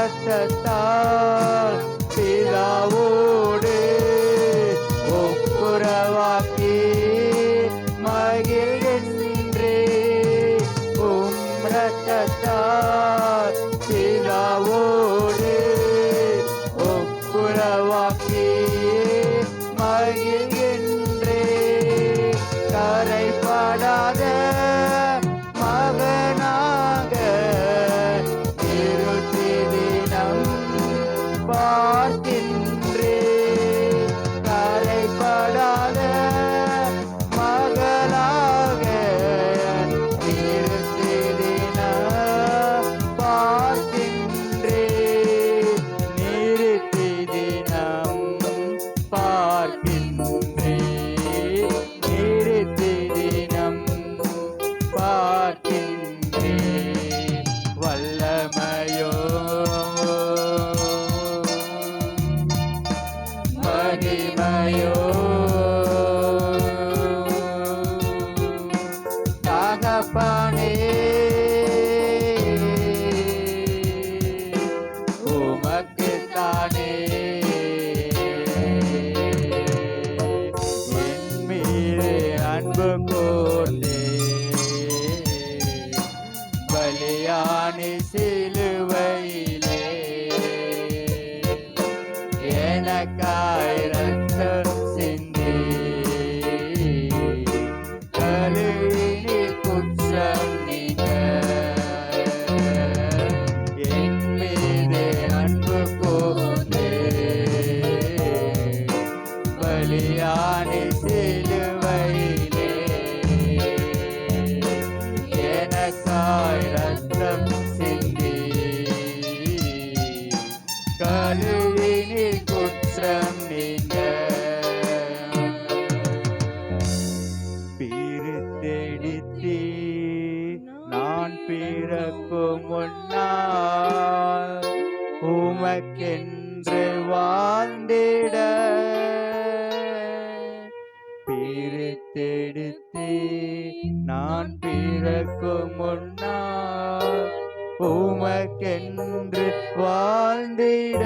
இரத்தத்தால் பிதாவோடு ஒப்புரவாக்கி மகிழ்கின்றே. இரத்தத்தால் பிதாவோடு ஒப்புரவாக்கி மகிழ்கின்றே. கரைபடாத மகனாக இருட்டினம் பார்க்கின்றே. கரைபடாத மகளாக இருட்டினம் பார்க்கின்றே. நிறுத்தினம் பார்க்கின்றே. நிறுத்தினம் பார்க்கின்றே. வல்லமையோ மகிமையோ தகப்பனே உமக்குத்தானே. என் மீது அன்பு கூர்ந்தே பலியானி சிலுவையிலே எனக்காய் ரத்தம் சிந்தி கழுவினி குற்றம் நீங்க. என் மீது அன்பு கூர்ந்தே பலியானி சிலுவையிலே எனக்காய் ரத்தம் சிந்தி கழுவினி குற்றம் நீங்க. பிரித்தெடுத்தே நான் பிறக்கும் முன்னால் உமக்கென்று வாழ்ந்திட. பிரித்தெடுத்தே நான் பிறக்கும் முன்னால் உமக்கென்று வாழ்ந்திட.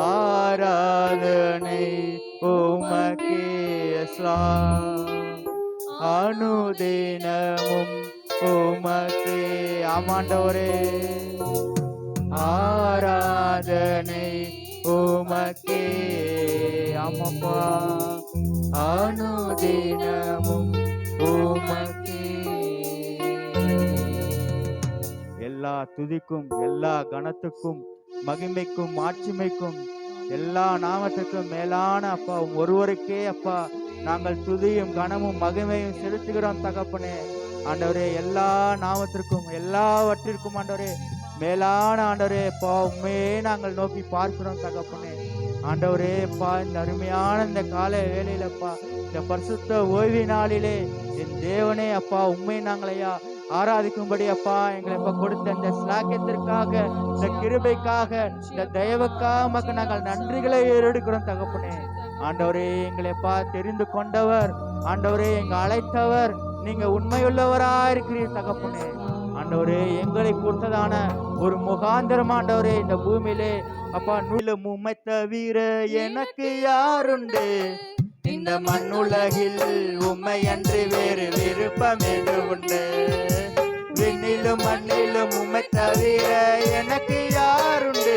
ஆராதனை உமக்கே அனுதினமும் உமக்கே. ஆமாண்டவரே ஆராதனை உமக்கே. ஆமாப்பா அனுதினமும் உமக்கே. எல்லா துதிக்கும் எல்லா கனத்துக்கும் மகிமைக்கும் மாட்சிமைக்கும் எல்லா நாமத்துக்கும் மேலான அப்பா ஒருவருக்கே அப்பா நாங்கள் துதியும் கனமும் மகிமையும் செலுத்துகிறோம் தகப்பனே. ஆண்டவரே எல்லா நாமத்திற்கும் எல்லாவற்றிற்கும் ஆண்டவரே மேலான ஆண்டவரே அப்பா உண்மையே நாங்கள் நோக்கி பார்க்கிறோம் தகப்பனே. ஆண்டவரே அப்பா இந்த அருமையான இந்த கால வேளையிலப்பா இந்த பரிசுத்த ஓய்வு நாளிலே என் தேவனே அப்பா உண்மை நாங்கள் ஐயா ஆராதிக்கும்படி அப்பா எங்களை இப்ப கொடுத்த இந்த ஸ்லாக்கியத்திற்காக இந்த கிருபைக்காக இந்த தயவுக்காக நமக்கு நாங்கள் நன்றிகளை ஏறெடுக்கிறோம் தகப்பனே. ஆண்டவரே எங்களை அப்பா தெரிந்து கொண்டவர், ஆண்டவரே எங்க அழைத்தவர், நீங்க உண்மையுள்ளவரா இருக்கிறீர் தகப்பனே. ஆண்டவரே எங்களை கொடுத்ததான ஒரு முகாந்திரம் ஆண்டவரே இந்த பூமியிலே அப்பா நூலும் உம்மை தவிர எனக்கு யாருண்டு இந்த மண்ணுலகில் உம்மை அன்று வேறு விருப்பம் எது உண்டு. விண்ணிலும் மண்ணிலும் உம்மை தவிர எனக்கு யாருண்டு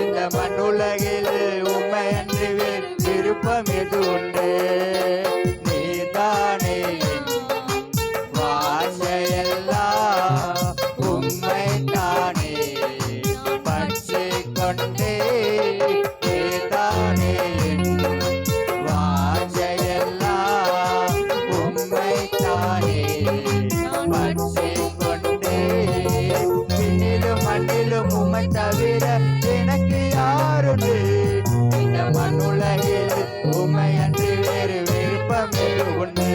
இந்த மண்ணுலகில் உம்மை அன்று வேறு விருப்பம் எது உண்டு. நீதானே வாசையெல்லாம் உம்மை தானே பற்றி கொண்டே. நீதானே வாசையெல்லாம் உம்மை தானே பற்றி கொண்டே. விண்ணிலும் மண்ணிலும் உம்மை தவிர எனக்கு யாருண்டு இந்த மண்ணுலகில் உம்மை அன்று வேறு விருப்பம் எது உண்டு.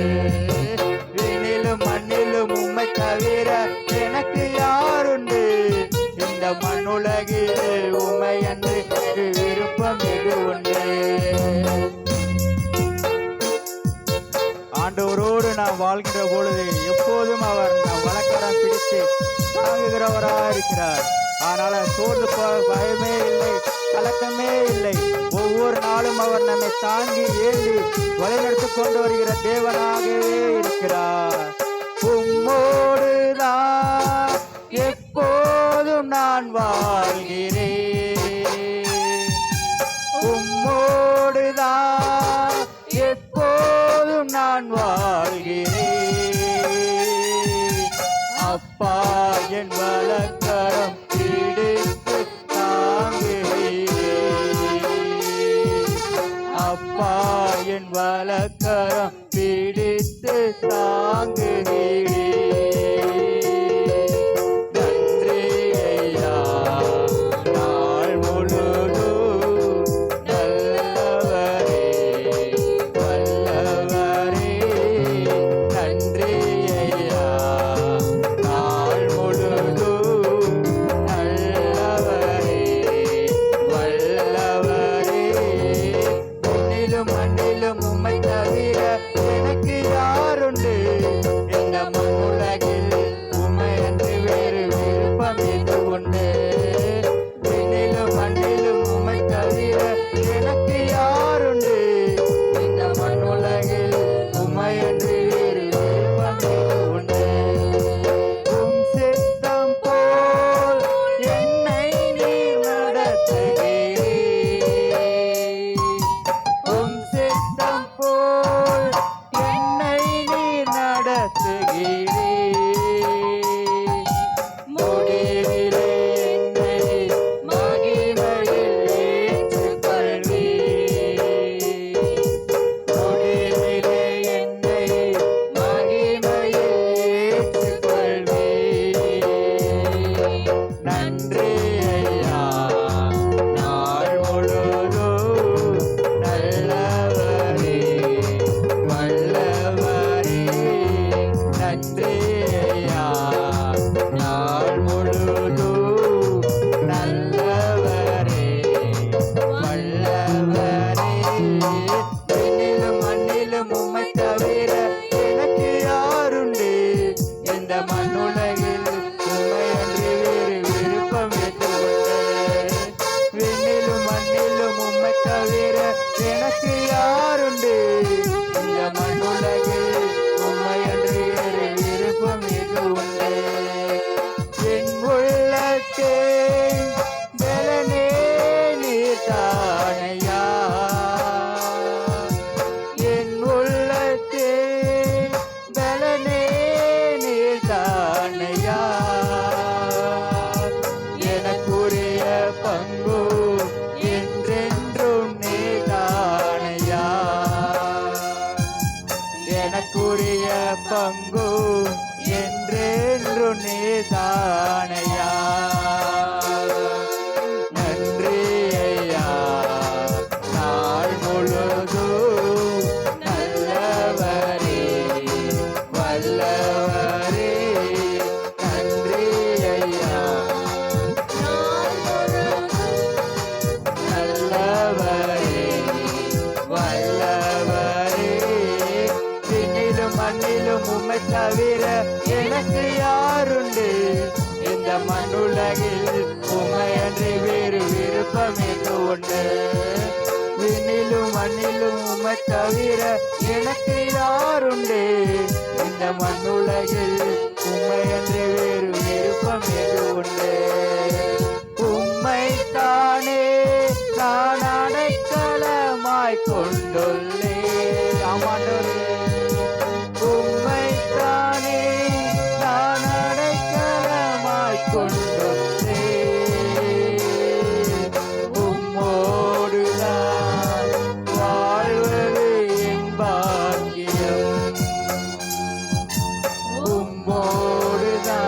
விண்ணிலும் மண்ணிலும் உம்மை தவிர எனக்கு யாருண்டு இந்த மண்ணுலகில் உம்மை அன்று விருப்பம் எது உண்டு. ஆண்டவரோடு நாம் வாழ்கின்ற பொழுது எப்போதும் அவர் நம் வழக்கரம் பிடித்து தாங்குகிறவரா இருக்கிறார். அதனால சோர்ந்து பயமே இல்லை, கலக்கமே இல்லை. ஒவ்வொரு நாளும் அவர் நம்மை தாங்கி ஏந்தி வழிநடத்தி கொண்டு வருகிற தேவனாகவே இருக்கிறார். உம்மோடுதான் எப்போதும் நான் வாழ்கிறேன், உம்மோடுதான் எப்போதும் நான் வாழ்கிறேன். அப்பா என் வலக்கரம் பிடித்து தாங்குகிறேன், அப்பா என் வலக்கரம் பிடித்து தாங்குகிறேன். நன்றி ஐயா, நாள் முழுதும் நல்லவரே, வல்லவரே. நன்றி ஐயா, நாள் முழுதும் நல்லவரே, வல்லவரே. மண்ணிலும் மண்ணிலும் உம்மை தவிர எனக்கு யாருண்டு? இந்த மண்ணுலகில் உம்மை அன்று வேறு விருப்பம் எது உண்டு? மண்ணிலும் மண்ணிலும் உம்மை தவிர எனக்கு யாருண்டு? இந்த மண்ணுலகில் உம்மை அன்று வேறு விருப்பம் எது உண்டு? உம் சித்தம் போல் என்னை நீர் நடத்துகிறீர், உம் சித்தம் போல் என்னை நீர் நடத்துகிறீர். முடிவிலே என்னை மகிமையில் ஏற்றுக்கொள்வீர், முடிவிலே என்னை மகிமையில் ஏற்றுக்கொள்வீர். நன்றி ஐயா, நாள் முழுதும் நல்லவரே, வல்லவரே. நன்றி ஐயா, நாள் முழுதும் நல்லவரே, வல்லவரே. விண்ணிலும் மண்ணிலும் உம்மை தவிர எனக்கு யாருண்டு? இந்த மண்ணுலகில் உம்மை அன்றி வேறு விருப்பம் எது உண்டு? விண்ணிலும் மண்ணிலும் உம்மை தவிர எனக்கு யாருண்டு? இந்த மண்ணுலகில் உம்மை அன்றி வேறு விருப்பம் எது உண்டு? என் உள்ளத்தே பலனே நீர்தானையா, என் உள்ளத்தே பலனே நீர்தானையா. எனக்குரிய பங்கு என்றென்றும் நீர்தானையா, எனக்குரிய பங்கு என்றென்றும் நீர்தானையா. நன்றி ஐயா, நாள் முழுதும் நல்லவரே, வல்லவரே. நன்றி ஐயா, நாள் முழுதும் நல்லவரே, வல்லவரே. விண்ணிலும் மண்ணிலும் உம்மை தவிர எனக்கு யாருண்டு? இந்த மண்ணுலகில் உம்மை அன்றி வேறு விருப்பம் எது உண்டு? விண்ணிலும் மண்ணிலும் உம்மை தவிர எனக்கு யாருண்டு? இந்த மண்ணுலகில் உம்மை அன்றி வேறு விருப்பம் எது உண்டு? உம்மைத்தானே நான் அடைக்கலமாய் கொண்டுள்ளேன். ஆமாண்டவரே, உம்மைத்தானே நான் அடைக்கலமாய் கொண்டுள்ளேன். உம்மோடுதான் வாழ்வது என் பாக்கியம், உம்மோடுதான்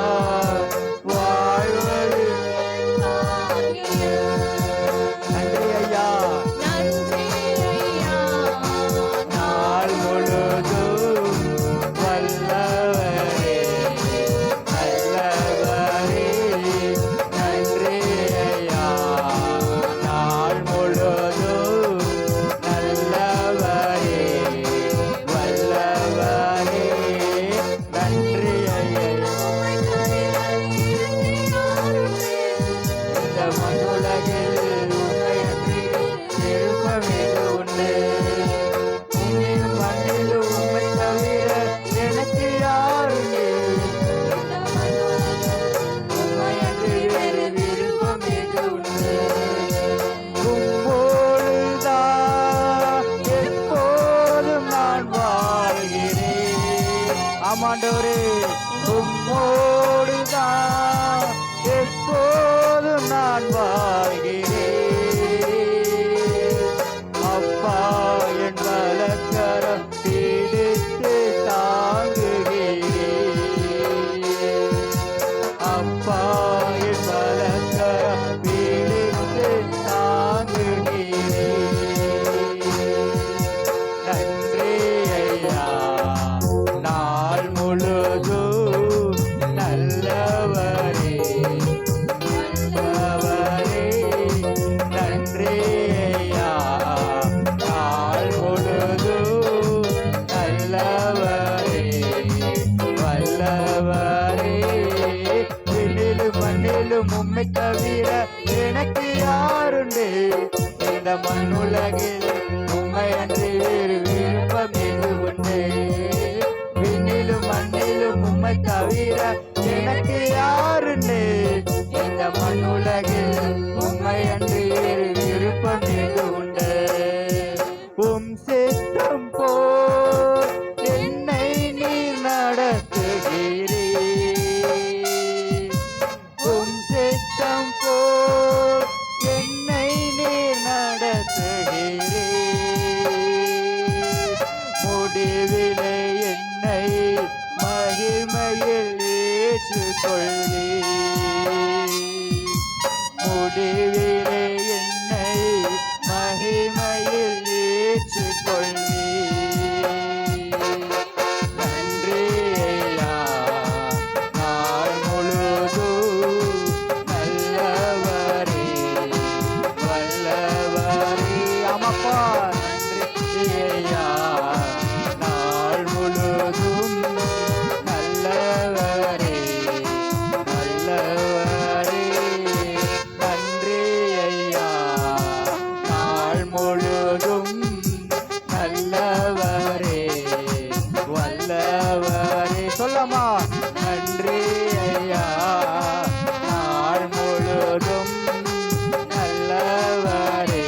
மண்ணிலும் உம்மை தவிர எனக்கு யாருண்டு? இந்த மண்ணுலகில் உம்மை அன்றி வேறு விருப்பம் எது உண்டு? விண்ணிலும் மண்ணிலும் உம்மை தவிர எனக்கு யாருண்டு? இந்த மண்ணுலகில் உம்மை அன்றி வேறு விருப்பம் எது உண்டு? உம் சித்தம் போல் என்னை நீர் நடத்துகிறீர். உம் சித்தம் போல் என்னை நீர் நடத்துகிறீர். முடிவிலே என்னை மகிமையில் ஏற்றுக்கொள்வீர். முடிவிலே என்னை மகிமையில் ஏற்றுக்கொள்வீர். நன்றி ஐயா, நாள் முழுதும் நல்லவரே வல்லவரே. ஆமாப்பா, நன்றி ஐயா, நாள் முழுதும் நல்லவரே வல்லவரே. நன்றி ஐயா, நாள் முழுதும் நல்லவரே வல்லவரே. சொல்லமா, நன்றி ஐயா, நாள் முழுதும் நல்லவரே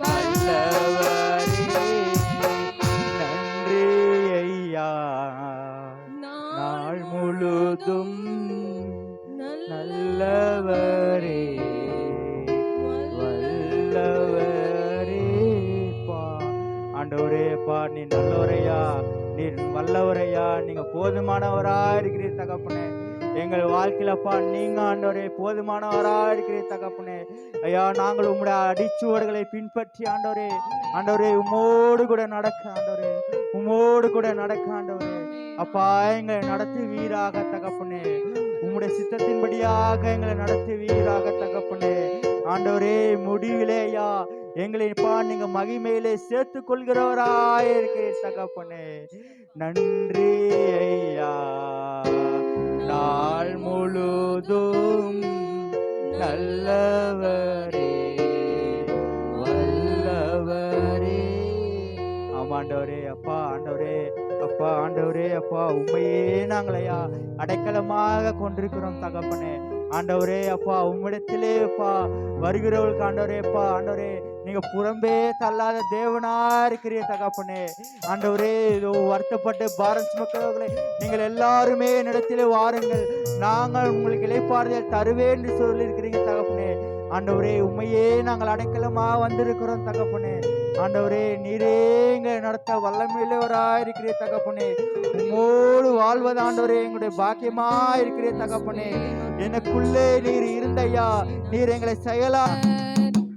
வல்லவரே. நன்றி ஐயா, நாள் முழுதும் நல்லவரே வல்லவரே. ஆண்டவரே அப்பா, நீ நல்லவரையா, நீர் வல்லவரையா, நீங்க போதுமானவரா இருக்கிறீர் தகப்பனே. எங்கள் வாழ்க்கையிலப்பா நீங்க ஆண்டவரே போதுமானவரா இருக்கிறீர் தகப்பனே. ஐயா, நாங்கள் உம்முடைய அடிச்சுவடுகளை பின்பற்றி ஆண்டவரே, ஆண்டவரே உம்மோடு கூட நடக்க ஆண்டவரே, உம்மோடு கூட நடக்க ஆண்டவரே. அப்பா, எங்களை நடத்துவீராக தகப்பனே. உம்முடைய சித்தத்தின்படியாக எங்களை நடத்துவீராக தகப்பனே. ஆண்டவரே, முடிவிலே ஐயா எங்களைப்பா நீங்க மகிமையிலே சேர்த்து கொள்கிறவராய் இருக்கிறீர் தகப்பனே. நன்றி ஐயா, நாள் முழுதும் நல்லவரே வல்லவரே. ஆமாண்டவரே அப்பா, ஆண்டவரே அப்பா, ஆண்டவரே அப்பா, உண்மையே நாங்களையா அடைக்கலமாக கொண்டிருக்கிறோம் தகப்பனே. ஆண்டவரே அப்பா, உம்மிடத்திலே அப்பா வருகிறவர்களுக்கு ஆண்டவரே அப்பா, ஆண்டவரே நீங்க புறம்பே தள்ளாத தேவனா இருக்கிறீர் தகப்பனே. ஆண்டவரே, வருத்தப்பட்டு பாரம் சுமக்கிறவர்களே நீங்கள் எல்லாருமே என்னிடத்திலே வாருங்கள், நாங்கள் உங்களுக்கு இளைப்பாறுதல் தருவேன் என்று சொல்லியிருக்கிறீங்க தகப்பனே. ஆண்டவரே, உண்மையே நாங்கள் அடைக்கலமா வந்திருக்கிறோம் தகப்பனே. ஆண்டவரே, நீரே எங்களை நடத்த வல்லமையுள்ளவராய் இருக்கிறீர் தகப்பனே. உம்மோடு வாழ்வது ஆண்டவரே எங்களுடைய பாக்கியமா இருக்கிறீர் தகப்பனே. எனக்குள்ளே நீர் இருந்தையா, நீர் எங்களை செயலா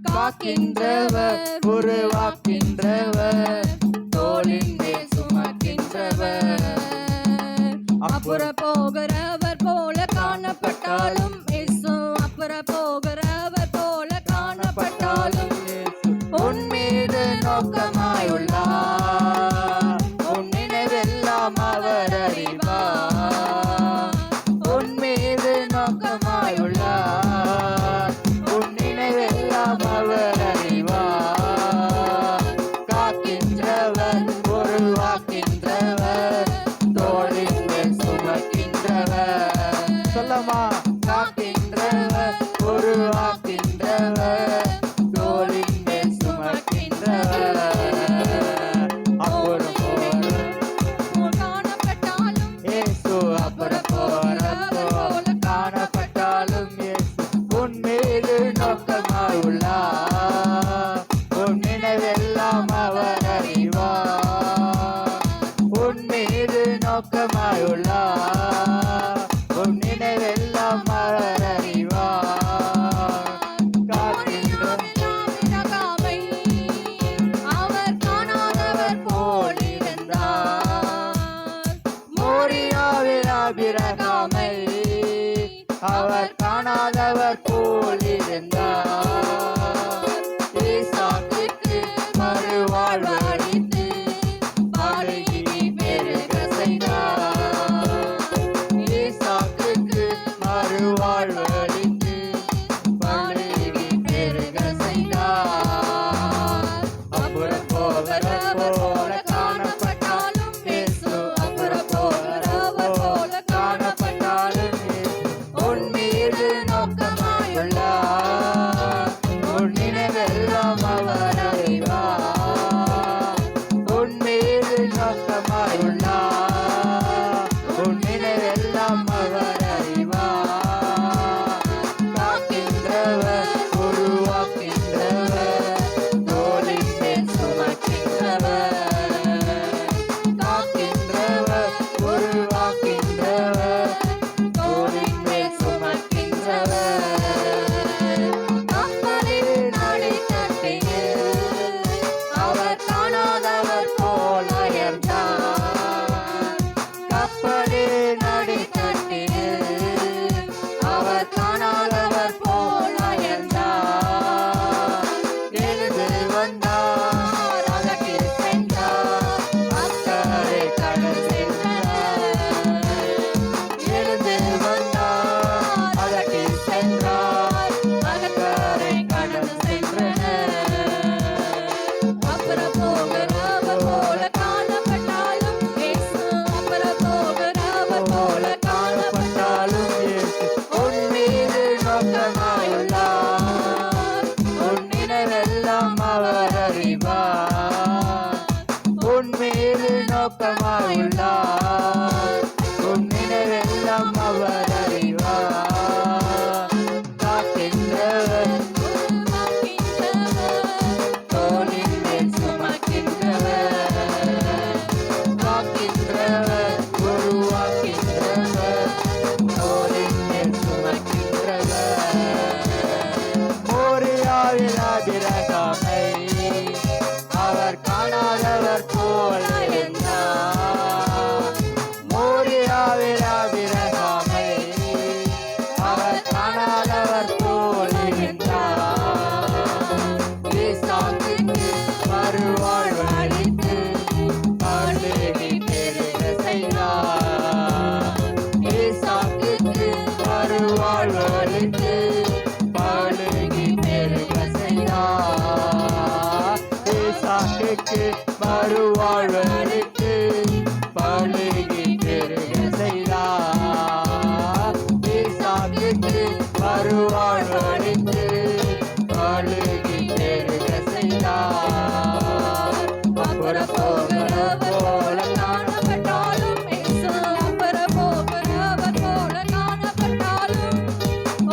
காக்கின்றவர், உருவாக்கின்றவர், தோளின் மேல் சுமக்கின்றவர். அப்புற போகிறவர் போல காணப்பட்டாலும் இயேசு, அப்புற போகிறவர் போல காணப்பட்டாலும் உன் மீது நோக்கமாயுள்ளார், உன் நினைவெல்லாம் அவர் அறிவார். உன் மீது நோக்கமாயுள்ளார், உன் நினைவெல்லாம் அவர் அறிவார். காக்கின்றவர், உருவாக்கின்றவர், தோளின் மேல் சுமக்கின்றவர். சொல்லமா, காக்கின்றவர், உருவாக்கின்றவர், தோளின் மேல் சுமக்கின்றவர். அப்புறம் காணப்பட்டாலும் இயேசு, அப்புறம் போல காணப்பட்டாலும் இயேசு உன் மீது நோக்கமாயுள்ளார், உன் நினைவெல்லாம் அவர் அறிவார். உன் மீது நோக்கமாயுள்ளார், உன் நினைவெல்லாம் அவர் அறிவார். விலகாமை அவர் காணாதவர் போல் இருந்தார். மோரியாவில் அபிரகாமை அவர் காணாதவர் போல் இருந்தார். ஈசாக்குக்கு மறுவாழ்வு அளித்து பலுகி பெருக செய்தார். ஈசாக்குக்கு மறுவாழ்வு நோக்கமாயுள்ளார். உன் நினைவெல்லாம் அவர் அறிவார். உன் மீது நோக்கமாயுள்ளார். உன் நினைவெல்லாம் அவர் அறிவார். காக்கின்றவர் தோளின் மேல் சுமக்கின்றவர். காக்கின்றவர் உருவாக்கின்றவர் தோளின் மேல் சுமக்கின்றவர். மோரியாவில் ஆபிரகாமை அவர் காணாதவர் போல் இருந்தார். மோரியாவில் ஆபிரகாமை அவர் காணாதவர் போல் இருந்தார். ஈசாக்குக்கு மறுவாழ்வு அளித்து பழுகி பெருக செய்தார். ஈசாக்குக்கு மறுவாழ்வு அளித்து பழுகி பெருக செய்தார். ஈசாக்குக்கு மறுவாழ்வு அளித்து பழுகி பெருக செய்தார். ஈசாக்குக்கு மறுவாழ்வு அளித்து பழுகி பெருக செய்தார். அப்புறம் போகிறவர் போல காணப்பட்டாலும் இயேசு அப்புறம் போகிறவர் போல காணப்பட்டாலும்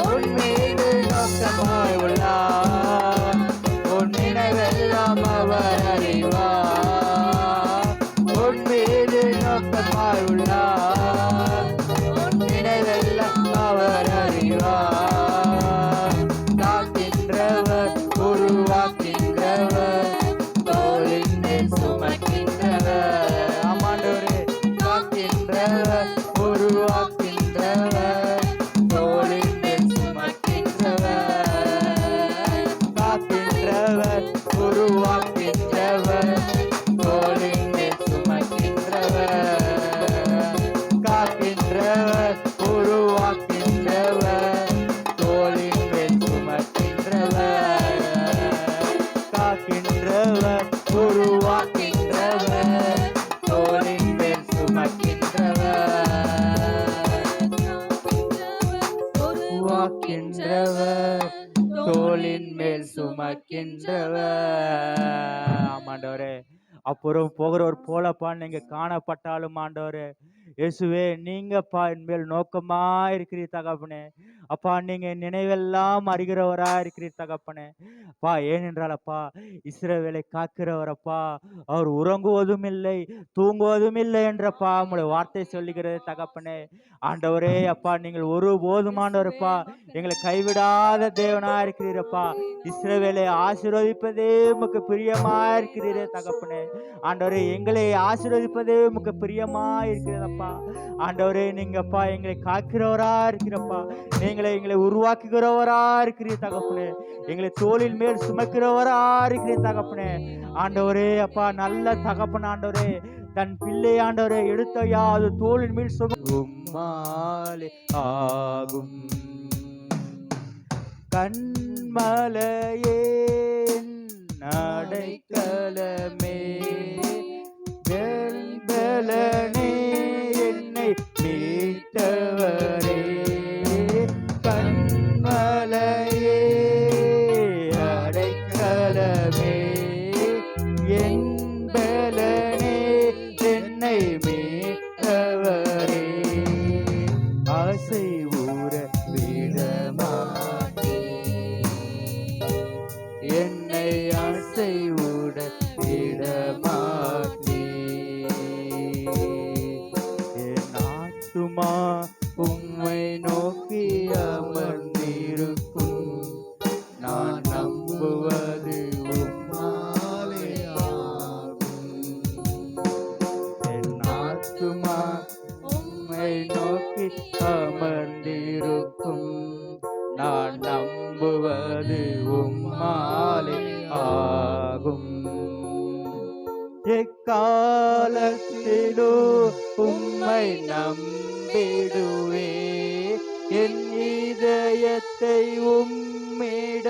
உன் மீது நோக்கமாய் உள்ளார். உன் நினைவெல்லாம் அவர் அறிவார். உன் மீது நோக்கமாய் உள்ளார். உன் நினைவெல்லாம் அவர் அறிவார். காக்கின்றவர் உருவாக்கின்றவர் தோளின் மேல் சுமக்கின்றவர். ஆமாண்டவரே, காக்கின்றவர் உருவாக்கின்றவர் தோளின் மேல் சுமக்கின்றவர். காக்கின்றவர் உருவாக்கின்றவர் தோளின் மேல் சுமக்கின்றவர். காக்கின்றவர் உருவாக்கின்றவர் தோளின் மேல் சுமக்கின்றவர். காக்கின்றவர் உருவாக்கின்றவர் தோளின் மேல் சுமக்கின்றவர். உருவாக்கின்றவர் தோளின் மேல் சுமக்கின்றவர். ஆமாண்டவரே, அப்புறம் போகிறவர் போலப்பா நீங்க காணப்பட்டாலும் ஆண்டவரே இயேசுவே நீங்கப்பா என் மேல் நோக்கமா இருக்கிறீர் தகப்பனே. அப்பா நீங்க நினைவெல்லாம் அறிகிறவரா இருக்கிறீர் தகப்பனே. அப்பா ஏனென்றால் அப்பா இஸ்ரவேலை காக்கிறவரப்பா அவர் உறங்குவதும் இல்லை தூங்குவதும் இல்லை என்றப்பா உங்களுடைய வார்த்தை சொல்லுகிறது தகப்பனே. ஆண்டவரே அப்பா நீங்கள் ஒருபோதும் ஆண்டவரப்பா எங்களை கைவிடாத தேவனா இருக்கிறீரப்பா. இஸ்ரவேலை ஆசீர்வதிப்பதே உமக்கு பிரியமா இருக்கிறீரே தகப்பனே. ஆண்டவரே எங்களை ஆசீர்வதிப்பதே உமக்கு பிரியமா இருக்கிறதப்பா. ஆண்டவரே நீங்கப்பா எங்களை காக்கிறவரா இருக்கிறப்பா. எங்களை உருவாக்குகிறவரா இருக்கிறீர் தகப்பனே. எங்களை தோளின் மேல் சுமக்கிறவரா இருக்கிறீர் தகப்பனே. ஆண்டவரே அப்பா நல்ல தகப்பன் ஆண்டவரே தன் பிள்ளை ஆண்டவரே எடுத்தையா அது தோளின் மேல் சுமமாலே ஆகும். கண்மலையே அடைக்கலமே வெண்பலனே என்னை மீட்டவரே. கண்மலையே அடைக்கலமே என்பலனே என்னை மீட்டவரே. ஆசை ஊற விடமாட்டே என்னை ஆசை ஊட விடமாட்டே. என் ஆத்துமா உம்மை நோக்கி அமர்ந்திருக்கும். நான் நம்புவது உம்மாலே ஆகும். என் ஆத்துமா உம்மை நோக்கி அமர்ந்திருக்கும். நான் நம்புவது உம்மாலே ஆகும். எக்காலத்திலோ உம்மை நம்பிடுவே. என் இதயத்தை உம்மிட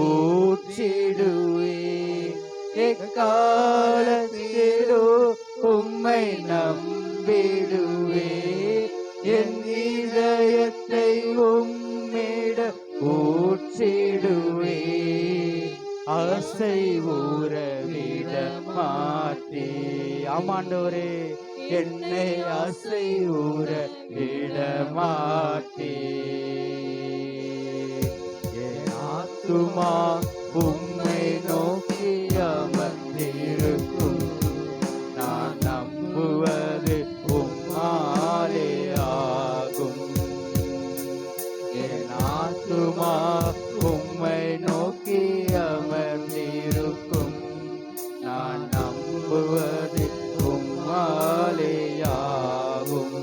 ஊற்றிடுவே. எக்காலத்திலோ உம்மை நம்பிடுவே. என் இதயத்தை உம்மிட ஊற்றிடுவே ஆசை ஊற விட மாட்டே. ஆமாண்டவரே, என்னை ஆசை ஊற விட மாட்டே. என் ஆத்துமா உம்மை நோக்கி அமர்ந்திருக்கும், நான் நம்புவது உம்மாலே ஆகும். என் ஆத்துமா உம்மை நோக்கி அமர்ந்திருக்கும், நான் நம்புவது உம்மாலே ஆகும்.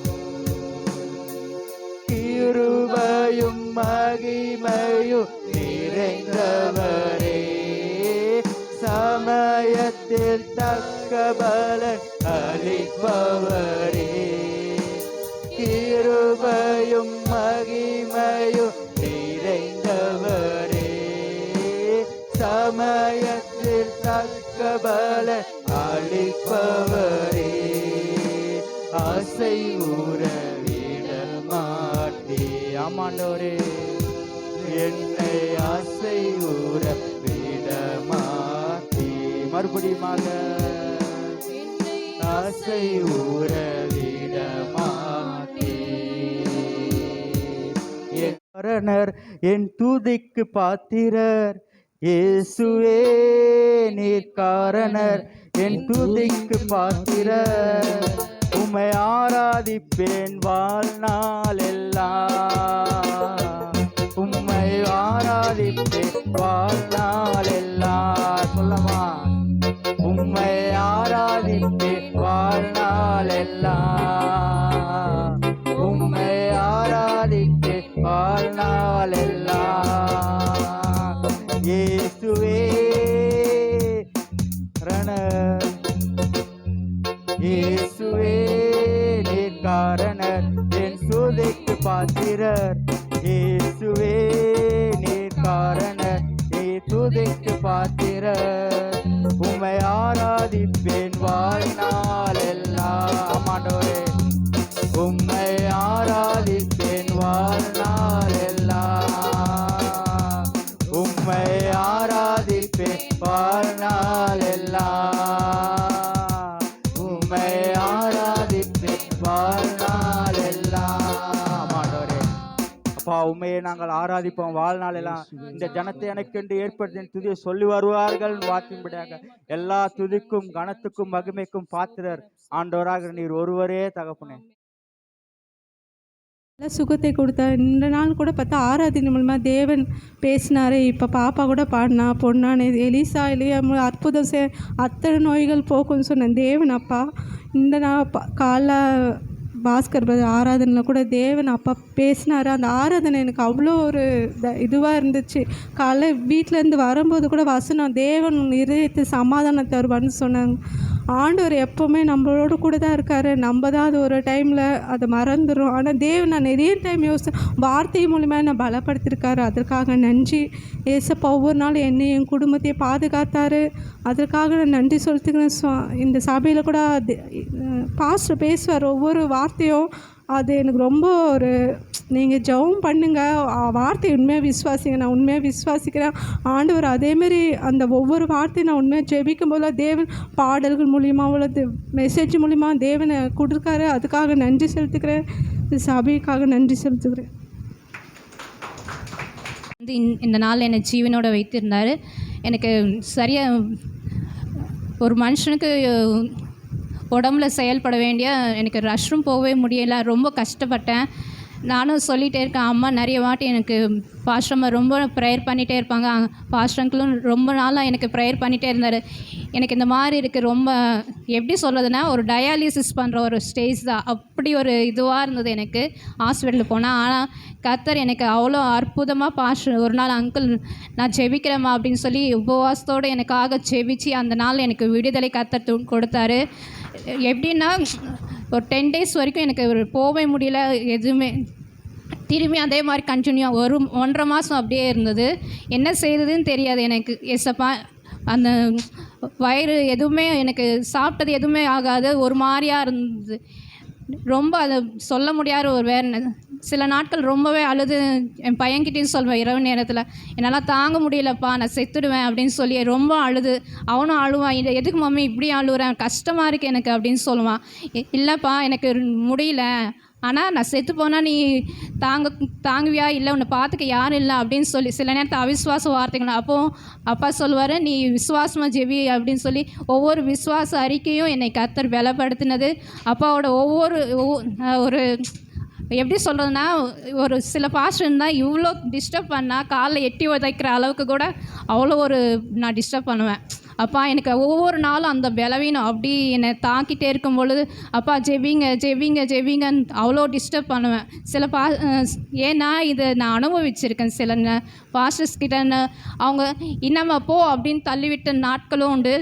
கிருபையும் மகிமையும் நிறைந்தவரே, சமயத்தில் தக்க பலன் அளிப்பவரே. கிருபையும் மகிமையும் நிறைந்தவரே, சமயத்தில் தக்க பலன் அளிப்பவரே. ஆசை ஊற விட மாட்டே. ஆமாண்டவரே, என்னை ஆசை ஊற விட மாட்டே. மறுபடியுமாக ஆசை ஊற விட மாட்டே. என் காரணர், என் துதிக்கு பாத்திரர், இயேசுவே நீர் காரணர், என் துதிக்கு பாத்திரர். உம்மை ஆராதிப்பேன் வாழ்நாள் எல்லாம், உம்மை ஆராதிப்பேன் வாழ்நாள் எல்லாம். சொல்லமா, உம்மை ஆராதிப்பேன் வாழ்நாள் எல்லாம், உம்மை ஆராதிப்பேன் வாழ்நாள் எல்லாம். இயேசுவே ரணர், இயேசுவே நீர் காரணர், என் துதிக்கு பாத்திரர். இயேசுவே நீர் காரணர், நீர் துதிக்கு பாத்திரர். உம்மை ஆராதிப்பேன் வாழ்நாள் எல்லாம். ஆமாண்டவரே, உம்மை ஆராதிப்பேன் வாழ்நாள் எல்லாம், உம்மை ஆராதிப்பேன் வாழ்நாள் எல்லாம், உம்மை ஆராதிப்பேன் வாழ்நாள் எல்லாம். ஆமாண்டவரே, அப்பா உண்மையை நாங்கள் ஆராதிப்போம் வாழ்நாள் எல்லாம். இந்த ஜனத்தை எனக்கென்று ஏற்படுத்தின துதியை சொல்லி வருவார்கள் வாக்கின்படியாக. எல்லா துதிக்கும் கனத்துக்கும் மகிமைக்கும் பாத்திரர் ஆண்டவராக நீர் ஒருவரே தகப்பனே. நல்ல சுகத்தை கொடுத்தார். இந்த நாள் கூட பார்த்தா ஆராதனை மூலமாக தேவன் பேசினார். இப்போ பாப்பா கூட பாடினா, பொண்ணானே எலிசா இல்லையா அற்புதம் அத்தனை நோய்கள் போக்கும்னு சொன்ன தேவன் அப்பா. இந்த நாள் காலைல பாஸ்கர் ஆராதனையில் கூட தேவன் அப்பா பேசினார். அந்த ஆராதனை எனக்கு அவ்வளோ ஒரு இதுவாக இருந்துச்சு. காலைல வீட்டிலேருந்து வரும்போது கூட வசனம், தேவன் இதயத்தை சமாதானம் தருவான்னு சொன்னாங்க. ஆண்டவர் எப்போவுமே நம்மளோட கூட தான் இருக்கார். நம்ம தான் அது ஒரு டைமில் அதை மறந்துடும். ஆனால் தேவன் நான் நிறைய டைம் யோசித்தேன், வார்த்தை மூலிமா நான் பலப்படுத்தியிருக்காரு. அதற்காக நன்றி ஏசப்பா. ஒவ்வொரு நாளும் என்னையும் என் குடும்பத்தையும் பாதுகாத்தார். அதற்காக நான் நன்றி சொல்லிட்டுக்கிறேன். இந்த சபையில் கூட பாஸ்டர் பேசுவார் ஒவ்வொரு வார்த்தையும். அது எனக்கு ரொம்ப ஒரு, நீங்கள் ஜெபம் பண்ணுங்கள், வார்த்தையை உண்மையாக விசுவாசிங்க. நான் உண்மையாக விசுவாசிக்கிறேன் ஆண்டவர். அதேமாரி அந்த ஒவ்வொரு வார்த்தையும் நான் உண்மையாக ஜெபிக்கும் போல தேவன் பாடல்கள் மூலிமா உள்ளது மெசேஜ் மூலிமா தேவனை கொடுக்காரு. அதுக்காக நன்றி செலுத்துக்கிறேன். சபைக்காக நன்றி செலுத்துக்கிறேன். இந்த நாள் என்னை ஜீவனோட வைத்திருந்தார். எனக்கு சரியாக ஒரு மனுஷனுக்கு உடம்புல செயல்பட வேண்டிய எனக்கு ரெஸ்ட்ரூம் போகவே முடியலை. ரொம்ப கஷ்டப்பட்டேன். நானும் சொல்லிகிட்டே இருக்கேன். அம்மா நிறைய வாட்டி எனக்கு பாஸ்டம்மா ரொம்ப ப்ரேயர் பண்ணிகிட்டே இருப்பாங்க. பாஸ்டங்களும் ரொம்ப நாளாக எனக்கு ப்ரேயர் பண்ணிகிட்டே இருந்தார். எனக்கு இந்த மாதிரி இருக்குது, ரொம்ப எப்படி சொல்கிறதுனா ஒரு டயாலிசிஸ் பண்ணுற ஒரு ஸ்டேஜ் தான். அப்படி ஒரு இதுவாக இருந்தது எனக்கு ஹாஸ்பிட்டலுக்கு போனால். ஆனால் கர்த்தர் எனக்கு அவ்வளோ அற்புதமாக பாஸ்டர் ஒரு நாள், அங்கிள் நான் ஜெபிக்கிறேம்மா அப்படின்னு சொல்லி உபவாசத்தோடு எனக்காக ஜெபிச்சு அந்த நாள் எனக்கு விடுதலை கர்த்தர் கொடுத்தாரு. எப்படின்னா ஒரு 10 days வரைக்கும் எனக்கு போகவே முடியல எதுவுமே. திரும்பி அதே மாதிரி கண்டினியூ ஒரு 1.5 மாதம் அப்படியே இருந்தது. என்ன செய்கிறதுன்னு தெரியாது எனக்கு. எஸ்ஸப்பா அந்த வயிறு எதுவுமே எனக்கு சாப்பிட்டது எதுவுமே ஆகாது, ஒரு மாதிரியாக இருந்தது. ரொம்ப அதை சொல்ல முடியாத ஒரு சில நாட்கள் ரொம்பவே அழுது என் பையன்கிட்டையும் சொல்வேன் இரவு நேரத்தில், என்னால் தாங்க முடியலப்பா நான் செத்துடுவேன் அப்படின்னு சொல்லி ரொம்ப அழுது அவனும் அழுவான். இதை எதுக்கு மம்மி இப்படி அழுகுறேன், கஷ்டமாக இருக்குது எனக்கு அப்படின்னு சொல்லுவான். இல்லைப்பா எனக்கு முடியல, ஆனால் நான் செத்து போனால் நீ தாங்குவியா, இல்லை உன்னை பார்த்துக்க யாரும் இல்லை அப்படின்னு சொல்லி சில நேரத்தில் அவிசுவாச வார்த்தைகள். அப்போது அப்பா சொல்லுவார், நீ விசுவாசமாக ஜெபி அப்படின்னு சொல்லி ஒவ்வொரு விசுவாச அறிக்கையும் என்னை கர்த்தர் பலப்படுத்தினது. அப்பாவோட ஒரு எப்படி சொல்கிறதுனா, ஒரு சில பாஸ்டர் இருந்தால் இவ்வளோ டிஸ்டர்ப் பண்ணால் காலில் எட்டி உதைக்கிற அளவுக்கு கூட அவ்வளோ நான் டிஸ்டர்ப் பண்ணுவேன். அப்பா எனக்கு ஒவ்வொரு நாளும் அந்த பலவீனம் அப்படி என்னை தாக்கிட்டே இருக்கும் பொழுது, அப்பா ஜெபிங்க ஜெபிங்க ஜெபிங்கன்னு அவ்வளோ டிஸ்டர்ப் பண்ணுவேன். ஏன்னா இதை நான் அனுபவிச்சிருக்கேன். சில பாஸ்டர்ஸ் கிட்ட அவங்க இன்னமா போ அப்படின்னு தள்ளிவிட்ட நாட்களும் உண்டு.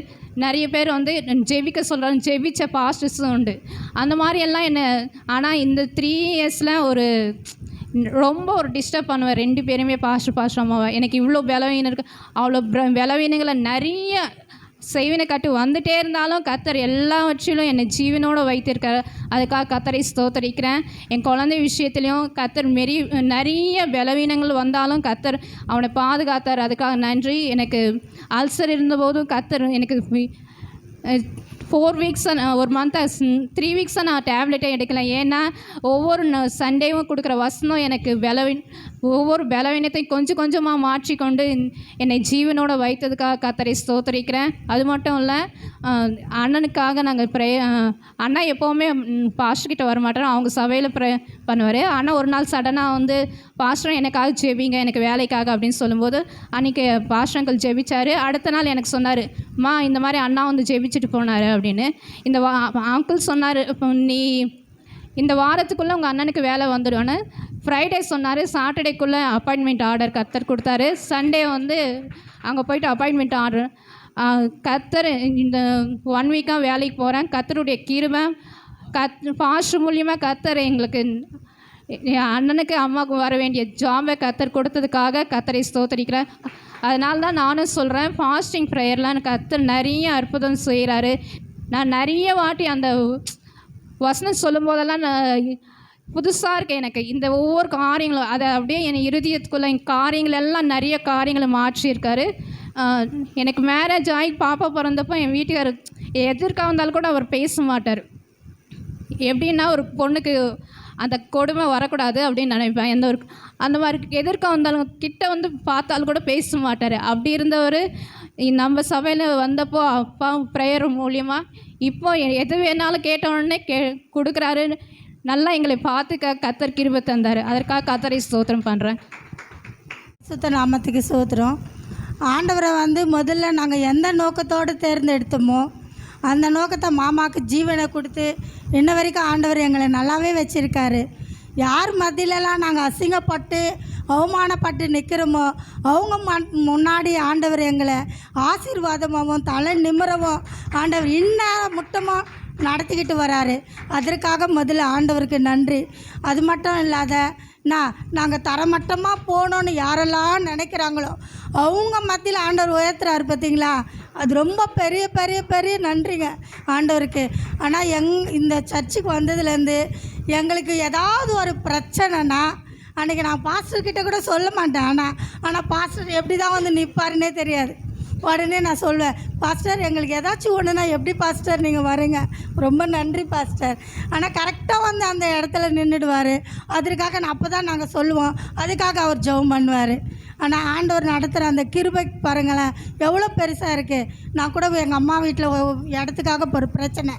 நிறைய பேர் ஜெபிக்க சொல்கிறாங்க, ஜெபிச்ச பாஸ்டர்ஸும் உண்டு. அந்த மாதிரியெல்லாம் ஆனால் இந்த 3 இயர்ஸில் ரொம்ப டிஸ்டர்ப் பண்ணுவேன் 2 பேருமே, பாஸ்டர் அம்மாவை. எனக்கு இவ்வளோ பலவீனம் இருக்குது, அவ்வளோ பலவீனங்களை நிறைய செய்வினை காட்டி வந்துட்டே இருந்தாலும் கர்த்தர் எல்லாவற்றிலும் என்னை ஜீவனோடு வைத்திருக்கார். அதுக்காக கர்த்தரை ஸ்தோத்தரிக்கிறேன். என் குழந்தை விஷயத்துலையும் கர்த்தர் நிறைய பலவீனங்கள் வந்தாலும் கர்த்தர் அவனை பாதுகாத்தார். அதுக்காக நன்றி. எனக்கு அல்சர் இருந்தபோதும் கர்த்தர் எனக்கு 4 வீக்ஸ் ஒரு மந்த்தாக 3 வீக்ஸாக நான் டேப்லெட்டே எடுக்கல. ஏன்னா ஒவ்வொரு சண்டேவும் கொடுக்குற வசனம் எனக்கு ஒவ்வொரு பலவீனத்தையும் கொஞ்சம் கொஞ்சமாக மாற்றிக்கொண்டு என்னை ஜீவனோடு வைத்ததுக்காக கர்த்தரை ஸ்தோத்தரிக்கிறேன். அது மட்டும் இல்லை, அண்ணனுக்காக நாங்கள் அண்ணா எப்போவுமே பாஸ்டர்கிட்ட வர மாட்டோம், அவங்க சபையில் பண்ணுவார். ஆனால் ஒரு நாள் சடனாக பாஸ்டர் எனக்காக ஜெபிங்க எனக்கு வேலைக்காக அப்படின்னு சொல்லும்போது அன்றைக்கி பாஸ்டர் அங்கிள் ஜெபிச்சார். அடுத்த நாள் எனக்கு சொன்னார், அம்மா இந்த மாதிரி அண்ணா ஜெபிச்சுட்டு போனார் அப்படின்னு. இந்த அங்கிள் சொன்னார், நீ இந்த வாரத்துக்குள்ளே உங்கள் அண்ணனுக்கு வேலை வந்துடும்னு. ஃப்ரைடே சொன்னார், சாட்டர்டேக்குள்ளே அப்பாயின்மெண்ட் ஆர்டர் கர்த்தர் கொடுத்தாரு. சண்டே அங்கே போய்ட்டு அப்பாயின்மெண்ட் ஆர்டர் கர்த்தர் இந்த 1 வீக்காக வேலைக்கு போகிறேன். கர்த்தருடைய கிருபை பாஸ்டர் மூலியமாக கர்த்தர் எங்களுக்கு அண்ணனுக்கு அம்மாவுக்கு வர வேண்டிய ஜாபை கர்த்தர் கொடுத்ததுக்காக கர்த்தரை ஸ்தோத்தரிக்கிறேன். அதனால தான் நானும் சொல்கிறேன், ஃபாஸ்டிங் ப்ரேயர்லாம் கர்த்தர் நிறைய அற்புதம் செய்கிறாரு. நான் நிறைய வாட்டி அந்த வசனம் சொல்லும் போதெல்லாம் நான் புதுசாக இருக்கேன். எனக்கு இந்த ஒவ்வொரு காரியங்களும் அதை அப்படியே என் இருதயத்துக்குள்ளே என் காரியங்கள் எல்லாம் நிறைய காரியங்களை மாற்றியிருக்காரு. எனக்கு மேரேஜ் ஆகி பாப்பா பிறந்தப்போ என் வீட்டுக்காரர் எதிர்க்க வந்தாலும் கூட அவர் பேச மாட்டார். எப்படின்னா ஒரு பொண்ணுக்கு அந்த கொடுமை வரக்கூடாது அப்படின்னு நினைப்பேன். அந்த மாதிரி எதிர்க்க வந்தாலும் கிட்ட பார்த்தாலும் கூட பேச மாட்டார். அப்படி இருந்தவர் நம்ம சபையில் வந்தப்போ அப்பா ப்ரேயர் மூலியமாக இப்போ எது வேணாலும் கேட்ட உடனே கொடுக்குறாரு. நல்லா எங்களை பார்த்துக்க கர்த்தர் கிருபை தந்தார். அதற்காக கர்த்தரை ஸ்தோத்திரம் பண்ணுறேன். சுத்த நாமத்துக்கு ஸ்தோத்திரம். ஆண்டவரை முதல்ல நாங்கள் எந்த நோக்கத்தோடு தேர்ந்தெடுத்தோமோ அந்த நோக்கத்தை மாமாவுக்கு ஜீவனை கொடுத்து இன்ன வரைக்கும் ஆண்டவர் எங்களை நல்லாவே வச்சுருக்காரு. யார் மத்தியிலலாம் நாங்கள் அசிங்கப்பட்டு அவமானப்பட்டு நிற்கிறோமோ அவங்க முன்னாடி ஆண்டவர் எங்களை ஆசீர்வாதமாகவும் தலை நிமிரவும் ஆண்டவர் இன்னும் முட்டமாக நடத்திக்கிட்டு வராரு. அதற்காக முதல்ல ஆண்டவருக்கு நன்றி. அது மட்டும் இல்லாத நாங்கள் தரமட்டமாக போகணுன்னு யாரெல்லாம் நினைக்கிறாங்களோ அவங்க மத்தியில் ஆண்டவர் உயர்த்துறாரு பார்த்தீங்களா, அது ரொம்ப பெரிய பெரிய பெரிய நன்றிங்க ஆண்டவருக்கு. ஆனால் இந்த சர்ச்சுக்கு வந்ததுலேருந்து எங்களுக்கு ஏதாவது ஒரு பிரச்சனைனா அன்றைக்கி நான் பாஸ்டர்கிட்ட கூட சொல்ல மாட்டேன். ஆனால் பாஸ்டர் எப்படி தான் நிற்பாருன்னே தெரியாது. உடனே நான் சொல்வேன், பாஸ்டர் எங்களுக்கு ஏதாச்சும் ஒன்றுனா எப்படி பாஸ்டர் நீங்கள் வரீங்க, ரொம்ப நன்றி பாஸ்டர். ஆனால் கரெக்டாக அந்த இடத்துல நின்றுடுவார். அதற்காக நான் அப்போ தான் நாங்கள் சொல்லுவோம், அதுக்காக அவர் ஜெபம் பண்ணுவார். ஆனால் ஆண்டவர் நடத்துகிற அந்த கிருபை பாருங்களேன் எவ்வளோ பெருசாக இருக்குது. நான் கூட எங்கள் அம்மா வீட்டில் இடத்துக்காக ஒரு பிரச்சனை,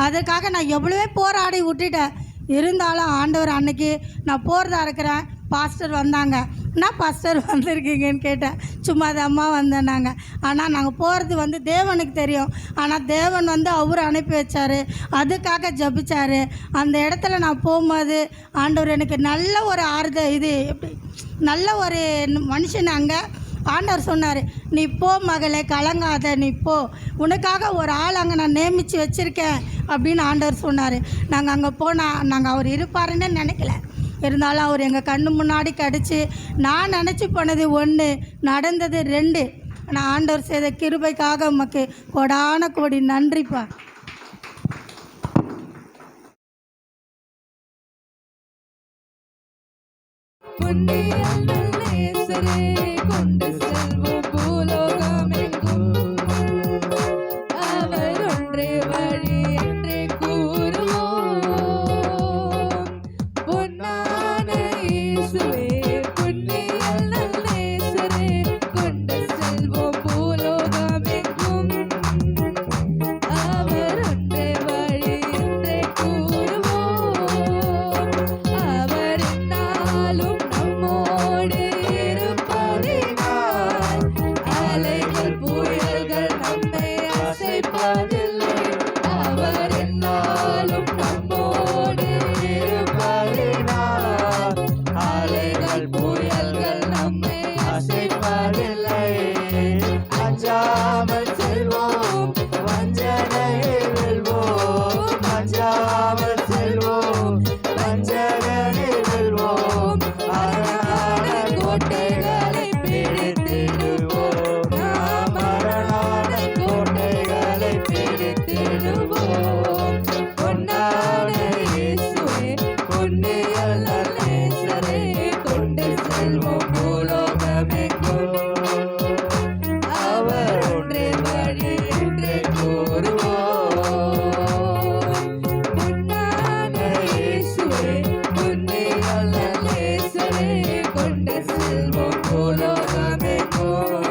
அதுக்காக நான் எவ்வளோவே போராடி விட்டுட்டேன். இருந்தாலும் ஆண்டவர் அன்னைக்கு நான் போகிறதா இருக்கிறேன், பாஸ்டர் வந்தாங்க. என்ன பாஸ்டர் வந்திருக்கீங்கன்னு கேட்டேன். சும்மா அது அம்மா வந்தேன்னாங்க. ஆனால் நாங்கள் போகிறது தேவனுக்கு தெரியும். ஆனால் தேவன் அவர் அனுப்பி வச்சார், அதுக்காக ஜபிச்சார். அந்த இடத்துல நான் போகும்போது ஆண்டவர் எனக்கு நல்ல ஒரு ஆறுதல், எப்படி நல்ல ஒரு மனுஷன் அங்கே ஆண்டவர் சொன்னார், நீ போ மகளே கலங்காத, நீ போ, உனக்காக ஒரு ஆள் அங்கே நான் நியமித்து வச்சுருக்கேன் அப்படின்னு ஆண்டவர் சொன்னார். நாங்கள் அங்கே போனால் நாங்கள் அவர் இருப்பாருன்னு நினைக்கல. இருந்தாலும் அவர் எங்கள் கண்ணு முன்னாடி கிடச்சி நான் நினச்சி போனது 1, நடந்தது 2. ஆனால் ஆண்டவர் செய்த கிருபைக்காக உமக்கு கோடான கோடி நன்றிப்பா. நேசரே கொண்டு செல்வோம் பூலோகமெங்கும். அவர் ஒன்றே வழி என்றே கூறுவோம். பொன்னான இயேசுவே புண்ணியல் நேசரே கொண்டு செல்வோம் பூலோகமெங்கும். அவர் ஒன்றே வழி என்றே கூறுவோம். அவர் எந்நாளும் நம்மோடு இருப்பதினால் அலைகள் புயல்கள் நம்மை அசைப்பதில்லை. அவர் எந்நாளும் நம்மோடு இருப்பதினால் அலைகள் புயல்கள் நம்மை அசைப்பதில்லை. அஞ்சாமல் செல்வோம், வஞ்சனையை வெல்வோம். அஞ்சாமல் செல்வோம், வஞ்சனையை வெல்வோம். அரணான கோட்டைகளை பிடித்திடுவோம். நாம் அரணான கோட்டைகளை பிடித்திடுவோம். பொன்னான இயேசுவே புண்ணியல் நேசரே கொண்டு செல்வோம் பூலோகமெங்கும். அவர் ஒன்றே வழி என்றே கூறுவோம். பொன்னான இயேசுவே புண்ணியல் நேசரே கொண்டு செல்வோம் பூலோகமெங்கும்.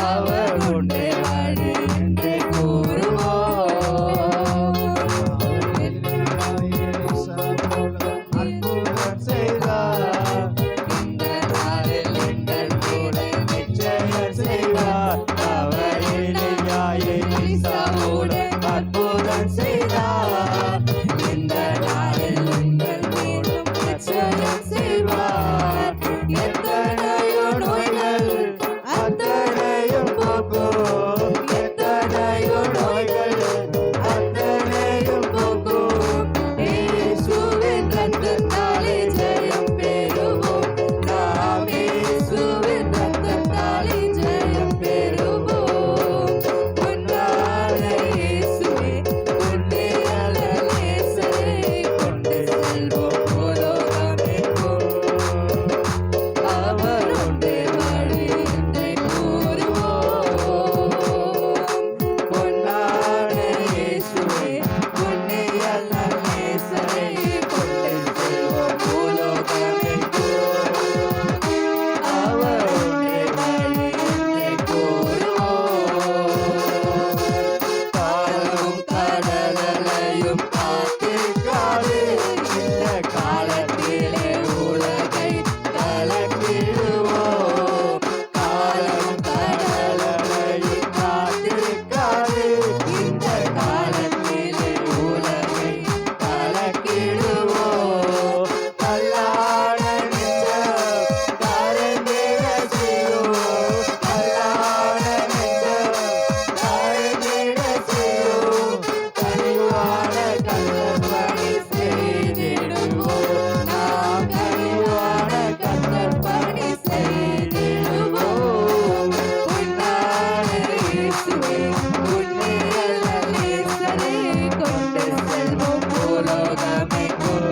அவர் ஒன்றே வழி என்றே கூறுவோம். அற்புதம் செய்தார் இந்த நாளில் எங்கள் கூட நிச்சயம் செய்வார். அவர் எலியாவுடன் அற்புதம் செய்தார். இந்த நாளில் எங்கள் மீதும் நிச்சயம் செய்வார். எத்தனையோ நோய்கள் அத்தனையும் போக்கும். எத்தனையோ நோய்கள் அத்தனையும் போக்கும். இயேசுவின் ரத்தத்தாலே ஜெயம் பெறுவோம். நாம் இயேசுவின் ரத்தத்தாலே ஜெயம் பெறுவோம். பொன்னான இயேசுவே புண்ணியல் நேசரே கொண்டு செல்வோம் பூலோகமெங்கும். அவர் ஒன்றே வழி என்றே கூறுவோம். பொன்னான இயேசுவே புண்ணியல் நேசரே கொண்டு செல்வோம் பூலோகமெங்கும். அவர் ஒன்றே வழி என்றே கூறுவோம். காலமும் கடலையும் காத்திருக்காது. இந்த காலத்திலே உலகை கலக்கிடுவோம். காலமும் கடலையும் காத்திருக்காது. இந்த காலத்திலே உலகை கலக்கிடுவோம். கல்லான நெஞ்சம் கரைந்திட செய்யும். கல்லான நெஞ்சம் கரைந்திட செய்யும். கனிவான கர்த்தர்பணி செய்திடுவோம். நாம் கனிவான கர்த்தர்பணி செய்திடுவோம். பொன்னான இயேசுவே புண்ணியல் நேசரே கொண்டு செல்வோம் பூலோகமெங்கும்.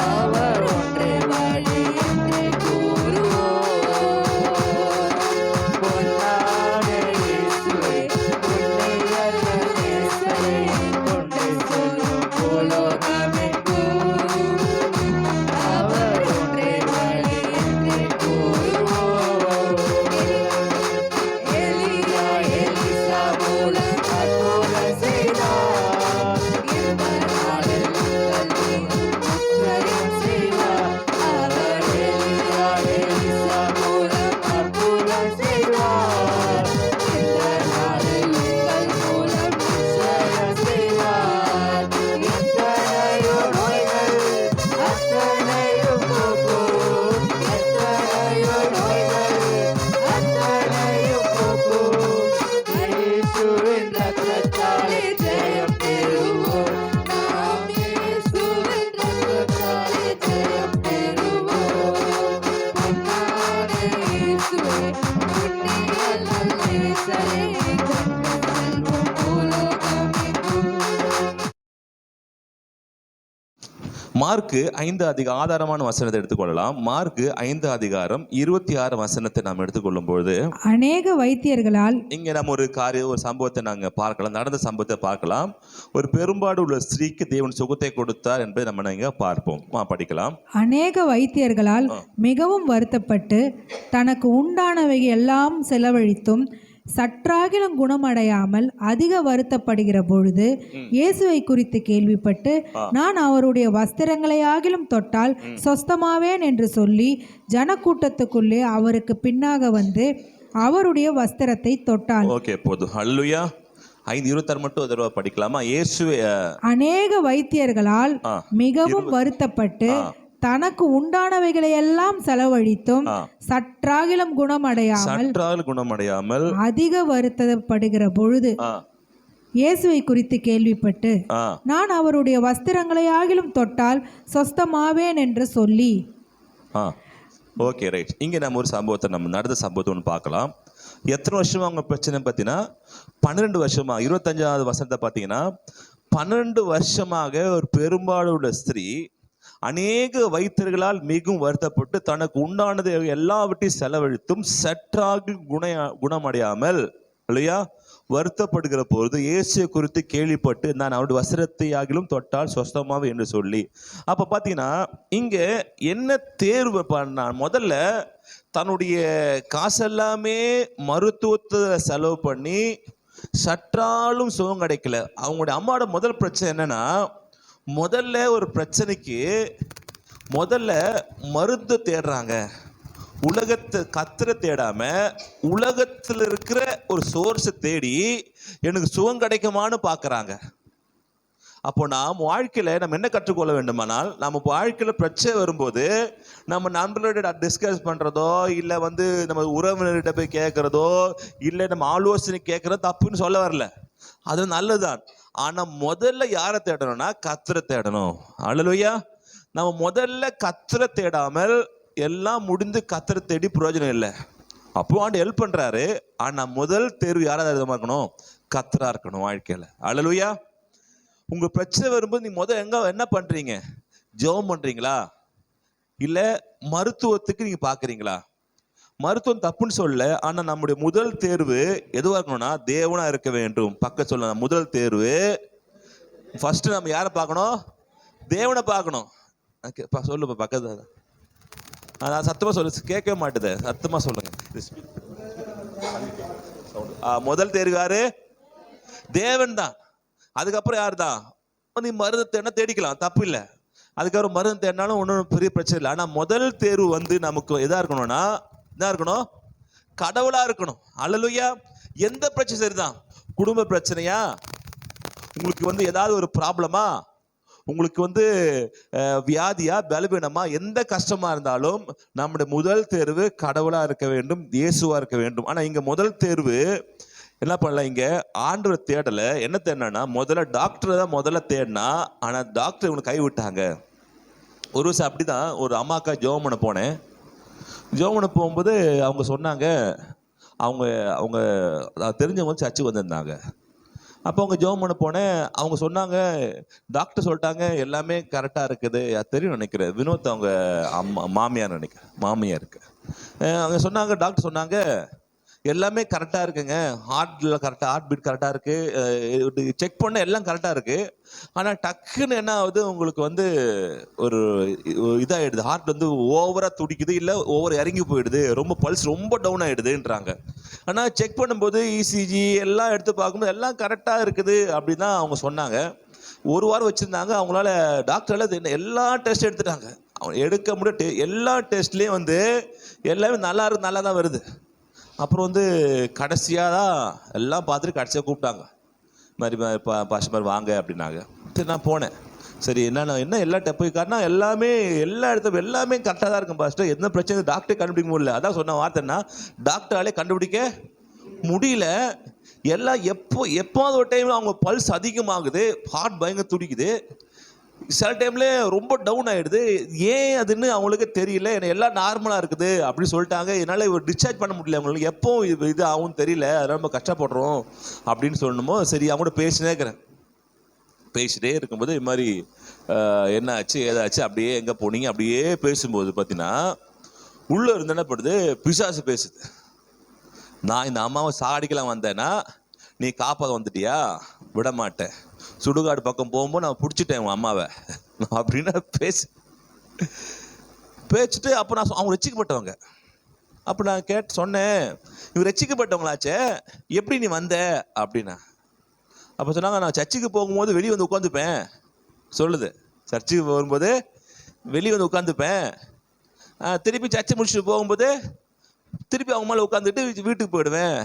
அவர் ஒன்றே வழி என்றே கூறுவோம். பொன்னான இயேசுவே புண்ணியல் நேசரே கொண்டு செல்வோம் பூலோகமெங்கும். அவர் ஒன்றே வழி என்றே கூறுவோம். எலியா எலிசா மூலம் அற்புதம் செய்தார். இந்த நாளில் உங்கள் மீதும் நிச்சயம் செய்வார். அவர் எலியா எலிசா மூலம் அற்புதம் செய்வார். இந்த நாளில் உங்கள் மூலம் நிச்சயம் செய்வார். எத்தனையோ நோய்கள் அத்தனையும் போக்கும். எத்தனையோ நோய்கள் அத்தனையும் போக்கும். இயேசுவின் ரத்தத்தாலே ஜெயம் பெறுவோம். நாம் இயேசுவின் ரத்தத்தாலே ஜெயம் பெறுவோம். பொன்னான இயேசுவே புண்ணியல் நேசரே கொண்டு செல்வோம் பூலோகமெங்கும். மார்க்கு 5 ஆதாரமான வசனத்தை எடுத்துக்கொள்ளலாம். மார்க்கு 5:26 வசனத்தை நாம் எடுத்துக்கொள்ளும் பொழுது, அநேக வைத்தியர்களால், இங்க நம்ம ஒரு சம்பவத்தை நாங்க பார்க்கலாம், நடந்த சம்பவத்தை பார்க்கலாம். ஒரு பெரும்பாடு உள்ள ஸ்திரீக்கு தேவன் சுகத்தை கொடுத்தார் என்பதை நம்ம இங்க பார்ப்போம். படிக்கலாம். அநேக வைத்தியர்களால் மிகவும் வருத்தப்பட்டு தனக்கு உண்டானவை எல்லாம் செலவழித்தும் சற்றாகிலும் குணமடையாமல் அதிக வருத்தப்படுகிற பொழுது இயேசுவை குறித்து கேள்விப்பட்டு, நான் அவருடைய வஸ்திரங்களையாகிலும் தொட்டால் சொஸ்தமாவேன் என்று சொல்லி ஜனக்கூட்டத்துக்குள்ளே அவருக்கு பின்னாக வந்து அவருடைய வஸ்திரத்தை தொட்டாள். ஓகே, போதும். ஹல்லேலூயா. 5:26 மட்டும் ஒரு தடவை படிக்கலாமா? இயேசுவே அநேக வைத்தியர்களால் மிகவும் வருத்தப்பட்டு தனக்கு உண்டானவைகளை எல்லாம் செலவழித்தும் சற்றாகிலும் குணமடையாமல் அதிக வருத்தப்படுகிற பொழுது இயேசுவை குறித்து கேள்விப்பட்டு, நான் அவருடைய வஸ்திரங்களை ஆகிலும் தொட்டால் சொஸ்தமாவேன் என்று சொல்லி. Okay, right. இங்கே நம்ம ஒரு சம்பவத்தை, நம்ம நடந்த சம்பவத்தை ஒன்று பார்க்கலாம். எத்தனை வருஷமா அவங்க பிரச்சனை பார்த்தீங்கன்னா 12 வருஷமா. 25வது வசனத்தை பார்த்தீங்கன்னா 12 வருஷமாக ஒரு பெரும்பாடு உள்ள ஸ்திரீ அநேக வைத்தியர்களால் மிகவும் வருத்தப்பட்டு தனக்கு உண்டானது எல்லாவற்றையும் செலவழித்தும் சற்றாக குணமடையாமல் இல்லையா வருத்தப்படுகிற பொழுது இயேசுவை குறித்து கேள்விப்பட்டு, நான் அவருடைய வஸ்திரத்தை ஆகிலும் தொட்டால் சொஸ்தமாவே என்று சொல்லி. அப்போ பார்த்தீங்கன்னா இங்கே என்ன தேர்வு பண்ணா, முதல்ல தன்னுடைய காசெல்லாமே மருத்துவத்தை செலவு பண்ணி சற்றாலும் சுகம் கிடைக்கல. அவங்களுடைய அம்மாவோட முதல் பிரச்சனை என்னன்னா, முதல்ல ஒரு பிரச்சனைக்கு முதல்ல மருந்து தேடுறாங்க. உலகத்தை கத்திர தேடாம உலகத்தில் இருக்கிற ஒரு சோர்ஸை தேடி எனக்கு சுகம் கிடைக்குமான்னு பார்க்குறாங்க. அப்போ நாம் வாழ்க்கையில் நம்ம என்ன கற்றுக்கொள்ள வேண்டுமானால், நம்ம வாழ்க்கையில் பிரச்சனை வரும்போது நம்ம நண்பர்களோட டிஸ்கஸ் பண்ணுறதோ, இல்லை நம்ம உறவினர்கிட்ட போய் கேட்குறதோ, இல்லை நம்ம ஆலோசனை கேட்குறதோ தப்புன்னு சொல்ல வரல, அது நல்லதுதான். ஆனால் முதல்ல யாரை தேடணும்னா கத்திர தேடணும். அல்லேலூயா. நம்ம முதல்ல கத்திர தேடாமல் எல்லாம் முடிந்து கத்திர தேடி பிரயோஜனம் இல்லை. அப்போ ஆண்டு ஹெல்ப் பண்ணுறாரு. ஆனால் முதல் தேர்வு யாராவது இருக்கணும்? கத்திரா இருக்கணும் வாழ்க்கையில். அல்லேலூயா. உங்கள் பிரச்சனை வரும்போது நீங்கள் என்ன பண்ணுறீங்க? ஜெபம் பண்ணுறீங்களா? இல்லை மருத்துவத்துக்கு நீங்கள் பார்க்குறீங்களா? மருத்துவம் தப்புன்னு சொல்ல, ஆனால் நம்முடைய முதல் தேர்வு எதுவாக இருக்கணும்னா தேவனாக இருக்க வேண்டும். பக்க சொல்ல, முதல் தேர்வு ஃபர்ஸ்ட் நம்ம யாரை பார்க்கணும்? தேவனை பார்க்கணும். சொல்லுப்பா பக்கத்து, அதான் சத்தமாக சொல்லு, கேட்கவே மாட்டுது, சத்தமாக சொல்லுங்க. முதல் தேர்வு யாரு? தேவன் தான். அதுக்கப்புறம் யாரு தான்? நீ மருந்து தேடினா தேடிக்கலாம், தப்பு இல்லை. அதுக்கப்புறம் மருந்து தேடினாலும் ஒன்றும் பெரிய பிரச்சனை இல்லை. ஆனால் முதல் தேர்வு நமக்கு எதா இருக்கணும்னா என்ன இருக்கணும்? கடவுளா இருக்கணும். அல்லேலூயா. எந்த பிரச்சனை சரிதான். குடும்ப பிரச்சனையா, உங்களுக்கு ஏதாவது ஒரு ப்ராப்ளமா, உங்களுக்கு வியாதியா, பலவீனமா, எந்த கஷ்டமா இருந்தாலும் நம்முடைய முதல் தேர்வு கடவுளா இருக்க வேண்டும், இயேசுவா இருக்க வேண்டும். ஆனா இங்க முதல் தேர்வு என்ன பண்ணல, இங்க ஆண்டவர் தேடல. என்ன தேடினா, முதல்ல டாக்டர் தான் முதல்ல தேடினா. ஆனா டாக்டர் இவனை கை விட்டாங்க. ஒரு வருஷம் அப்படிதான் ஒரு அம்மாக்கா ஜெபம் பண்ண போனேன். ஜெபம் பண்ண போகும்போது அவங்க சொன்னாங்க, அவங்க தெரிஞ்சவங்க சர்ச்சுக்கு வந்திருந்தாங்க. அப்போ அவங்க ஜெபம் பண்ண போனேன். அவங்க சொன்னாங்க, டாக்டர் சொல்லிட்டாங்க எல்லாமே கரெக்டாக இருக்குது. தெரியும் நினைக்கிறேன், வினோத் அவங்க மாமியார் நினைக்கிறேன், மாமியார் இருக்கு. அவங்க சொன்னாங்க, டாக்டர் சொன்னாங்க எல்லாமே கரெக்டாக இருக்குங்க, ஹார்ட்டில் கரெக்டாக, ஹார்ட் பீட் கரெக்டாக இருக்குது, செக் பண்ண எல்லாம் கரெக்டாக இருக்குது. ஆனால் டக்குன்னு என்ன ஆகுது, உங்களுக்கு ஒரு இதாகிடுது, ஹார்ட் ஓவராக துடிக்குது, இல்லை ஓவர் இறங்கி போயிடுது, ரொம்ப பல்ஸ் ரொம்ப டவுன் ஆகிடுதுன்றாங்க. ஆனால் செக் பண்ணும்போது இசிஜி எல்லாம் எடுத்து பார்க்கும்போது எல்லாம் கரெக்டாக இருக்குது அப்படி தான் அவங்க சொன்னாங்க. ஒரு வாரம் வச்சுருந்தாங்க. அவங்களால டாக்டரால் எல்லா டெஸ்ட் எடுத்துட்டாங்க. அவங்க எடுக்க முடிய எல்லா டெஸ்ட்லேயும் எல்லாமே நல்லா இருக்கு, நல்லா தான் வருது. அப்புறம் கடைசியாக தான் எல்லாம் பார்த்துட்டு கடைசியாக கூப்பிட்டாங்க, மாதிரி பாஸ்டர் மாதிரி வாங்க அப்படின்னாங்க. சரி, நான் போனேன். சரி, என்ன எல்லா போய் காட்டினா எல்லாமே எல்லா இடத்துல எல்லாமே கரெக்டாக தான் இருக்கும் பாஸ்டர், எந்த பிரச்சனை டாக்டரே கண்டுபிடிக்க முடியல. அதான் சொன்ன வார்த்தைன்னா, டாக்டராலே கண்டுபிடிக்க முடியல. எல்லாம் எப்போது ஒரு டைமில் அவங்க பல்ஸ் அதிகமாகுது, ஹார்ட் பயங்கர துடிக்குது, சில டைம்ல ரொம்ப டவுன் ஆகிடுது. ஏன் அதுன்னு அவங்களுக்கு தெரியல. எனக்கு எல்லாம் நார்மலாக இருக்குது அப்படின்னு சொல்லிட்டாங்க. என்னால் டிஸ்சார்ஜ் பண்ண முடியல, அவங்களுக்கு எப்போ இது ஆகும்னு தெரியல, அதெல்லாம் ரொம்ப கஷ்டப்படுறோம் அப்படின்னு சொல்லணுமோ. சரி, அவங்க கூட பேசிட்டே இருக்கிறேன். பேசிட்டே இருக்கும்போது இது மாதிரி என்ன ஆச்சு ஏதாச்சு அப்படியே எங்கே போனீங்க அப்படியே பேசும்போது பார்த்தீங்கன்னா உள்ளே இருந்து என்ன பண்ணுது, பிசாசு பேசுது. நான் இந்த அம்மாவை சாடிக்கலாம் வந்தேன்னா நீ காப்பாக வந்துட்டியா, விட மாட்டேன், சுடுகாடு பக்கம் போகும்போது நான் பிடிச்சிட்டேன் உன் அம்மாவை அப்படின்னு பேசிட்டு அப்போ நான் அவங்க ரசிக்கப்பட்டவங்க. அப்போ நான் சொன்னேன், இவர் ரசிக்கப்பட்டவங்களாச்சே, எப்படி நீ வந்த அப்படின்னா. அப்போ சொன்னாங்க, நான் சர்ச்சுக்கு போகும்போது வெளியே வந்து உட்காந்துப்பேன், சொல்லுது, சர்ச்சுக்கு போகும்போது வெளியே வந்து உட்காந்துப்பேன், திருப்பி சர்ச்சை முடிச்சுட்டு போகும்போது திருப்பி அவங்க மேலே உட்காந்துட்டு வீட்டுக்கு போயிடுவேன்.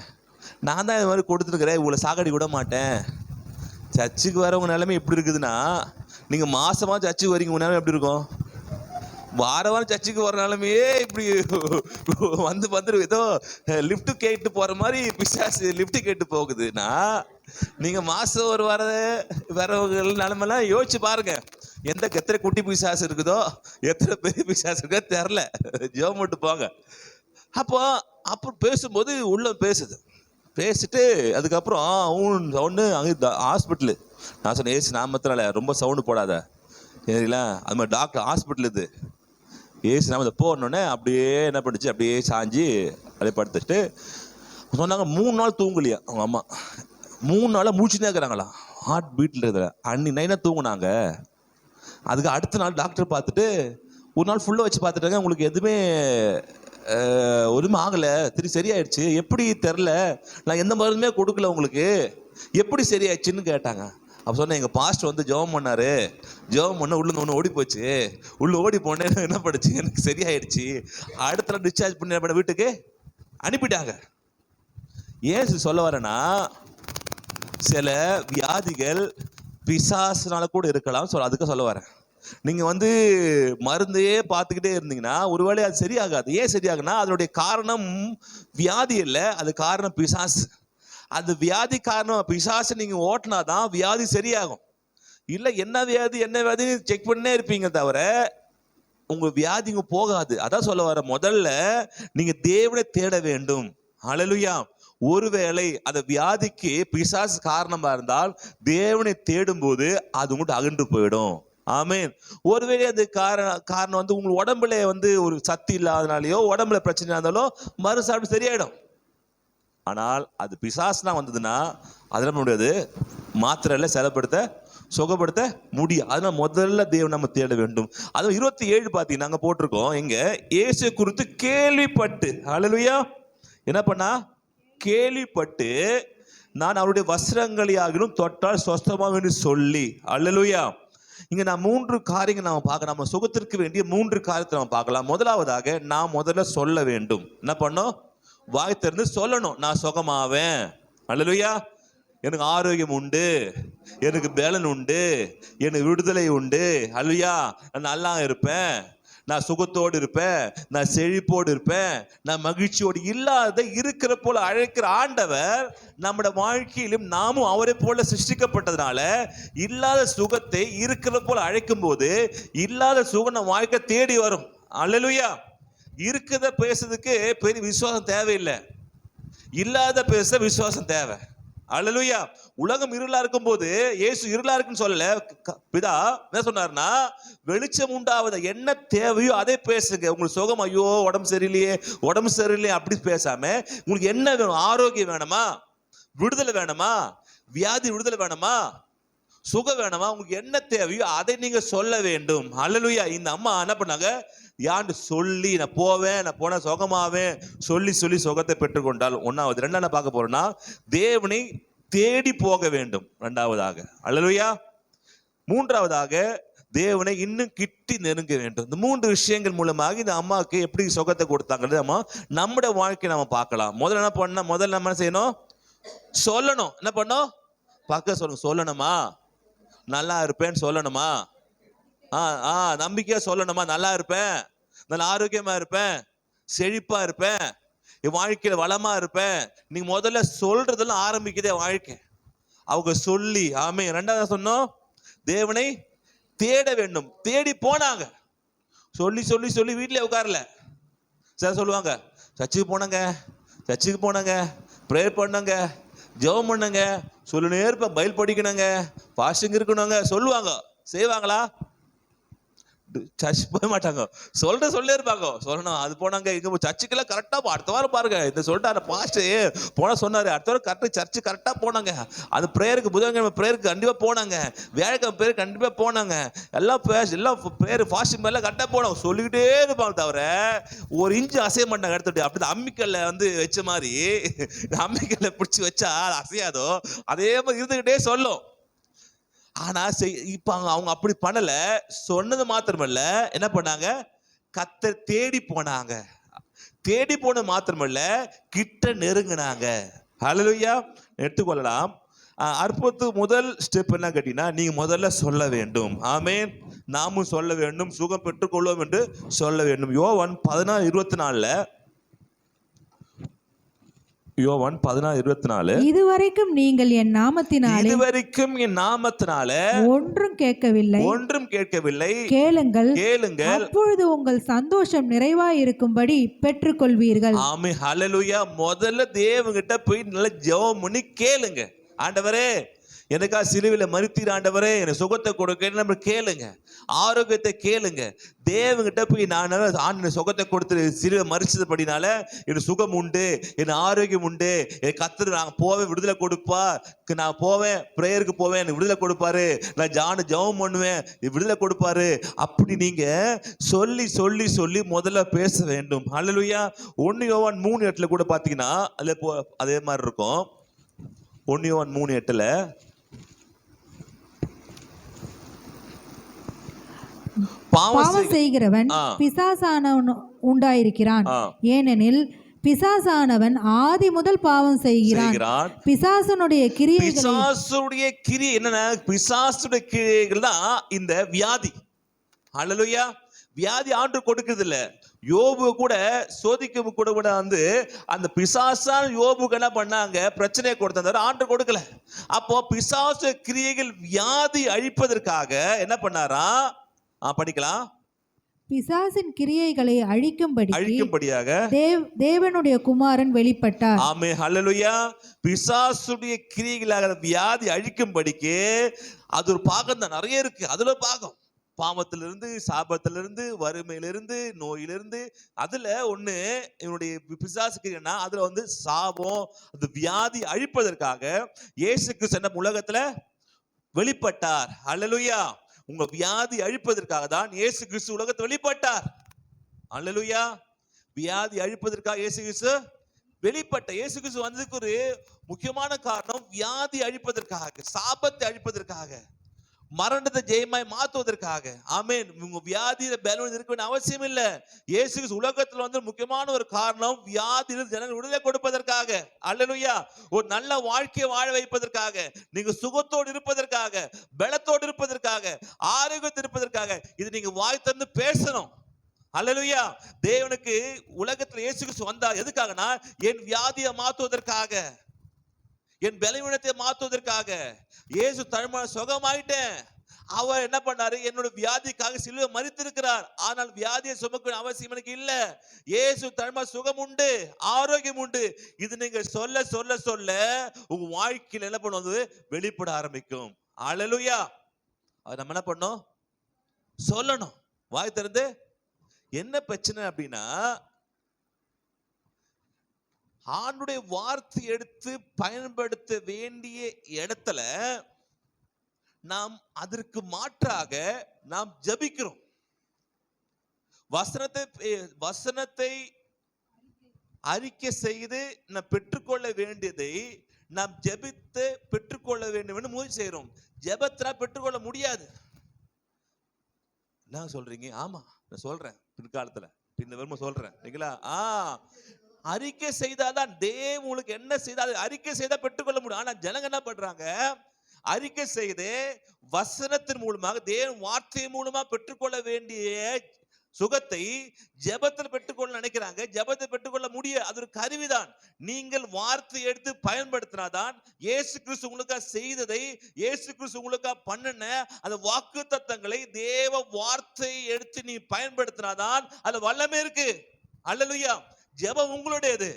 நான் தான் இது மாதிரி கொடுத்துருக்குறேன், இவங்களை சாகடி விட மாட்டேன். சர்ச்சுக்கு வரவங்க நிலைமை எப்படி இருக்குதுன்னா, நீங்கள் மாசமாக சர்ச்சுக்கு வரீங்க, உங்க நிலைமை எப்படி இருக்கும்? வாரம் சர்ச்சுக்கு வர நிலைமையே இப்படி வந்துரு ஏதோ லிஃப்ட் கேட்டு போகிற மாதிரி பிசாசு லிஃப்ட் கேட்டு போகுதுன்னா, நீங்கள் மாதம் ஒரு வரவங்க நிலைமெல்லாம் யோசிச்சு பாருங்க. எத்தனை குட்டி பிசாசு இருக்குதோ, எத்தனை பெரிய பிசாசு இருக்கோ தெரில, ஜோம் மட்டும் போங்க. அப்புறம் பேசும்போது உள்ள பேசிட்டு அதுக்கப்புறம் ஒன்று அங்கே ஹாஸ்பிட்டலு. நான் சொன்னேன், ஏசு நாமத்தினால ரொம்ப சவுண்டு போடாத, சரிங்களா? அது மாதிரி டாக்டர் ஹாஸ்பிட்டல் இது, ஏசு நாமத்தை போடணுன்னே அப்படியே என்ன பண்ணிச்சு, அப்படியே சாஞ்சி அப்படியே படுத்துட்டு சொன்னாங்க. 3 நாள் தூங்கலையா அவங்க அம்மா, 3 நாளாக மூச்சுனே இருக்கிறாங்களா, ஹார்ட் பீட்டில் இருக்கிற. அன்னைக்கு நைனா தூங்குனாங்க. அதுக்கு அடுத்த நாள் டாக்டர் பார்த்துட்டு ஒரு நாள் ஃபுல்லாக வச்சு பார்த்துட்டாங்க, உங்களுக்கு எதுவுமே ஆகலை, திரும்பி சரியாயிடுச்சு. எப்படி தெரில, நான் எந்த மருந்துமே கொடுக்கல உங்களுக்கு, எப்படி சரியாயிடுச்சுன்னு கேட்டாங்க. அப்போ சொன்னேன், எங்கள் பாஸ்டர் வந்து ஜெபம் பண்ணார், ஜெபம் பண்ண உள்ள ஒன்று ஓடி போச்சு, உள்ள ஓடி போனேன்னு என்ன படிச்சு எனக்கு சரியாயிடுச்சு. அடுத்த நாள் டிஸ்சார்ஜ் பண்ணி வீட்டுக்கு அனுப்பிட்டாங்க. ஏன் சொல்ல வரேன்னா, சில வியாதிகள் பிசாசுனால கூட இருக்கலாம், அதுக்கு சொல்ல வரேன். நீங்கள் வந்து மருந்தையே பார்த்துக்கிட்டே இருந்தீங்கன்னா ஒருவேளை அது சரியாகாது. ஏன் சரியாகுன்னா, அதனுடைய காரணம் வியாதி இல்லை, அது காரணம் பிசாசு. அந்த வியாதி காரணம் பிசாசு நீங்கள் ஓட்டினாதான் வியாதி சரியாகும். இல்லை என்ன வியாதி செக் பண்ணே இருப்பீங்க தவிர உங்கள் வியாதிங்க போகாது. அதான் சொல்ல வர, முதல்ல நீங்கள் தேவனை தேட வேண்டும். ஹல்லேலூயா. ஒருவேளை அந்த வியாதிக்கு பிசாசு காரணமாக இருந்தால் தேவனை தேடும் போது அது உங்கள்கிட்ட அகன்று போயிடும். ஆமேன். ஒருவேளை அது காரணம் வந்து உங்களுக்கு உடம்புல வந்து ஒரு சக்தி இல்லாதனாலேயோ உடம்புல பிரச்சனை இருந்தாலோ மறு சாப்பிட்டு சரியாயிடும். ஆனால் அது பிசாசுனா வந்ததுன்னா அதெல்லாம் முடியாது, மாத்திரையில செலப்படுத்த சுகப்படுத்த முடியும். அதனால முதல்ல தேவன் நம்ம தேட வேண்டும். அதுவும் 27 பார்த்தீங்கன்னா நாங்கள் போட்டிருக்கோம், எங்க இயேசு குறித்து கேள்விப்பட்டு, ஹல்லேலூயா, என்ன பண்ணா, கேள்விப்பட்டு நான் அவருடைய வஸ்திரங்களையாகிலும் தொட்டால் சொஸ்தமாவேன்னு சொல்லி, ஹல்லேலூயா. இங்க நான் 3 காரியங்கள் நாம பார்க்கலாம். நம்ம சுகத்திற்கு வேண்டிய 3 காரியத்தை நம்ம பார்க்கலாம். முதலாவதாக நான் முதல்ல சொல்ல வேண்டும். என்ன பண்ணோம்? வாய் திறந்து சொல்லணும், நான் சுகமாவேன், ஹல்லேலூயா, எனக்கு ஆரோக்கியம் உண்டு, எனக்கு பலன் உண்டு, எனக்கு விடுதலை உண்டு, ஹல்லேலூயா, நான் நல்லா இருப்பேன், நான் சுகத்தோடு இருப்பேன், நான் செழிப்போடு இருப்பேன், நான் மகிழ்ச்சியோடு. இல்லாத இருக்கிற போல அழைக்கிற ஆண்டவர் நம்முடைய வாழ்க்கையிலும் நாமும் அவரை போல சிருஷ்டிக்கப்பட்டதுனால இல்லாத சுகத்தை இருக்கிற போல அழைக்கும் போது இல்லாத சுகம் நம்ம வாழ்க்கை தேடி வரும். அல்லேலூயா. இருக்கிறத பேசுறதுக்கு பெரிய விசுவாசம் தேவையில்லை, இல்லாத பேச விசுவாசம் தேவை. அல்லேலூயா. உலகம் இருளா இருக்கும் போது இயேசு இருளா இருக்குன்னு சொல்லல, பிதா என்ன சொன்னார்னா, வெளிச்சம் உண்டாவது என்ன தேவையோ அதை பேசுங்க. உங்களுக்கு சுகம், ஐயோ உடம்பு சரியில்லையே அப்படி பேசாம, உங்களுக்கு என்ன வேணும்? ஆரோக்கியம் வேணுமா, விடுதலை வேணுமா, வியாதி விடுதலை வேணுமா, சுகம் வேணுமா, உங்களுக்கு என்ன தேவையோ அதை நீங்க சொல்ல வேண்டும். அல்லேலூயா. இந்த அம்மா என்ன பண்ணாங்க, யாண்டு சொல்லி நான் போன சுகமாவேன் சொல்லி சுகத்தை பெற்றுக்கொண்டால். ஒன்னாவது. ரெண்டாவது பார்க்க போறோம்னா, தேவனை தேடி போக வேண்டும். ரெண்டாவதாக. அல்லேலூயா. மூன்றாவதாக, தேவனை இன்னும் கிட்டி நெருங்க வேண்டும். இந்த 3 விஷயங்கள் மூலமாக இந்த அம்மாவுக்கு எப்படி சுகத்தை கொடுத்தாங்கிறது நம்ம நம்முடைய வாழ்க்கையை நம்ம பார்க்கலாம். முதல்ல நம்ம என்ன செய்யணும்? சொல்லணும். என்ன பண்ணோம்? சொல்லுங்க, சொல்லணுமா, நல்லா இருப்பேன்னு சொல்லணுமா, நம்பிக்கையா சொல்லணுமா, நல்லா இருப்பேன், நல்ல ஆரோக்கியமா இருப்பேன், செழிப்பா இருப்பேன், என் வாழ்க்கையில வளமா இருப்பேன். நீங்க முதல்ல சொல்றதெல்லாம் ஆரம்பிக்குதே வாழ்க்கை. அவங்க சொல்லி, ஆமே. ரெண்டாவது சொன்னோம், தேவனை தேட வேண்டும். தேடி போனாங்க. சொல்லி வீட்டிலே உட்காரல. சார் சொல்லுவாங்க, சர்ச்சுக்கு போனாங்க, ப்ரேயர் பண்ணாங்க, ஜெபம் பண்ணாங்க, சொல்லுனே இருப்பேன், பைபிள் படிக்கணுங்க, பாஸ்டிங் இருக்கணுங்க சொல்லுவாங்க. செய்வாங்களா? சர்ச் போக மாட்டாங்க, சொல்லே இருப்பாங்க. சொல்லணும் அது போனாங்க இங்க சர்ச்சுக்கெல்லாம் கரெக்டா அடுத்த வாரம் பாருங்க இந்த சொல்லிட்டு பாஸ்டர் போன சொன்னாரு, அடுத்த வாரம் கரெக்டா சர்ச்சு கரெக்டா போனாங்க. அது பிரேயருக்கு புதன்கிழமை பிரேயருக்கு கண்டிப்பா போனாங்க, வியாழக்கிழமை பிரேயருக்கு கண்டிப்பா போனாங்க, எல்லாம் பிரேயர் ஃபாஸ்டிங் மேல கரெக்டா போனாங்க. சொல்லிக்கிட்டே இருப்பாங்க தவிர ஒரு இன்ச்சு அசைய மாட்டாங்க. எடுத்துட்டு அப்படி அம்மிக்கல்ல வச்ச மாதிரி அம்மிக்கல்ல பிடிச்சி வச்சா அசையாதோ அதே மாதிரி இருந்துகிட்டே சொல்லும். ஆனா இப்ப அவங்க அப்படி பண்ணல. சொன்னது மாத்திரமல்ல, என்ன பண்ணாங்க, கர்த்தர் தேடி போனாங்க. தேடி போன மாத்திரமல்ல, கிட்ட நெருங்கினாங்க. ஹல்லேலூயா. எடுத்துக்கொள்ளலாம். அற்புதத்துக்கு முதல் ஸ்டெப் என்ன கேட்டீங்கன்னா, நீங்க முதல்ல சொல்ல வேண்டும். ஆமென். நாமும் சொல்ல வேண்டும், சுகம் பெற்றுக்கொள்வோம் என்று சொல்ல வேண்டும். யோவான் 16:24 யோவான் 16:24 இதுவரைக்கும் நீங்கள் என் நாமத்தினாலே ஒன்றும் கேட்கவில்லை, கேளுங்கள், அப்பொழுது உங்கள் சந்தோஷம் நிறைவாய் இருக்கும்படி பெற்றுக்கொள்வீர்கள். ஆமென். ஹல்லேலூயா. முதல்ல தேவன்கிட்ட போய் நல்ல ஜெபம் பண்ணி கேளுங்க. ஆண்டவரே எனக்கா சிலுவையில மரித்தீர், ஆண்டவரே எனக்கு சுகத்தை கொடுக்க நம்ம கேளுங்க, ஆரோக்கியத்தை கேளுங்க. தேவன்கிட்ட போய் நான் ஆண்டு சுகத்தை கொடுத்து சிலுவை மரிச்சதுபடினால எனக்கு சுகம் உண்டு, எனக்கு ஆரோக்கியம் உண்டு, எனக்கு கர்த்தர் நான் போவேன் விடுதலை கொடுப்பா, நான் போவேன் பிரேயருக்கு போவேன் எனக்கு விடுதலை கொடுப்பாரு, நான் ஜெபம் பண்ணுவேன் விடுதலை கொடுப்பாரு. அப்படி நீங்க சொல்லி சொல்லி சொல்லி முதல்ல பேச வேண்டும். ஹல்லேலூயா. 1 யோவான் 3:8 கூட பாத்தீங்கன்னா அதே மாதிரி இருக்கும். 1 யோவான் 3:8 பாவம் செய்கிறவன் பிசாசானவன் உண்டாயிருக்கிறான், ஏனெனில் பிசாசானவன் ஆதி முதல் பாவம் செய்கிறான். பிசாசுடைய கிரியை என்னன்னா, பிசாசுடைய கிரியைகள் தான் இந்த வியாதி. ஹல்லேலூயா. வியாதி ஆண்டு கொடுக்கிறது இல்ல. யோபு கூட சோதிக்க கூட அந்த பிசாசான யோபுக்கு என்ன பண்ணாங்க, பிரச்சனையை கொடுத்தாரு, ஆண்டு கொடுக்கல. அப்போ பிசாசு கிரியைகள் வியாதி அழிப்பதற்காக என்ன பண்ணாரா, படிக்கலாம், பிசாசின் கிரியைகளை அழிக்கும்படியாக தேவனுடைய குமாரன் வெளிப்பட்டார். ஆமென். ஹல்லேலூயா. பிசாசுடைய கிரியைகளாக வியாதி அழிக்கும்படிக்கு அது ஒரு பாகம் தான், நிறைய இருக்கு. அதுல பாகம் பாவத்திலிருந்து, சாபத்திலிருந்து, வறுமையிலிருந்து, நோயிலிருந்து, அதுல ஒண்ணு இவனுடைய பிசாசுக்குன்னா அதுல சாபம், அது வியாதி அழிப்பதற்காக இயேசு கிறிஸ்து உலகத்துல வெளிப்பட்டார். ஹல்லேலூயா. உங்க வியாதி அழிப்பதற்காக தான் இயேசு கிறிஸ்து உலகத்தில் வெளிப்பட்டார். அல்லேலூயா. வியாதி அழிப்பதற்காக இயேசு கிறிஸ்து வெளிப்பட்ட. இயேசு கிறிஸ்து வந்ததுக்கு ஒரு முக்கியமான காரணம் வியாதி அழிப்பதற்காக, சாபத்தை அழிப்பதற்காக, மரணத்தை ஜெயமாய் மாற்றுவதற்காக. ஆமென். உங்க வியாதியில பலன் இருக்க வேண்டிய அவசியம் இல்லை. இயேசு கிறிஸ்து உலகத்துல முக்கியமான ஒரு காரணம் வியாதியில் ஜனங்கள் விடுதலை கொடுப்பதற்காக. அல்லேலூயா. ஒரு நல்ல வாழ்க்கையை வாழ வைப்பதற்காக, நீங்க சுகத்தோடு இருப்பதற்காக, பலத்தோடு இருப்பதற்காக, ஆரோக்கியத்தோடு இருப்பதற்காக. இது நீங்க வாய் திறந்து பேசணும். அல்லேலூயா. தேவனுக்கு உலகத்துல இயேசு கிறிஸ்து வந்தார் எதுக்காகனா, என் வியாதியை மாற்றுவதற்காக, என் பலவீனத்தை மாற்றுவதற்காக. இயேசு தழும்பு சுகமாயிட்டேன். அவர் என்ன பண்ணாரு, என்னோட வியாதிக்காக சிலுவை மரித்திருக்கிறார். ஆனால் வியாதியை சுமக்க அவசியம் எனக்கு இல்ல. இயேசு தழும்பு சுகம் உண்டு, ஆரோக்கியம் உண்டு. இது நீங்க சொல்ல சொல்ல சொல்ல உங்க வாழ்க்கையில் என்ன பண்ணுவது, வெளிப்பட ஆரம்பிக்கும். அல்லேலூயா. அது நம்ம என்ன பண்ணோம், சொல்லணும் வாய் திறந்து. என்ன பிரச்சனை அப்படின்னா, ஆண்டுடைய வார்த்தை எடுத்து பயன்படுத்த வேண்டிய இடத்துல நாம் அதற்கு மாற்றாக நாம் ஜபிக்கிறோம். வசனத்தை அறிக்கை செய்து நாம் பெற்றுக்கொள்ள வேண்டியதை நாம் ஜெபித்து பெற்றுக்கொள்ள வேண்டும் என்று முயற்சி செய்கிறோம். ஜெபத்தினா பெற்றுக்கொள்ள முடியாது. என்ன சொல்றீங்க? ஆமா, நான் சொல்றேன், பிற்காலத்துல பின்ன சொல்றேன். அறிக்கை செய்தாதான் தேவன் உங்களுக்கு என்ன செய்தால் அறிக்கை செய்தா பெற்றுக்கொள்ள முடியும். ஆனா ஜனங்க என்ன பண்றாங்க, அறிக்கை செய்து வசனத்தின் மூலமாக தேவன் வார்த்தை மூலமா பெற்றுக்கொள்ள வேண்டிய சுகத்தை ஜெபத்தில் பெற்றுக்கொள்ள நினைக்கிறாங்க. ஜெபத்தை பெற்றுக்கொள்ள முடியாது. அது ஒரு கருவிதான். நீங்கள் வார்த்தை எடுத்து பயன்படுத்தினாதான் இயேசு கிறிஸ்து உங்களுக்காக செய்ததை, இயேசு கிறிஸ்து உங்களுக்காக பண்ணின அந்த வாக்குத்தத்தங்களை தேவ வார்த்தை எடுத்து நீ பயன்படுத்தினாதான் அது வல்லமை இருக்கு. அல்லேலூயா. ஜெபம் உங்களுடையது,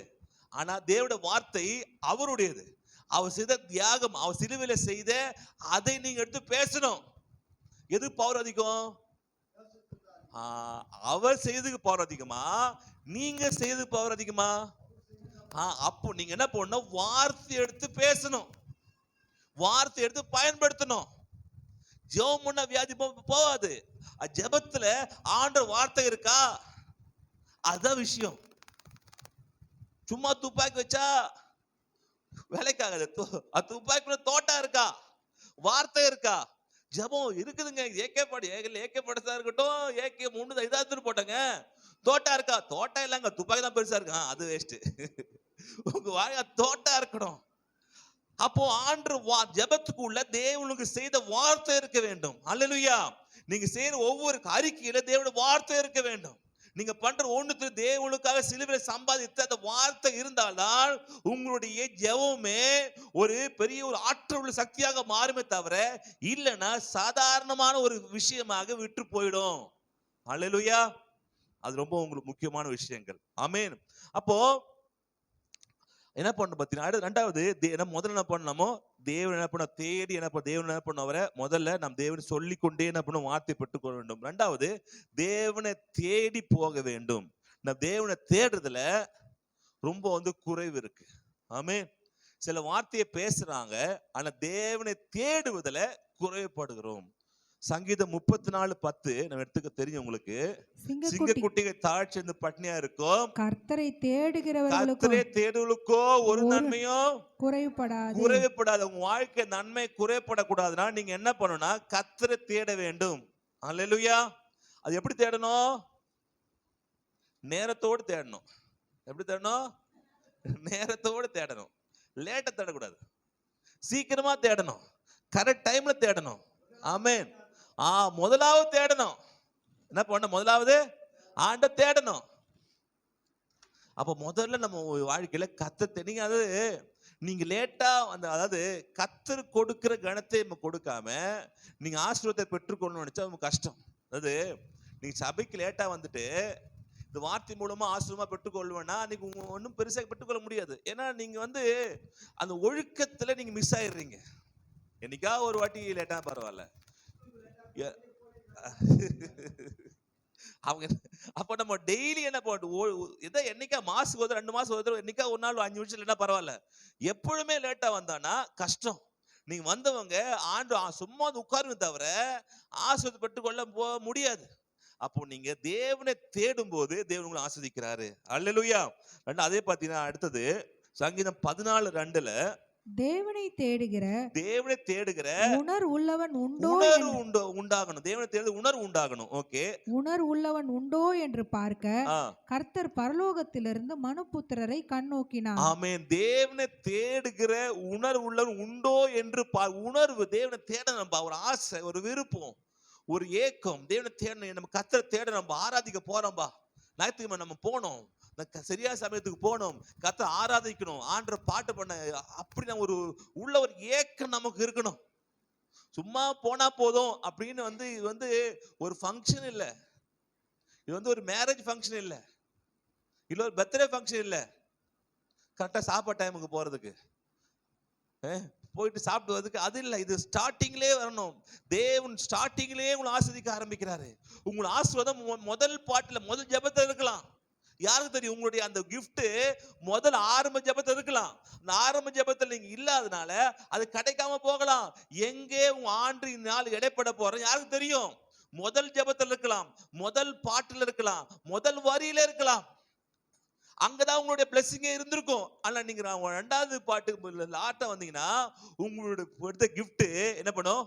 ஆனா தேவனுடைய வார்த்தை அவருடையது. அவர் செய்த தியாகம், அவர் சிலுவையில செய்த அதை நீங்க எடுத்து பேசணும். எது பவர் அதிகம்? அவர் செய்ததுக்கு பவர் அதிகமா, நீங்க செய்ததுக்கு பவர் அதிகமா? அப்போ நீங்க என்ன பண்ணணும்? வார்த்தை எடுத்து பேசணும், வார்த்தை எடுத்து பயன்படுத்தணும். ஜெபம் பண்ண வியாதி போகாது. ஜெபத்துல ஆண்டவர் வார்த்தை இருக்கா, அதான் விஷயம். சும்மா துப்பாக்கி வச்சா வேலைக்காகாது. துப்பாக்கி தோட்டா இருக்கா, வார்த்தை இருக்கா, ஜெபம் இருக்குதுங்க. ஏகேப்படத்தா இருக்கட்டும், ஏகே 3 இதாத்துட்டு போட்டாங்க. தோட்டா இருக்கா? தோட்டா இல்லைங்க, துப்பாக்கி தான் பெருசா இருக்கு. அது வேஸ்ட். உங்க வாய தோட்டா இருக்கணும். அப்போ ஆண்டு ஜெபத்துக்குள்ள தேவனுக்கு செய்த வார்த்தை இருக்க வேண்டும். அல்லேலூயா. நீங்க செய்யற ஒவ்வொரு அறிக்கையில தேவனுடைய வார்த்தை இருக்க வேண்டும். நீங்க பண்ற ஒண்ணுக்கு தேவனுக்காக சிலுவையில் சம்பாதித்த அந்த வார்த்தை இருந்தால்தான் உங்களுடைய ஜெபமே ஒரு பெரிய ஒரு ஆற்றல் உள்ள சக்தியாக மாறுமே தவிர, இல்லைன்னா சாதாரணமான ஒரு விஷயமாக விட்டு போயிடும். அல்லேலூயா. அது ரொம்ப உங்களுக்கு முக்கியமான விஷயங்கள். ஆமென். அப்போ என்ன பண்ணணும் பார்த்தீங்கன்னா, ரெண்டாவது முதல்ல என்ன பண்ணலாமோ, தேவன் என்ன பண்ண தேடி தேவன் என்ன பண்ண அவரை முதல்ல நம் தேவன் சொல்லிக்கொண்டே என்ன பண்ணும், வார்த்தை பெற்றுக்கொள்ள வேண்டும். ரெண்டாவது தேவனை தேடி போக வேண்டும். நம் தேவனை தேடுறதுல ரொம்ப குறைவு இருக்கு. ஆமென். சில வார்த்தையை பேசுறாங்க, ஆனா தேவனை தேடுவதில் குறைவுபடுகிறோம். சங்கீதம் 34:10 நம்ம எடுத்துக்க தெரியும் உங்களுக்கு. சிங்கக்குட்டிகள் தாழ்ச்சி பட்னியா இருக்கும், கர்த்தரை தேடுகிறவர்களுக்கோ ஒரு நன்மையும் குறைவுபடாது. உங்க வாழ்க்கை நன்மை குறைவுபடக்கூடாதுன்னா நீங்க என்ன பண்ணணும்னா கர்த்தரை தேட வேண்டும். அல்லேலூயா. அது எப்படி தேடணும்? நேரத்தோடு தேடணும். எப்படி தேடணும்? நேரத்தோடு தேடணும். லேட்டா தேடக்கூடாது, சீக்கிரமா தேடணும், கரெக்ட் டைம்ல தேடணும். ஆமென். முதலாவது தேடணும். என்ன பண்ண? முதலாவது ஆண்ட தேடணும். அப்ப முதல்ல நம்ம வாழ்க்கையில கர்த்தர் நீங்க நீங்க லேட்டா அதாவது கர்த்தர் கொடுக்கிற கணத்தை நம்ம கொடுக்காம நீங்க ஆசீர்வாதத்தை பெற்றுக்கொள்ளணும்னு நினைச்சா ரொம்ப கஷ்டம். அதாவது நீங்க சபைக்கு லேட்டா வந்துட்டு இந்த வார்த்தை மூலமா ஆசீர்வாதமா பெற்றுக்கொள்வேன்னா நீங்க ஒன்றும் பெருசாக பெற்றுக்கொள்ள முடியாது. ஏன்னா நீங்க அந்த ஒழுக்கத்துல நீங்க மிஸ் ஆயிடுறீங்க. என்னைக்கா ஒரு வாட்டி லேட்டா பரவாயில்ல. அவங்க அப்ப நம்ம டெய்லி என்ன பண்ணுவோம், என்னைக்கா மாசத்துக்கு 2 மாசம் என்னைக்கா ஒரு நாள் 5 நிமிஷம் இல்லைன்னா பரவாயில்ல. எப்பொழுதுமே லேட்டா வந்தானா கஷ்டம். நீங்க வந்தவங்க ஆண்டு சும்மா உட்காருங்க தவிர ஆசீர்வாதத்தை பெற்றுக்கொள்ள முடியாது. அப்போ நீங்க தேவனை தேடும் போது தேவன் உங்களை ஆசீர்வதிக்கிறாரு. அல்லேலூயா. அதே பாத்தீங்கன்னா அடுத்தது சங்கீதம் 14:2 தேவனை தேடுகிற உணர்வு உள்ளவன் உண்டாகணும். தேவனை தேடு உணர்வு உண்டாகணும். ஓகே, உணர்வு உள்ளவன் உண்டோ என்று பார்க்க கர்த்தர் பரலோகத்திலிருந்து மனுபுத்திரரை கண்ணோக்கினார். ஆமென். தேவனை தேடுகிற உணர்வு உள்ளவன் உண்டோ என்று உணர்வு தேவனை தேடணும். ஒரு ஆசை, ஒரு விருப்பம், ஒரு ஏக்கம். தேவனை தேடணும். நம்ம கர்த்தரை தேட நம்ம ஆராதிக்க போறோம்பா. ஞாயிற்றுக்கிழமை நம்ம போனோம், சரியா சமயத்துக்கு போகணும், கர்த்தரை ஆராதிக்கணும், ஆண்டவரை பாட்டு பண்ண, அப்படி நம்ம உள்ள ஒரு ஏக்கம் நமக்கு இருக்கணும். சும்மா போனா போதும் அப்படின்னு இது ஒரு ஃபங்க்ஷன் இல்லை, இது ஒரு மேரேஜ் ஃபங்க்ஷன் இல்லை, இல்ல ஒரு பர்த்டே ஃபங்க்ஷன் இல்லை. கரெக்டா சாப்பாடு டைமுக்கு போறதுக்கு போயிட்டு சாப்பிட்டு வரதுக்கு அது இல்லை. இது ஸ்டார்டிங்லேயே வரணும். தேவன் ஸ்டார்டிங்லேயே உங்களை ஆஸ்வதிக்க ஆரம்பிக்கிறாரு. உங்களை ஆசீர்வாதம் முதல் பாட்டுல முதல் ஜெபத்துல இருக்கலாம். யாருக்கு தெரியும்? உங்களுடைய அந்த கிஃப்ட் முதல் ஆரம்ப ஜெபத்துல இருக்கலாம். அந்த ஆரம்ப ஜெபத்துல நீங்க இல்லாதனால அது கிடைக்காம போகலாம். எங்கே உங்க ஆண்டு நாள் இடைப்பட போறோம் யாருக்கு தெரியும்? முதல் ஜெபத்துல இருக்கலாம், முதல் பாட்டுல இருக்கலாம், முதல் வரியில இருக்கலாம். அங்கதான் உங்களுடைய பிளஸிங்கே இருந்திருக்கும். ஆனா நீங்க 2வது பாட்டு லாட்ட வந்தீங்கன்னா உங்களுடைய கிஃப்ட் என்ன பண்ணும்?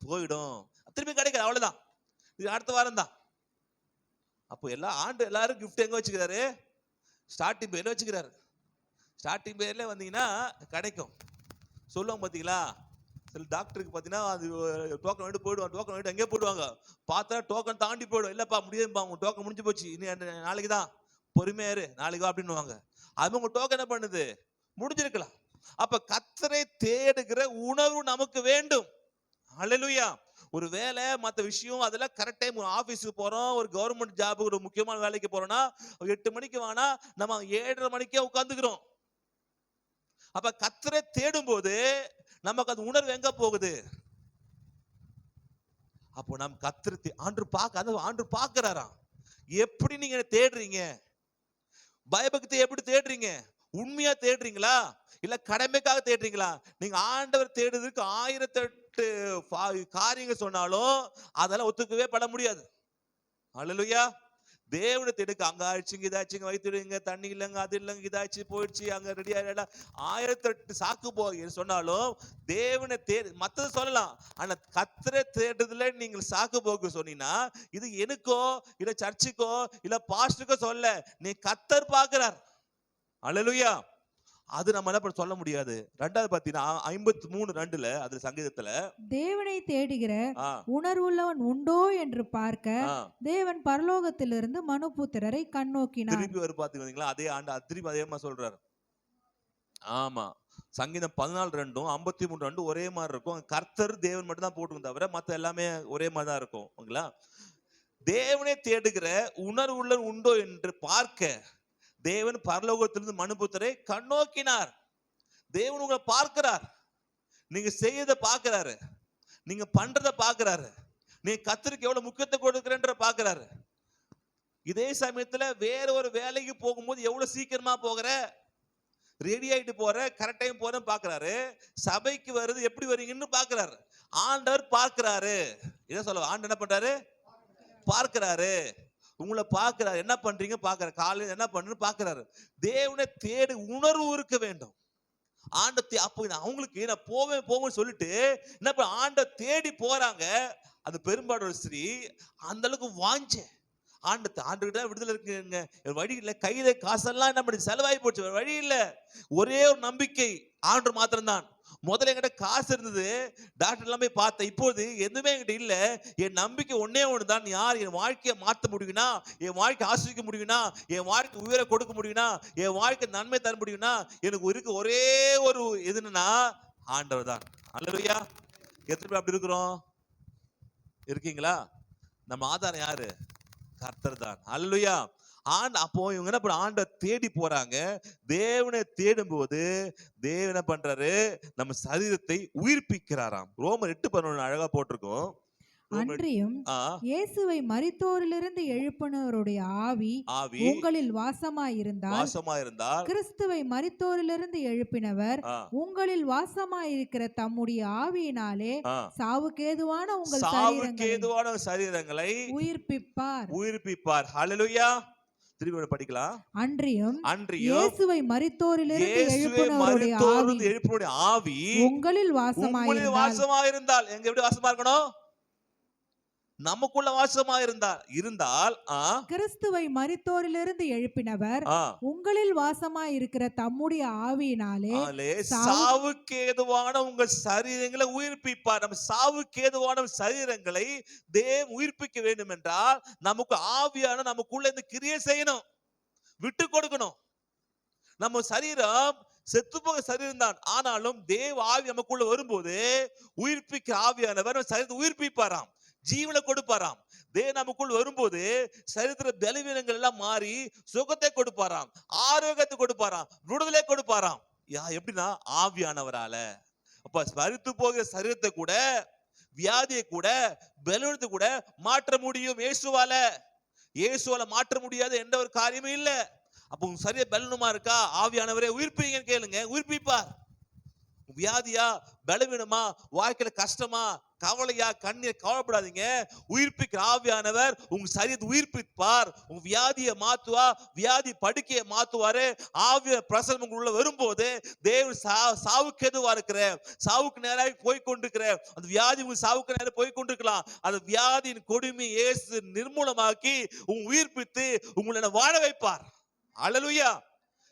போயிடும், திருப்பி கிடைக்காது. அவ்வளவுதான், இது அடுத்த வாரம் தான். அப்போ எல்லாரும் கிஃப்ட் எங்க வச்சுக்கிறாரு? ஸ்டார்டிங் பேர்ல வச்சுக்கிறாரு. ஸ்டார்டிங் பேர்ல வந்தீங்கன்னா கிடைக்கும். சொல்லுவாங்க பாத்தீங்களா, சில டாக்டருக்கு பாத்தீங்கன்னா அது டோக்கன் வாங்கிட்டு போயிடுவாங்க. டோக்கன் வாங்கிட்டு எங்கே போயிடுவாங்க, பார்த்தா டோக்கன் தாண்டி போயிடும். இல்லப்பா முடியாதுப்பா, உங்க டோக்கன் முடிஞ்சு போச்சு, இன்னும் நாளைக்கு தான், பொறுமையாரு, நாளைக்கு வா அப்படின்னு. அது உங்க டோக்கன் என்ன பண்ணுது? முடிஞ்சிருக்கலாம். அப்ப கர்த்தரை தேடுகிற உணர்வு நமக்கு வேண்டும். அல்லேலூயா. ஒரு வேலை மற்ற விஷயம் அதெல்லாம் கரெக்ட் டைம். ஒரு ஆபீஸுக்கு போறோம், ஒரு கவர்மெண்ட் ஜாப், ஒரு முக்கியமான வேலைக்கு போறோம்னா 8 மணிக்கு வேணா நம்ம 7:30 மணிக்கே உட்கார்ந்துக்கிறோம். அப்ப கர்த்தரை தேடும் போது நமக்கு அந்த உணர்வு எங்க போகுது? அப்போ நாம் கத்திரத்தை ஆண்டு பார்க்கிறாராம். எப்படி நீங்க தேடுறீங்க? பயபக்தி எப்படி தேடுறீங்க? உண்மையா தேடுறீங்களா இல்ல கடமைக்காக தேடுறீங்களா? நீங்க ஆண்டவர் தேடுறதுக்கு 1008 காரியங்கள் சொன்னாலும் அதெல்லாம் ஒத்துக்கவே பட முடியாது. அல்லேலூயா. தேவனை தேடுக்கு அங்க ஆயிடுச்சுங்க, இதாச்சுங்க, வைத்துடுங்க, தண்ணி இல்லைங்க, அது இல்லைங்க, இதாச்சு போயிடுச்சு, அங்க ரெடி ஆயிடா, 1008 சாக்கு போய் சொன்னாலும் தேவனை மத்தது சொல்லலாம். ஆனா கர்த்தரை தேடுறதுல நீங்கள் சாக்கு போக்கு சொன்னீங்கன்னா இது எனக்கோ இல்ல சர்ச்சுக்கோ இல்ல பாஸ்டருக்கோ சொல்ல, நீ கர்த்தர் பார்க்கிறார். அல்லேலூயா. அது நம்ம என்ன சொல்ல முடியாது. ரெண்டாவது பாத்தீங்கன்னா 53:2 அதுல சங்கீதத்துல, தேவனை தேடுகிற உணர்வுள்ளவன் உண்டோ என்று பார்க்க தேவன் பரலோகத்திலிருந்து மனுபுத்திரரை கண்ணோக்கினார். திருப்பி வரும் பாத்தீங்களா, அதே ஆண்டு திருப்பி அதே மாதிரி சொல்றாரு. ஆமா, சங்கீதம் 14:2 53:2 ஒரே மாதிரி இருக்கும். கர்த்தர் தேவன் மட்டும் தான் போட்டுக்கும் தவிர மத்த எல்லாமே ஒரே மாதிரி தான் இருக்கும். ஓகேங்களா? தேவனை தேடுகிற உணர்வுள்ளவன் உண்டோ என்று பார்க்க தேவன் பரலோகத்திலிருந்து மனுபுத்திரரை கண்ணோக்கினார். தேவன் உங்களை பார்க்கிறார். நீங்க செய்யறத பார்க்கிறாரு, நீங்க பண்றத பார்க்கிறாரு, நீங்க கர்த்தருக்கு எவ்வளவு முக்கியத்துவம் கொடுக்கிறன்ற பார்க்கிறாரு. இதே சமயத்துல வேற ஒரு வேலைக்கு போகும்போது எவ்வளவு சீக்கிரமா போகிற, ரெடி ஆயிட்டு போற, கரெக்ட் டைம் போற பார்க்கிறாரு. சபைக்கு வருது எப்படி வரீங்கன்னு பார்க்கிறாரு. ஆண்டவர் பார்க்கிறாரு. இதை சொல்ல, ஆண்டவர் என்ன பண்றாரு? பார்க்கிறாரு. உங்களை பார்க்கிறாரு. என்ன பண்றீங்க பார்க்கிறாரு. காலையில் என்ன பண்றீங்கன்னு பார்க்கிறாரு. தேவனை தேடு உணர்வு இருக்க வேண்டும். அப்போ அவங்களுக்கு நான் போவேன்னு சொல்லிட்டு என்ன பண்ண, ஆண்டை தேடி போறாங்க. அது பெரும்பாடு ஸ்ரீ அந்த அளவுக்கு வாஞ்ச ஆண்டுகிட்ட விடுதலை இருக்குங்க, வழி இல்லை, கையில காசெல்லாம் என்ன பண்ணி செலவாகி போச்சு, வழி இல்லை. ஒரே ஒரு நம்பிக்கை ஆண்டு மாத்திரம்தான். முதல்ல என்கிட்ட காசு இருந்தது, டாக்டர் எல்லாம் போய் பார்த்தேன். இப்போது எதுவுமே என்கிட்ட இல்ல. என் நம்பிக்கை ஒன்னே ஒண்ணுதான், யார் என் வாழ்க்கையை மாற்ற முடியும்னா, என் வாழ்க்கை ஆசிரிக்க முடியும்னா, என் வாழ்க்கை உயிரை கொடுக்க முடியும்னா, என் வாழ்க்கை நன்மை தர முடியும்னா, எனக்கு இருக்கு ஒரே ஒரு எதுன்னா ஆண்டவர் தான். அல்லேலூயா. எத்தனை பேர் அப்படி இருக்கிறோம்? இருக்கீங்களா? நம்ம ஆதாரம் யாரு? கர்த்தர் தான். அல்லேலூயா. அப்போ இவங்க என்ன பண்ண, ஆண்டை தேடி போறாங்க. தேவனை தேடும் போது தேவன் என்ன பண்றாரு, நம்ம சரீரத்தை உயிர்ப்பிக்கிறாராம். ரோமர் 8:11 அழகா போட்டிருக்கோம். அன்றியும் இயேசுவை மரித்தோரிலிருந்து எழுப்பினவருடைய ஆவி உங்களில் வாசமாயிருந்தால் கிறிஸ்துவை மரித்தோரிலிருந்து எழுப்பினவர் உங்களில் வாசமாயிருக்கிற தம்முடைய ஆவியினாலே சாவுக்கேதுவான உங்கள் சரீரங்களை உயிர்ப்பிப்பார். ஹல்லேலூயா. திருப்பி படிக்கலாம். அன்றியும் இயேசுவை மரித்தோரிலிருந்து எழுப்பினவருடைய ஆவி உங்களில் வாசமாயிருந்தால், எங்க எப்படி வாசமா இருக்கணும்? நமக்குள்ள வாசமா இருந்தால் கிறிஸ்துவை மரித்தோரிலிருந்து எழுப்பினவர் உங்களில் வாசமாய் இருக்கிற தம்முடைய ஆவியினாலே சாவுக்கு ஏதுவான உங்கள் சரீரங்களை உயிர்ப்பிப்பார். நம்ம சாவுக்கு ஏதுவான சரீரங்களை தேவன் உயிர்ப்பிக்க வேண்டும் என்றால் நமக்கு ஆவியான நமக்குள்ள இந்த கிரியை செய்யணும், விட்டு கொடுக்கணும். நம்ம சரீரம் செத்து போக சரீரம் தான், ஆனாலும் தேவ ஆவி நமக்குள்ள வரும்போது உயிர்ப்பிக்க ஆவியானவர் சரீரத்தை உயிர்ப்பிப்பாராம், ஜீவனை கொடுப்பாராம். தேவன் நமக்குள் வரும்போது சரித்திர பலவீனங்கள் எல்லாம் மாறி சுகத்தை கொடுப்பாராம், ஆரோக்கியத்தை கொடுப்பாராம், விடுதலை கொடுப்பாராம். எப்படின்னா ஆவியானவரால. அப்ப மரித்து போகிற சரீரத்தை கூட, வியாதியை கூட, பலவீனத்தை கூட மாற்ற முடியும் இயேசுவால மாற்ற முடியாத எந்த ஒரு காரியமும் இல்ல. அப்ப உங்க சரீர பலனுமா இருக்கா, ஆவியானவரே உயிர்ப்பீங்கன்னு கேளுங்க, உயிர்ப்பிப்பார். வியாதியா, பலவீனமா, வாழ்க்கையில கஷ்டமா, கவலையா, கண்ணீர், கவலைப்படாதீங்க. உயிர்ப்பிக்கிற ஆவியானவர் உங்க சரீரத்தை உயிர்ப்பிப்பார். உங்க வியாதியை மாத்துவா, வியாதி படுக்கையை மாத்துவாரு. ஆவிய பிரசனம் உங்களுள்ள வரும்போது தேவன் சாவுக்கு எதுவா இருக்கிற, சாவுக்கு நேராக போய்கொண்டிருக்கிற அந்த வியாதி உங்க சாவுக்கு நேராக போய்கொண்டிருக்கலாம். அந்த வியாதியின் கொடுமை இயேசு நிர்மூலமாக்கி உங்க உயிர்ப்பித்து உங்களை வாழ வைப்பார். அல்லேலூயா.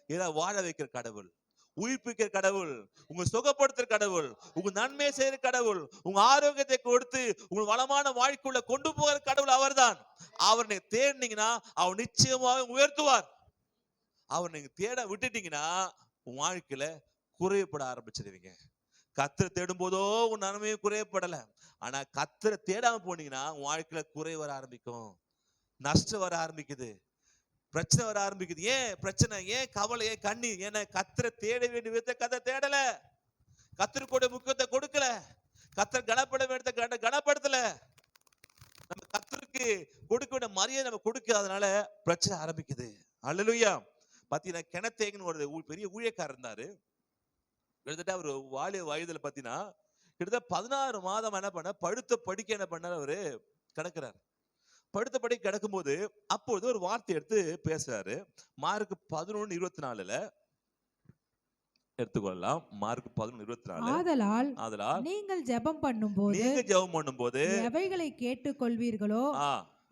இதை வாழ வைக்கிற கடவுள், உயிர்ப்பிக்கிற கடவுள், உங்க சுகப்படுத்துற கடவுள், உங்க நன்மை செய்யற கடவுள், உங்க ஆரோக்கியத்தை கொடுத்து உங்க வளமான வாழ்க்கைக்குள்ள கொண்டு போகிற கடவுள் அவர்தான். அவர் நீங்க தேடினீங்கன்னா அவர் நிச்சயமாக உயர்த்துவார். அவர் நீங்க தேட விட்டுட்டீங்கன்னா உங்க வாழ்க்கையில குறையப்பட ஆரம்பிச்சிருவீங்க. கர்த்தரை தேடும் போதோ உங்க நன்மையும் குறையப்படல, ஆனா கர்த்தரை தேடாம போனீங்கன்னா உங்க வாழ்க்கையில குறை வர ஆரம்பிக்கும், நஷ்டம் வர ஆரம்பிக்குது, பிரச்சனை வர ஆரம்பிக்குது. ஏன் பிரச்சனை, ஏன் கவலை, ஏன் கண்ணீர்? ஏன்னா கர்த்தரை தேட வேண்டிய விதத்தை கதை தேடல, கர்த்தருக்கு முக்கியத்தை கொடுக்கல, கர்த்தர் கனப்பட வேண்டிய கனப்படுத்தல. நம்ம கர்த்தருக்கு கொடுக்க வேண்டிய மரியாதை நம்ம கொடுக்காதனால பிரச்சனை ஆரம்பிக்குது. அல்லேலூயா. பாத்தீங்கன்னா கெனத்தேகன் ஒரு பெரிய ஊழியக்காரர் இருந்தாரு. கிட்டத்தட்ட அவர் வாலிய வயதுல பாத்தீங்கன்னா கிட்டத்தட்ட 16 மாதம் என்ன பண்ண படுத்த படிக்க என்ன பண்ணாரு, அவரு கிடக்குறாரு. படுத்த படிக்க கிடக்கும்போது அப்பொழுது ஒரு வார்த்தை எடுத்து பேசுறாரு. மார்க் 11:24 எடுத்துக்கொள்ளலாம். மார்க் 11:24. ஆதலால் நீங்கள் ஜெபம் பண்ணும்போது எவைகளை கேட்டுக்கொள்வீர்களோ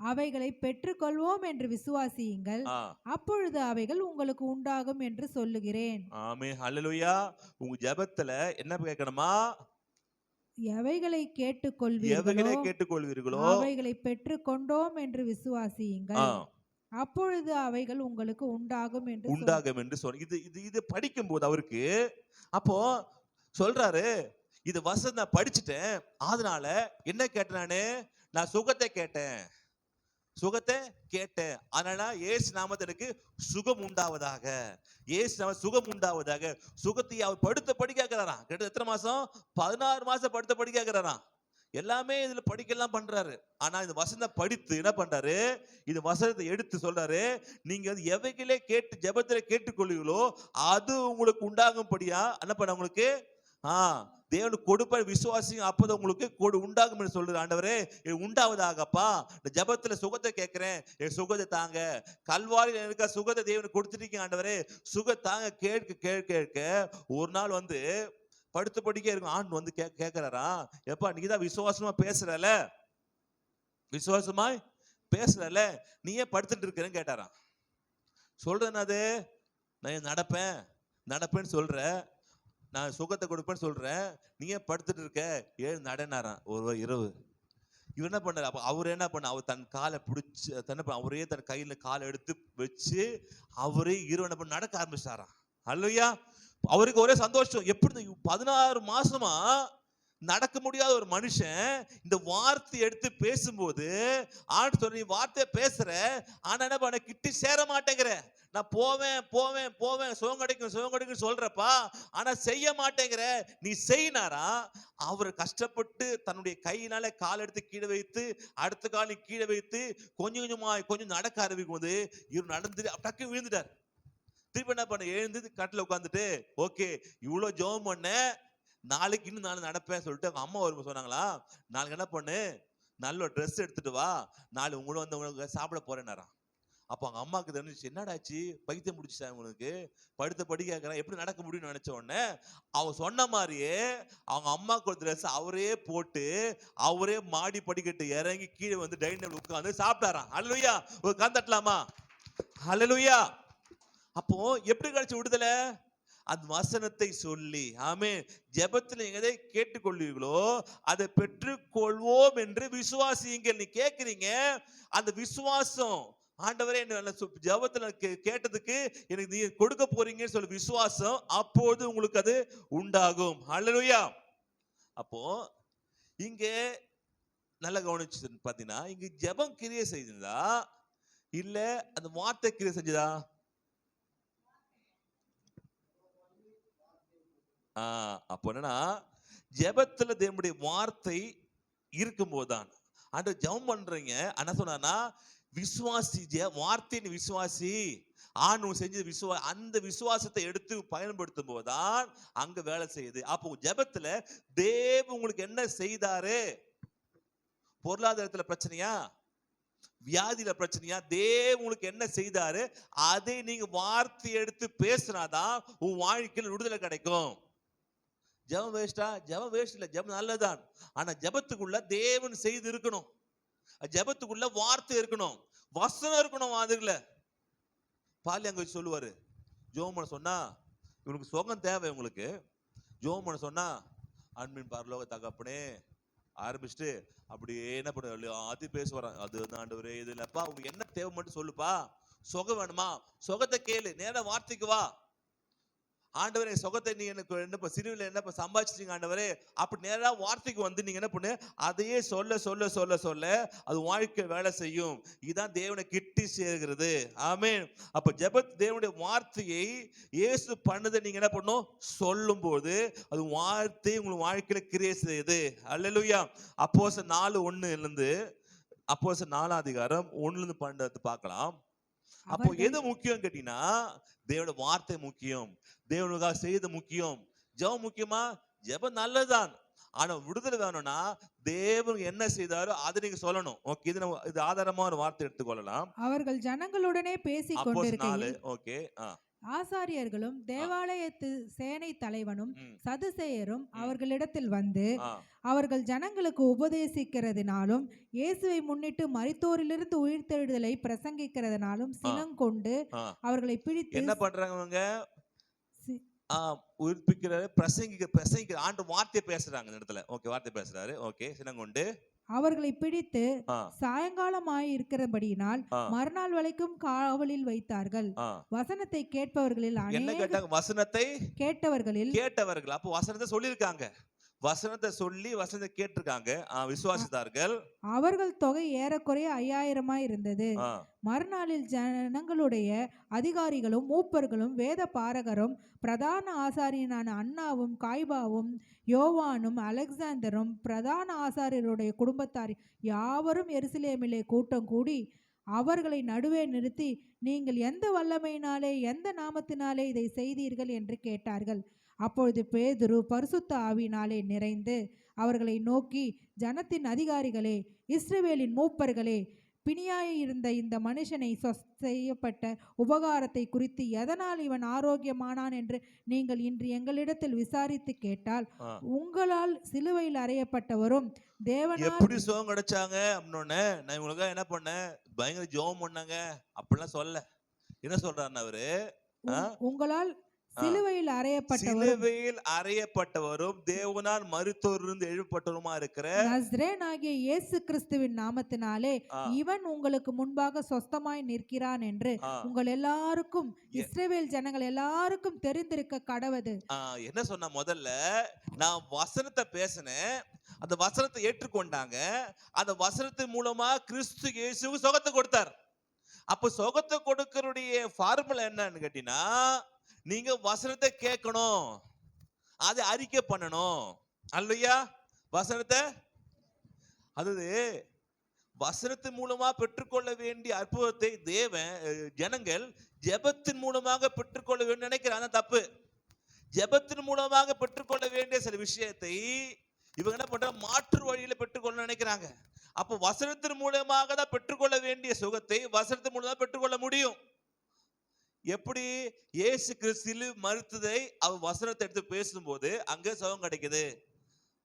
அவைகளை பெற்றுக்கொள்வோம் என்று விசுவாசியுங்கள், அப்பொழுது அவைகள் உங்களுக்கு உண்டாகும் என்று சொல்லுகிறேன். ஆமென். ஹல்லேலூயா. உங்க ஜெபத்துல என்ன கேட்கணுமா? எவைகளை கேட்டுக்கொள்வீர்களோ அவைகளை பெற்றுக்கொண்டோம் என்று விசுவாசியுங்கள், அப்பொழுது அவைகள் உங்களுக்கு உண்டாகும் என்று சொல். இது படிக்கும் போது அவருக்கு அப்போ சொல்றாரு, இது வசனம் நான் படிச்சுட்டேன், அதனால என்ன கேட்டேன், நான் சுகத்தை கேட்டேன், அதனால இயேசு நாமத்தில் எனக்கு சுகம் உண்டாவதாக, இயேசு நாம சுகம் உண்டாவதாக. சுகத்தை அவர் படுத்த படிக்கிறாராம். கிட்ட எத்தனை மாசம்? 16 மாசம் படுத்த படிக்கிறாராம். எல்லாமே இதுல படிக்கலாம் பண்றாரு. ஆனா இந்த வசனம் படித்து என்ன பண்றாரு, இது வசனத்தை எடுத்து சொல்றாரு, நீங்க எவைகளே கேட்டு ஜெபத்துல கேட்டுக்கொள்வீங்களோ அது உங்களுக்கு உண்டாகும்படியா என்ன பண்ண உங்களுக்கு தேவனுக்கு கொடுப்ப விசுவாசி, அப்பதான் உங்களுக்கு உண்டாகும் என்று சொல்றாரு. ஆண்டவரே உண்டாவதாகப்பா, இந்த ஜெபத்துல சுகத்தை கேட்கிறேன், என் சுகத்தை தாங்க. கல்வாரியில் இருக்க சுகத்தை தேவனுக்கு கொடுத்துட்டீங்க ஆண்டவரே, சுகத்தை தாங்க. கேட்க ஒரு நாள் படுத்து படிக்க இருக்கும் ஆண்டு கேட்கிறாரா, எப்பா நீதான் விசுவாசமா பேசுறல நீ ஏன் படுத்துட்டு இருக்கிறேன்னு கேட்டாராம். சொல்றேன், அது நான் நடப்பேன்னு சொல்ற, நான் சுகத்தை கொடுப்பேன்னு சொல்றேன், நீ ஏன் படுத்துட்டு இருக்க, ஏழு நடனாராம் ஒரு இரவு. இவர் என்ன பண்ணாரு, அப்ப அவர் என்ன பண்ண, அவர் தன் காலை பிடிச்சு அவரே தன் கையில காலை எடுத்து வச்சு அவரே இரவு என்ன பண்ண நடக்க ஆரம்பிச்சாராம். அல்லையா, அவருக்கு ஒரே சந்தோஷம். எப்படி 16 மாசமா நடக்க முடியாத ஒரு மனுஷன் இந்த வார்த்தை எடுத்து பேசும்போது ஆண்டு சொல்ற, நீ வார்த்தையை பேசுற, ஆனா என்ன பண்ண கிட்டி சேர மாட்டேங்கிற, நான் போவேன் சுகம் கிடைக்கும் சொல்றப்பா, ஆனா செய்ய மாட்டேங்கிற, நீ செய்யினாரா. அவர் கஷ்டப்பட்டு தன்னுடைய கையினால கால் எடுத்து கீழே வைத்து அடுத்த காலை கீழே வைத்து கொஞ்சம் நடக்க ஆரம்பிக்கும் போது இவர் நடந்து டக்கு விழுந்துட்டார். திருப்பி என்ன பண்ண, எழுந்து கட்டில உட்காந்துட்டு, ஓகே இவ்வளவு ஜெபம் பண்ண, நாளைக்கு இன்னும் நாள் நடப்பேன் சொல்லிட்டு அவங்க அம்மா வரும்போது சொன்னாங்களா, நாளைக்கு என்ன பண்ணு, நல்ல ட்ரெஸ் எடுத்துட்டு வா, நாளை உங்களுக்கு சாப்பிட போறேன்னாராம். அப்போ அவங்க அம்மாவுக்கு தெரிஞ்சிச்சு, என்னடாச்சு பைத்தியம் முடிச்சா உங்களுக்கு, படுத்த படி கேட்கறேன், எப்படி நடக்க முடியும்னு நினைச்ச உடனே அவ சொன்ன மாதிரியே அவங்க அம்மாவுக்கு ஒரு ட்ரெஸ் அவரே போட்டு அவரே மாடி படிக்கட்டு இறங்கி கீழே டைனிங் டேபிள் உட்காந்து சாப்பிட்டாராம். அல்லேலூயா. ஒரு கந்தட்டலாமா? அல்லேலூயா. அப்போ எப்படி கிடைச்சு விடுதலை? அந்த வசனத்தை சொல்லி, ஆமென், ஜெபத்துல எதை கேட்டுக்கொள்வீர்களோ அதை பெற்றுக்கொள்வோம் என்று விசுவாசியுங்கள். நீ கேட்கிறீங்க, அந்த விசுவாசம், ஆண்டவரே ஜெபத்துல கேட்டதுக்கு எனக்கு நீ கொடுக்க போறீங்கன்னு சொல்லி விசுவாசம், அப்போது உங்களுக்கு அது உண்டாகும். அல்லேலூயா. அப்போ இங்க நல்ல கவனிச்சு பாத்தீங்கன்னா, இங்க ஜெபம் கிரியை செய்ததா இல்ல அந்த வார்த்தை கிரியை செஞ்சதா? அப்போ என்னன்னா, ஜெபத்துல தேவனுடைய வார்த்தை இருக்கும் போதுதான் ஆண்டவர் ஜெபம் பண்றீங்க. என்ன சொன்னா, விசுவாசி, வார்த்தையின் விசுவாசி, ஆண்டவர் செஞ்ச அந்த விசுவாசத்தை எடுத்து பயன்படுத்தும் போதுதான் அங்க வேலை செய்யுது. அப்போ ஜெபத்துல தேவ உங்களுக்கு என்ன செய்தாரு? பொருளாதாரத்துல பிரச்சனையா, வியாதியில பிரச்சனையா, தேவ உங்களுக்கு என்ன செய்தாரு, அதை நீங்க வார்த்தை எடுத்து பேசினாதான் உன் வாழ்க்கையில் விடுதலை கிடைக்கும். ஜெபம் வேஸ்டா? ஜெபம் வேஸ்ட் இல்ல, ஜெபம் நல்லதான். ஆனா ஜெபத்துக்குள்ள தேவன் செய்து இருக்கணும், ஜெபத்துக்குள்ள வார்த்தை இருக்கணும், வசனம் இருக்கணும். அதுல பாலி அங்க சொல்லுவாரு, ஜெபம் பண்ண சொன்னா இவனுக்கு சுகம் தேவை, உங்களுக்கு ஜெபம் பண்ண சொன்னா அன்பின் பரலோக தகப்பனே ஆரம்பிச்சுட்டு அப்படியே என்ன பண்ண அது பேசுவாராம். அது ஆண்டவரே இது இல்லப்பா, உங்களுக்கு என்ன தேவை மட்டும் சொல்லுப்பா. சுகம் வேணுமா, சுகத்தை கேளு, நேர வார்த்தைக்கு வா. ஆண்டவரே சுகத்தை நீ எனக்கு என்ன சிறுவில் என்ன சம்பாதிச்சிட்டீங்க ஆண்டவரே, அப்படி நேரா வார்த்தைக்கு நீங்க என்ன பண்ணு, அதையே சொல்ல சொல்ல சொல்ல சொல்ல அது வாழ்க்கை வேலை செய்யும். இதுதான் தேவனை கிட்டி சேர்கிறது. ஆமென். அப்ப தேவனுடைய வார்த்தையை இயேசு பண்ணதை நீங்க என்ன பண்ணும், சொல்லும் போது அது வார்த்தை உங்களுக்கு வாழ்க்கையில கிரியை செய்யுது. அல்லேலூயா. அப்போஸ்தலர் 4:1 இருந்து அப்போஸ்தலர் 4 அதிகாரம் 1-12 பார்க்கலாம். அப்போ எது முக்கியம் கேட்டீங்கன்னா, தேவனுடைய வார்த்தை முக்கியம், தேவனுக்காக செய்து முக்கியம். ஜெபம் முக்கியமா? ஜெபம் நல்லதுதான். ஆனா விடுதலை வேணும்னா தேவன் என்ன செய்தாரோ அதை நீங்க சொல்லணும். ஓகே, இது ஆதாரமா ஒரு வார்த்தை எடுத்துக்கொள்ளலாம். அவர்கள் ஜனங்களுடனே பேசிக் கொண்டிருக்கையில் ஓகே, ஆசாரியர்களும் தேவாலயத்து சேனை தலைவனும் சதுசேயரும் அவர்களிடத்தில் வந்து அவர்கள் ஜனங்களுக்கு உபதேசிக்கிறதுனாலும் இயேசுவை முன்னிட்டு மரித்தோரிலிருந்து உயிர்த்தெழுதலை பிரசங்கிக்கிறதுனாலும் சினங்கொண்டு அவர்களை பிடித்து என்ன பண்றாங்க அவங்க? உயிர்ப்பிக்கிற பிரசங்கிக்கிற ஆண்டு வார்த்தை பேசுறாங்க இந்த இடத்துல. ஓகே, வார்த்தை பேசுறாரு. ஓகே, சினங்கொண்டு அவர்களை பிடித்து சாயங்காலமாய் இருக்கிறபடியினால் மறுநாள் வரைக்கும் காவலில் வைத்தார்கள். வசனத்தை கேட்பவர்களில் வசனத்தை கேட்டவர்கள் அப்போ வசனத்தை சொல்லியிருக்காங்க, வசனத்தை சொல்லி வசனத்தை கேட்டிருக்காங்க, விசுவாசித்தார்கள். அவர்கள் தொகை ஏறக்குறைய 5000 இருந்தது. மறுநாளில் ஜனங்களுடைய அதிகாரிகளும் மூப்பர்களும் வேத பாரகரும் பிரதான ஆசாரியனான அன்னாவும் காய்பாவும் யோவானும் அலெக்சாந்தரும் பிரதான ஆசாரியருடைய குடும்பத்தார் யாவரும் எருசலேமிலே கூட்டம் கூடி அவர்களை நடுவே நிறுத்தி, நீங்கள் எந்த வல்லமையினாலே எந்த நாமத்தினாலே இதை செய்தீர்கள் என்று கேட்டார்கள். அப்பொழுது பேதுரு பரிசுத்த ஆவியினாலே நிறைந்து அவர்களை நோக்கி, ஜனத்தின் அதிகாரிகளே, இஸ்ரவேலின் மூப்பர்களே, பிணியாயிருந்த இந்த மனுஷனை செய்யப்பட்ட உபகாரத்தை குறித்து எதனால் இவன் ஆரோக்கியமானான் என்று நீங்கள் இன்று எங்களிடத்தில் விசாரித்து கேட்டால், உங்களால் சிலுவையில் அறையப்பட்டவரும் தேவனால் எப்படி சுகம் கிடைச்சாங்க அப்படின்னோடனே நான் இவங்களுக்காக என்ன பண்ணேன், பயங்கர ஜெபம் பண்ணாங்க அப்படிலாம் சொல்ல. என்ன சொல்றாருன்னு அவரு, உங்களால் சிலுவையில் அறையப்பட்டவரும் தேவனால் மரித்தோரிலிருந்து எழுப்பட்டவருமா இருக்கிற நசரேயனாகிய இயேசு கிறிஸ்துவின் நாமத்தினாலே இவன் உங்களுக்கு முன்பாக சொஸ்தமாய் நிற்கிறான் என்று உங்கள் எல்லாருக்கும் இஸ்ரவேல் ஜனங்கள் எல்லாருக்கும் தெரிந்திருக்க கடவது. என்ன சொன்ன, முதல்ல நான் வசனத்தை பேசினேன், அந்த வசனத்தை ஏற்றுக்கொண்டாங்க, அந்த வசனத்தின் மூலமா கிறிஸ்து இயேசு சுகத்தை கொடுத்தார். அப்ப சுகத்தை கொடுக்கறதுடைய ஃபார்முலா என்னன்னு கேட்டீங்கன்னா, நீங்க வசனத்தை கேட்கணும், அதை அறிக்கை பண்ணணும். அல்லையா? வசனத்தை, அதாவது வசனத்தின் மூலமா பெற்றுக்கொள்ள வேண்டிய அற்புதத்தை ஜனங்கள் ஜெபத்தின் மூலமாக பெற்றுக்கொள்ள வேண்டும் நினைக்கிறாங்க. தப்பு. ஜெபத்தின் மூலமாக பெற்றுக்கொள்ள வேண்டிய சில விஷயத்தை இவங்க என்ன பண்றாங்க, மாற்று வழியில பெற்றுக்கொள்ள நினைக்கிறாங்க. அப்போ வசனத்தின் மூலமாக தான் பெற்றுக்கொள்ள வேண்டிய சுகத்தை வசனத்தின் மூலமாக பெற்றுக்கொள்ள முடியும். எப்படி? இயேசு கிறிஸ்து மறுத்ததை அவர் வசனத்தை எடுத்து பேசும்போது அங்கே சுகம் கிடைக்குது.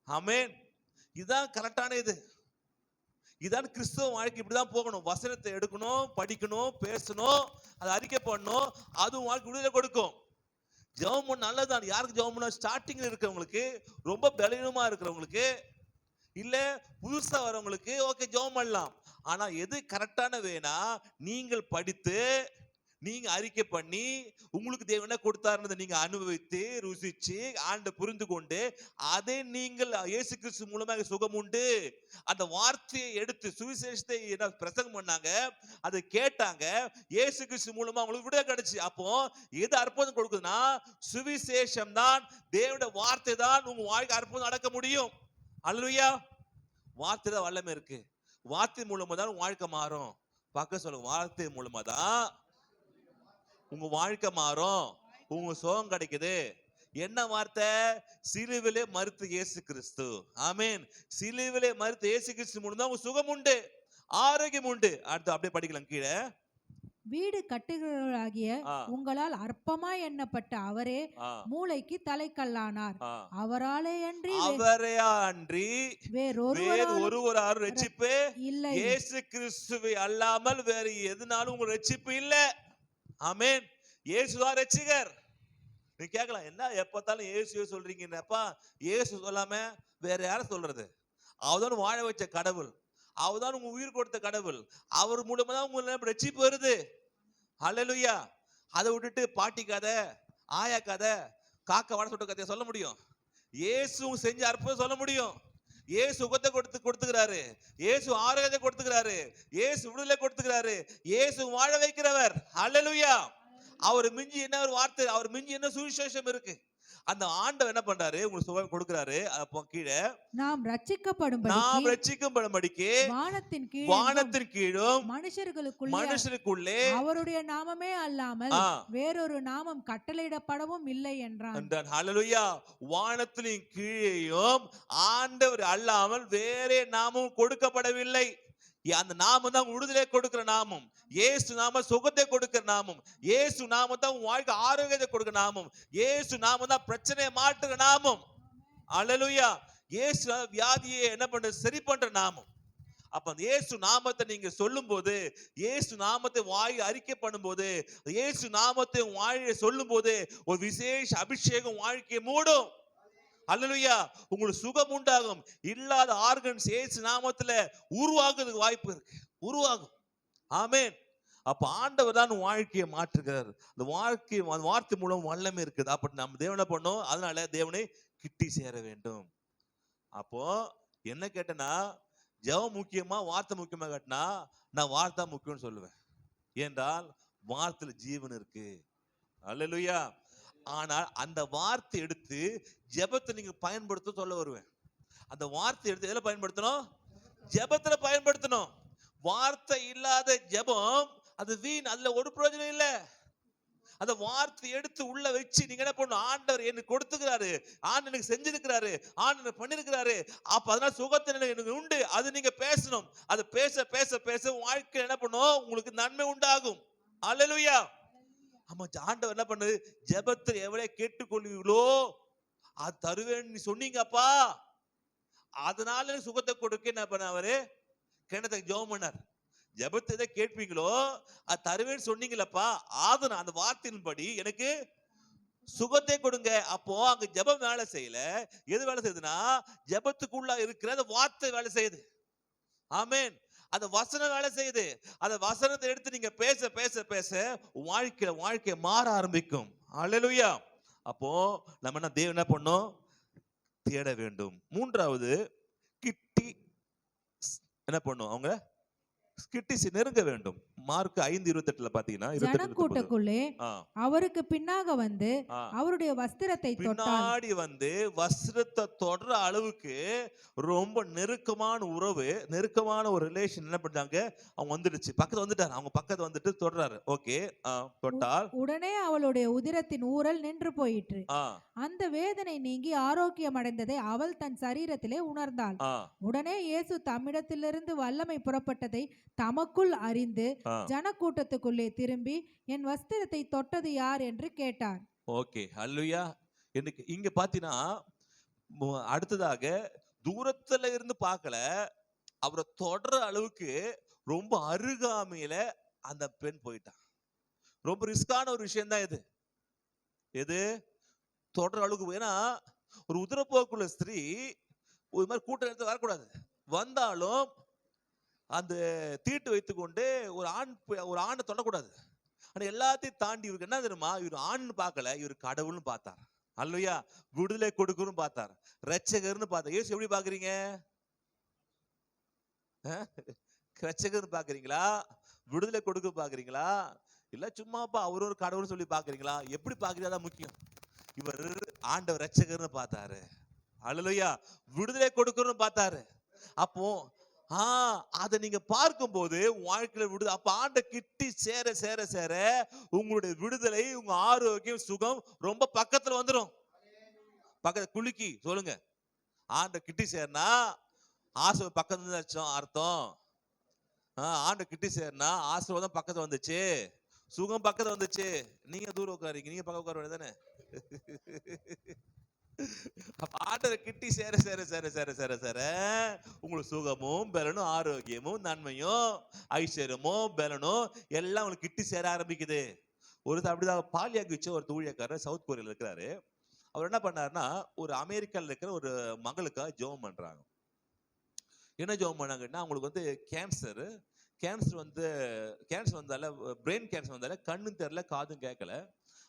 ஆமென். இதுதான் கரெக்டான இதான் கிறிஸ்தவ வாழ்க்கை. இப்படிதான் போகணும். வசனத்தை எடுக்கணும், படிக்கணும், பேசணும், அதை அறிக்கை பண்ணணும், அதுவும் வாழ்க்கை விடுதலை கொடுக்கும். ஜெபம் பண்ண நல்லதான். யாருக்கு ஜெபம் பண்ண? ஸ்டார்டிங்ல இருக்கிறவங்களுக்கு, ரொம்ப பலவீனமா இருக்கிறவங்களுக்கு, இல்ல புதுசா வரவங்களுக்கு ஓகே ஜெபம் பண்ணலாம். ஆனா எது கரெக்டான வேணா, நீங்கள் படித்து நீங்க அறிக்கை பண்ணி உங்களுக்கு தேவன் என்ன கொடுத்தாருன்றதை நீங்க அனுபவித்து ருசிச்சு ஆண்டை புரிந்து கொண்டு அதை நீங்கள் இயேசு கிறிஸ்து மூலமாக சுகம் உண்டு அந்த வார்த்தையை எடுத்து சுவிசேஷத்தை பிரசங்கம் பண்ணாங்க, அதை கேட்டாங்க, இயேசு கிறிஸ்து மூலமா உங்களுக்கு விடுதலை கிடைச்சு. அப்போ எது அற்புதம் கொடுக்குதுன்னா, சுவிசேஷம் தான், தேவனுடைய வார்த்தை தான் உங்க வாழ்க்கை அற்புதம் நடக்க முடியும். அல்லேலூயா. வார்த்தை தான் வல்லமை இருக்கு. வார்த்தை மூலமா தான் உங்க வாழ்க்கை மாறும். பக்க சொல்லுங்க, வார்த்தை மூலமா தான் உங்க வாழ்க்கை மாறும், உங்க சுகம் கிடைக்குது. என்ன வார்த்தை? சிலுவிலே மரித்த இயேசு கிறிஸ்து. ஆமென். சிலுவிலே மரித்த இயேசு கிறிஸ்து மூலம் தான் உங்க சுகம் உண்டு, ஆரோக்கியம் உண்டு. அடுத்து அப்படியே படிக்கலாம் கீழே. வீடு கட்டுகிறவர்களாகிய உங்களால் அற்பமா எண்ணப்பட்ட அவரே மூளைக்கு தலைக்கல்லானார். அவரே அன்றி வேறொருவராலும் ரட்சிப்பு இல்லை. இயேசு கிறிஸ்துவை அல்லாமல் வேறு எதுனாலும் உங்க ரட்சிப்பு இல்ல. ஆமென். இயேசுதான் ரட்சிகர். நீ கேட்கலாம், என்ன எப்பத்தாலும் இயேசுவே சொல்றீங்கன்னப்பா? இயேசு சொல்லாம வேற யார சொல்றது? அவதான் வாழ வச்ச கடவுள், அவதான் உங்க உயிர் கொடுத்த கடவுள், அவர் மூலமா தான் உங்களுக்கு ரட்சிப்பு வருது. அல்லேலூயா. அதை விட்டுட்டு பாட்டி கதை, ஆயா கதை, காக்கா வாட சொல்ற கதையை சொல்ல முடியும்? இயேசு செஞ்ச அற்புதம் சொல்ல முடியும். இயேசு சுகத்தை கொடுத்துக்கிறாரு, இயேசு ஆரோக்கியத்தை கொடுத்துக்கிறாரு, இயேசு விடுதலை கொடுத்துக்கிறாரு, இயேசு வாழ வைக்கிறவர். அல்லேலூயா. அவர் மிஞ்சி என்ன ஒரு வார்த்தை, அவர் மிஞ்சி என்ன சுவிசேஷம் இருக்கு? அந்த ஆண்டவர் என்ன பண்றாரு, உங்களுக்கு சுகம் கொடுக்கிறாரு. அப்போ கீழே நாம் நாம் ரட்சிக்கப்படும்படிக்கு ரட்சிக்கப்படும்படிக்கு வானத்தின் கீழும் கீழும் மனுஷருக்குள்ளே அவருடைய நாமமே அல்லாமல் வேறொரு நாமம் கட்டளையிடப்படவும் இல்லை என்றான். என்றான். ஹல்லேலூயா. வானத்தின் கீழேயும் ஆண்டவர் அல்லாமல் வேறே நாமம் கொடுக்கப்படவில்லை. அந்த நாமம் தான் விடுதலை கொடுக்கிற நாமம். இயேசு நாமம் சுகத்தை கொடுக்கிற நாமம். இயேசு நாமம் தான் வாழ்க்கை ஆரோக்கியத்தை கொடுக்கிற நாமம். இயேசு நாமம் தான் பிரச்சனையை மாற்றுகிற நாமம். ஹல்லேலூயா. இயேசு வியாதியை என்ன பண்ற, சரி பண்ற நாமம். அப்ப அந்த இயேசு நாமத்தை நீங்க சொல்லும் போது, இயேசு நாமத்தை வாய் அறிக்கை பண்ணும்போது, இயேசு நாமத்தை வாயை சொல்லும் போது ஒரு விசேஷ அபிஷேகம் வாழ்க்கையை மூடும். அல்லேலூயா. உங்களுக்கு சுகம் உண்டாகும். இல்லாத ஆர்கன்ஸ் இயேசு நாமத்துல உருவாகுறதுக்கு வாய்ப்பு இருக்கு, உருவாகும். ஆமென். அப்ப ஆண்டவர் தான் வாழ்க்கையை மாற்றுகிறார். அந்த வார்த்தை மூலம் வல்லமை இருக்குது. அப்ப நம்ம தேவனை பண்ணோம். அதனால தேவனை கிட்டி சேர வேண்டும். அப்போ என்ன கேட்டனா, ஜெபம் முக்கியமா வார்த்தை முக்கியமா கேட்டனா, நான் வார்த்தை முக்கியம்னு சொல்லுவேன். ஏன்றால் வார்த்தையில ஜீவன் இருக்கு. அல்லேலூயா. ஆனால் அந்த வார்த்தை எடுத்து ஜெபத்தை நீங்க பயன்படுத்த சொல்ல வருவேன். அந்த வார்த்தை எடுத்து எதுல பயன்படுத்தணும்? ஜெபத்துல பயன்படுத்தணும். வார்த்தை இல்லாத ஜெபம் அது வீண், அதுல ஒரு பிரயோஜனம் இல்லை. அந்த வார்த்தை எடுத்து உள்ள வச்சு நீங்க என்ன பண்ணணும், ஆண்டவர் எனக்கு கொடுத்துக்கிறாரு, ஆண்டவர் எனக்கு செஞ்சிருக்கிறாரு, ஆண்டவர் பண்ணிருக்கிறாரு, அப்ப அதனால சுகத்தை எனக்கு உண்டு, அது நீங்க பேசணும். அது பேச பேச பேச வாழ்க்கை என்ன பண்ணும், உங்களுக்கு நன்மை உண்டாகும். அல்லேலூயா. ஆமா, ஆண்டவர் என்ன பண்ணு, ஜெபத்தில் எவ்வளவு கேட்டுக்கொள்வீங்களோ அது தருவேன்னு நீ சொன்னீங்கப்பா, அதனால சுகத்தை கொடுக்க என்ன பண்ண அவரு கிணத்துக்கு ஜெபம் பண்ணார். ஜெபத்தை எதை கேட்பீங்களோ அது தருவேன்னு சொன்னீங்களப்பா, ஆதனா அந்த வார்த்தையின்படி எனக்கு சுகத்தை கொடுங்க. அப்போ அங்க ஜெபம் வேலை செய்யல, எது வேலை செய்யுதுன்னா ஜெபத்துக்குள்ள இருக்கிற அந்த வார்த்தை வேலை செய்யுது. ஆமென். அந்த வசனம் வேலை செய்யுது. அந்த வசனத்தை எடுத்து நீங்க பேச பேச பேச வாழ்க்கை மாற ஆரம்பிக்கும். அல்லேலூயா. அப்போ நம்ம என்ன தேவன் என்ன பண்ணோம், தேட வேண்டும். மூன்றாவது கிட்டி என்ன பண்ணும், அவங்க கிட்டி நெருங்க வேண்டும். மார்க் 5:28 பாத்தீங்கன்னா, ஜனக்கூட்டத்துக்குள்ளே அவருக்கு பின்னாக வந்து அவருடைய வஸ்திரத்தை பின்னாடி வந்து வஸ்திரத்தை தொடர அளவுக்கு ரொம்ப நெருக்கமான உறவு, நெருக்கமான ஒரு ரிலேஷன் என்ன பண்ணாங்க, அவங்க வந்துடுச்சு. பக்கத்துல வந்துட்டாரு, அவங்க பக்கத்துல வந்துட்டு தொடறாரு. ஓகே, தொட்டால் உடனே அவளுடைய உதிரத்தின் ஊரல் நின்று போயிற்று. அந்த வேதனை நீங்கி ஆரோக்கியம் அடைந்ததை அவள் தன் சரீரத்திலே உணர்ந்தாள். உடனே இயேசு தம்மிடத்திலிருந்து வல்லமை புறப்பட்டதை தமக்குள் அறிந்து ஜனக்கூட்டத்துக்குள்ளே திரும்பி என் வஸ்திரத்தை தொட்டது யார் என்று கேட்டார். ஓகே, அல்லேலூயா. இங்க பாத்தீங்கன்னா அடுத்ததாக தூரத்துல இருந்து பார்க்கல, அவரை தொடர அளவுக்கு ரொம்ப அருகாமையில அந்த பெண் போயிட்டான். ரொம்ப ரிஸ்கான ஒரு விஷயம் தான் இது. எது தொடர அளவுக்கு, ஏன்னா ஒரு உதிரப்போக்குள்ள ஸ்திரீ ஒரு மாதிரி கூட்ட நேரத்தில் வரக்கூடாது. வந்தாலும் அந்த தீட்டு வைத்துக்கொண்டு ஒரு ஆணை தொடக்கூடாது. ஆனா எல்லாத்தையும் தாண்டி இவருக்கு என்ன தெரியுமா, இவர் ஆண்னு பார்க்கல, இவர் கடவுள்னு பார்த்தார். அல்லேலூயா. விடுதலை கொடுக்கணும் பார்த்தார், ரட்சகர்னு பார்த்தார். இயேசு எப்படி பாக்குறீங்க? ரட்சகர்னு பாக்குறீங்களா, விடுதலை கொடுக்க பாக்குறீங்களா, இல்ல சும்மாப்பா அவர் ஒரு கடவுள்னு சொல்லி பாக்குறீங்களா? எப்படி பாக்குறீங்க தான் முக்கியம். இவர் ஆண்டவர் ரட்சகர்னு பார்த்தாரு. அல்லேலூயா. விடுதலை கொடுக்கணும்னு பார்த்தாரு. அப்போ அதை நீங்க பார்க்கும் போது வாழ்க்கையில விடுதலை, அப்ப ஆண்ட கிட்டி சேர சேர சேர உங்களுடைய விடுதலை, உங்க ஆரோக்கியம், சுகம் ரொம்ப பக்கத்துல வந்துடும். பக்கத்துல குலுக்கி சொல்லுங்க, ஆண்ட கிட்டி சேர்னா ஆசீர்வாதம் பக்கத்துல அர்த்தம். ஆண்ட கிட்டி சேர்னா ஆசீர்வாதம் பக்கத்துல வந்துச்சு, சுகம் பக்கத்துல வந்துச்சு. நீங்க தூரம் உட்காருங்க, நீங்க பக்கம் உட்கார வேண்டியதானே. ஆண்டவரை கிட்டி சேர சேர சேர சேர சேர சேர உங்களுக்கு சுகமும் பலனும் ஆரோக்கியமும் நன்மையும் ஐஸ்வர்யமும் பலனும் எல்லாம் உங்களுக்கு கிட்டி சேர ஆரம்பிக்குது. அப்படிதான் பாலியாக்கி வச்ச ஒரு ஊழியக்காரர் சவுத் கொரியால இருக்கிறாரு. அவர் என்ன பண்ணாருன்னா, ஒரு அமெரிக்கால இருக்கிற ஒரு மகளுக்காக ஜெபம் பண்றாங்க. என்ன ஜெபம் பண்ணாங்கன்னா, அவங்களுக்கு வந்து கேன்சர் வந்தால, பிரெயின் கேன்சர் வந்தால, கண்ணும் தெரியல காதும் கேட்கல.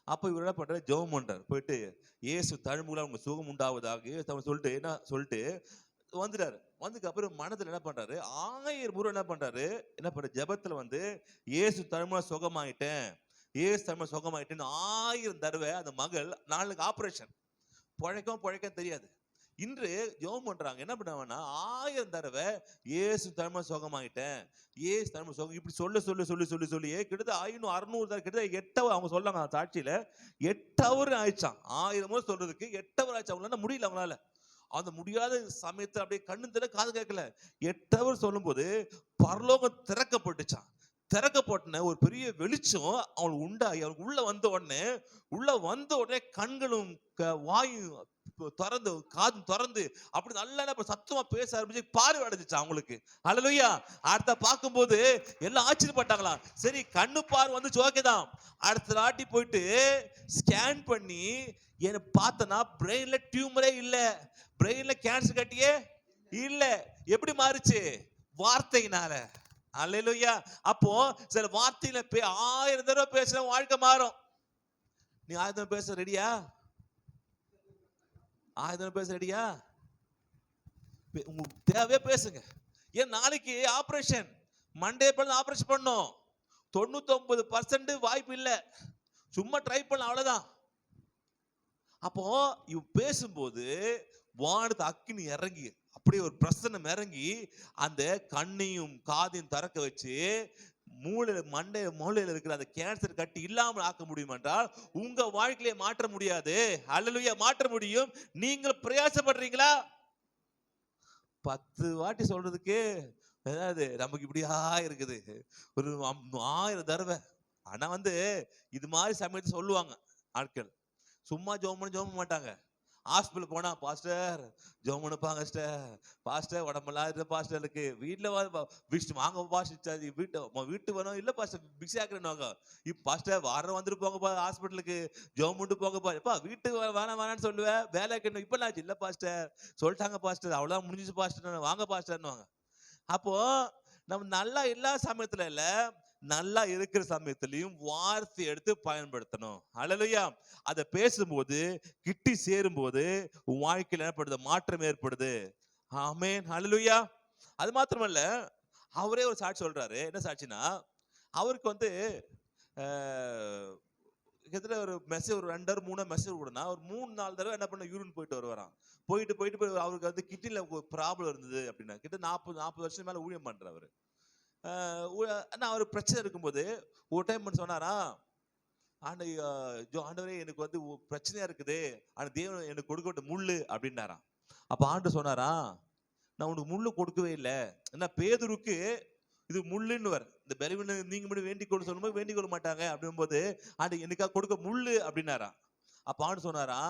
அப்ப இவர் என்ன பண்றாரு, ஜெபம் பண்றாரு. போயிட்டு இயேசு தழும்புல அவங்க சுகம் உண்டாவதாக சொல்லிட்டு வந்துட்டாரு. வந்ததுக்கு அப்புறம் மனதுல என்ன பண்றாரு, 1000 முறை என்ன பண்றாரு ஜெபத்துல வந்து இயேசு தழும்புல சுகமாயிட்டேன், ஏசு தன்மை சுகமாயிட்டேன்னு 1000 தடவை அந்த மகள் நாளுக்கு ஆபரேஷன். பொழைக்க தெரியாது. இன்று ஜெபம் பண்றாங்க, என்ன பண்ணுவாங்கன்னா 1000 தடவை ஏசு தன்மை சுகமாயிட்டேன், ஏசு தன்மை சுகம், இப்படி சொல்லி கிட்டத்தட்ட 500 600 தடவை, கிட்டத்தட்ட 8 hour அவங்க சொல்லாங்க சாட்சியில 8 hour ஆயிடுச்சான். 1000 முறை சொல்றதுக்கு 8 hour ஆயிடுச்சு. அவங்களால முடியல. அவங்களால அந்த முடியாத சமயத்துல அப்படியே கண்ணு தெரியல, காது கேட்கல. 8 hour சொல்லும் போது பரலோகம் திறக்கப்பட்டுச்சான். திறக்கப்பட்ட ஒரு பெரிய வெளிச்சம் அவனுக்கு உண்டாகி அவனுக்கு உள்ள வந்த உடனே கண்களும் வாயும் திறந்து காதும் திறந்து அப்படி நல்லா சத்தமா பேச ஆரம்பிச்சு பார்வை அடைஞ்சிச்சு அவங்களுக்கு. அல்லேலூயா. அடுத்த பார்க்கும்போது எல்லாம் ஆச்சரியப்பட்டாங்களாம். சரி, கண்ணு பார்வை வந்து ஓகேதான். அடுத்த நாட்டி போயிட்டு ஸ்கேன் பண்ணி என்ன பார்த்தனா பிரெயின்ல டியூமரே இல்ல, பிரெயின்ல கேன்சர் கட்டியே இல்ல. எப்படி மாறுச்சு? வார்த்தையினால. அல்லேலூயா. அப்போ சில வார்த்தையில 1000 தடவை பேசுற வாழ்க்கை மாறும். நீ 1000 தடவை பேச ரெடியா? 1000 தடவை பேச ரெடியா? உங்களுக்கு தேவையே பேசுங்க. ஏன் நாளைக்கு ஆபரேஷன், மண்டே பண்ண ஆபரேஷன் பண்ணோம். 99% வாய்ப்பு இல்லை, சும்மா ட்ரை பண்ண, அவ்வளவுதான். அப்போ இவ பேசும்போது வானத்து அக்கினி இறங்கி அப்படியே ஒரு பிரசன்னம் இறங்கி அந்த கண்ணையும் காதையும் திறக்க வச்சு மூளையில இருக்கிற அந்த கேன்சர் கட்டி இல்லாமல் ஆக்க முடியும் என்றால் உங்க வாழ்க்கையிலே மாற்ற முடியாது. அல்லேலூயா. மாற்ற முடியும். நீங்கள் பிரயாசப்படுறீங்களா? 10 வாட்டி சொல்றதுக்கு அதாவது நமக்கு இப்படியா இருக்குது, ஒரு 1000 தடவை. ஆனா இது மாதிரி சமயத்தை சொல்லுவாங்க ஆட்கள். சும்மா ஜெபம் பண்ண மாட்டாங்க. ஹாஸ்பிட்டல் போனா பாஸ்டர் ஜெபம் பண்ணுப்பாங்க, பாஸ்டர் உடம்பெல்லாம் இருக்கு பாஸ்டருக்கு, வீட்டுல வாங்க பாஸ்டர், வீட்டு வேணும் இல்ல பாஸ்டர் பிக்ஸி ஆக்குறேன்னு இப்ப பாஸ்டர் வாரம் வந்துட்டு போங்கப்பா ஹாஸ்பிட்டலுக்கு ஜெபம் பண்ணிட்டு போங்கப்பா. எப்பா வீட்டு வேணான்னு சொல்லுவேன், வேலைக்கு இப்ப நான் இல்ல பாஸ்டர் சொல்லிட்டாங்க பாஸ்டர், அவ்வளவுதான் முடிஞ்சிச்சு பாஸ்டர், வாங்க பாஸ்டர்னு வாங்க. அப்போ நம்ம நல்லா எல்லா சமயத்துல இல்ல, நல்லா இருக்கிற சமயத்திலையும் வார்த்தை எடுத்து பயன்படுத்தணும். அல்லேலூயா. அதை பேசும்போது கிட்டி சேரும்போது உன் வாழ்க்கையில் ஏற்படுது, மாற்றம் ஏற்படுது. ஆமென். அல்லேலூயா. அது மாத்திரமல்ல, அவரே ஒரு சாட்சி சொல்றாரு. என்ன சாட்சினா, அவருக்கு கிட்டத்தட்ட ஒரு மெசேஜ், ஒரு 2 or 3 மெசேஜ் கொடுனா ஒரு 3-4 தடவை என்ன பண்ண யூரின் போயிட்டு வருவாராம். போயிட்டு அவருக்கு கிட்னில ப்ராப்ளம் இருந்தது அப்படின்னா, கிட்ட 40 வருஷம் மேல ஊழியம் பண்றவர். அவர் பிரச்சனை இருக்கும்போது ஒரு டைம் சொன்னாரா, ஆண்டவரே எனக்கு பிரச்சனையா இருக்குது, ஆனா தேவன் எனக்கு கொடுக்கட்டும் முள்ளு அப்படின்னாராம். அப்ப ஆண்டு சொன்னாரா, நான் உனக்கு முள்ளு கொடுக்கவே இல்லை. ஏன்னா பேதுருக்கு இது முள்ளுன்னு இந்த பலவீன நீங்க மட்டும் வேண்டிக் கொண்டு சொல்லும்போது வேண்டிக் கொள்ள மாட்டாங்க. அப்படிங்கும்போது ஆண்டு எனக்காக கொடுக்க முள்ளு அப்படின்னாராம். அப்ப ஆண்டு சொன்னாரா,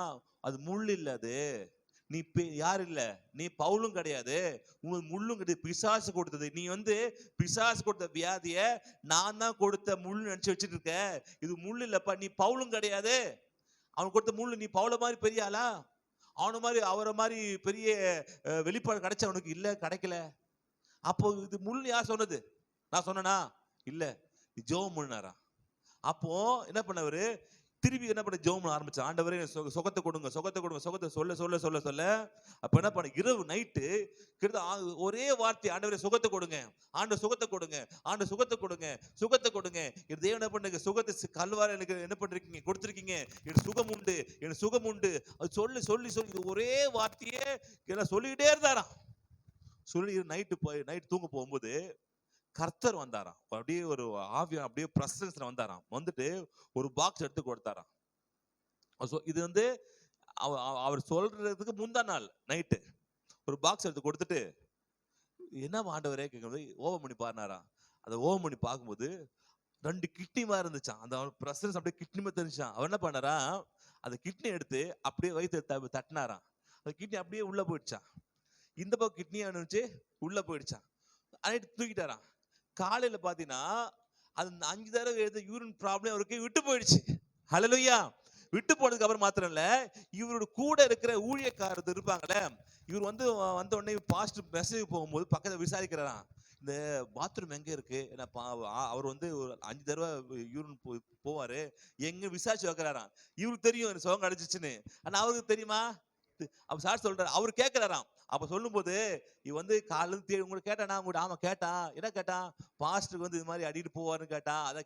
அது முள்ளு இல்ல, அது நீ யார் இல்ல, நீ பவுலும் கிடையாது, உங்களுக்கு முள்ளும் கிடையாது, பிசாசு கொடுத்தது. நீ பிசாசு கொடுத்த வியாதிய நான் தான் கொடுத்த முள்ளு நினைச்சு வச்சுட்டு இருக்க. இது முள்ளு இல்லப்பா, நீ பவுலும் கிடையாது. அவன் கொடுத்த முள்ளு, நீ பவுல மாதிரி பெரிய ஆளா, அவன மாதிரி அவரை மாதிரி பெரிய வெளிப்பாடு கிடைச்ச அவனுக்கு இல்ல, கிடைக்கல. அப்போ இது முள்ளு யார் சொன்னது? நான் சொன்னா இல்ல, ஜெபம் பண்ணாரா. அப்போ என்ன பண்ணவரு, திருப்பி என்ன பண்ண ஜெபம் பண்ண ஆரம்பிச்சு. ஆண்டவரே சுகத்தை கொடுங்க, சுகத்தை கொடுங்க, சுகத்தை சொல்ல சொல்ல சொல்ல சொல்ல அப்ப என்ன பண்ண, இரவு நைட்டு ஒரே வார்த்தை, ஆண்டவரே சுகத்தை கொடுங்க, ஆண்டவர் சுகத்தை கொடுங்க, ஆண்டவர் சுகத்தை கொடுங்க, சுகத்தை கொடுங்க. இது தேவன் என்ன பண்ணுங்க, சுகத்தை கல்வார எனக்கு என்ன பண்றீங்க, கொடுத்துருக்கீங்க, எனக்கு சுகம் உண்டு, எனக்கு சுகம் உண்டு. அது சொல்லி சொல்லி சொல்லி ஒரே வார்த்தையே சொல்லிக்கிட்டே இருந்தாராம். சொல்லி நைட்டு தூங்க போகும்போது கர்த்தர் வந்தாராம். அப்படியே ஒரு ஆவியா அப்படியே பிரசன்ஸ்ல வந்தாராம். வந்துட்டு ஒரு பாக்ஸ் எடுத்து கொடுத்தாராம். இது அவர் சொல்றதுக்கு முந்தா நாள் நைட்டு ஒரு பாக்ஸ் எடுத்து கொடுத்துட்டு, என்ன ஆண்டவரே கேட்கும்போது ஓபன் பண்ணி பாருனாராம். அதை ஓபன் பண்ணி பார்க்கும்போது 2 கிட்னி மாதிரி இருந்துச்சான். அந்த பிரசன்ஸ் அப்படியே கிட்னி மாதிரி தெரிஞ்சான். அவர் என்ன பண்ணாரா, அந்த கிட்னி எடுத்து அப்படியே வயிற்று தட்டினாராம். அந்த கிட்னி அப்படியே உள்ள போயிடுச்சான். இந்த பக்கம் கிட்னி அனுப்பிச்சு உள்ள போயிடுச்சான். நைட்டு தூக்கிட்டாராம். காலையில பாத்தீங்கன்னா அது 5 தடவை எழுத யூரின் ப்ராப்ளம் அவருக்கு விட்டு போயிடுச்சு. ஹல்லேலூயா. விட்டு போனதுக்கு அப்புறம் மாத்திரம் இல்ல, இவரோட கூட இருக்கிற ஊழியக்காரர் இருப்பாங்கல்ல, இவர் வந்த உடனே பாஸ்டர் மெசேஜ் போகும்போது பக்கத்துல விசாரிக்கிறாராம், இந்த பாத்ரூம் எங்க இருக்கு. அவர் ஒரு 5 தடவை யூரின் போவாரு, எங்க விசாரிச்சு வைக்கிறாராம். இவருக்கு தெரியும் எனக்கு சுகம் கிடைச்சிச்சுன்னு. ஆனா அவருக்கு தெரியுமா? அப்ப சார் சொல்றாரு, அவர் கேட்கிறாராம். அப்ப சொல்லும்போது இவ வந்து காலையில உங்களுக்கு கேட்டானா, உங்கள்ட்ட ஆமா கேட்டான். என்ன கேட்டான்? பாஸ்டருக்கு வந்து இது மாதிரி அடிட்டு போவாருன்னு கேட்டான். அத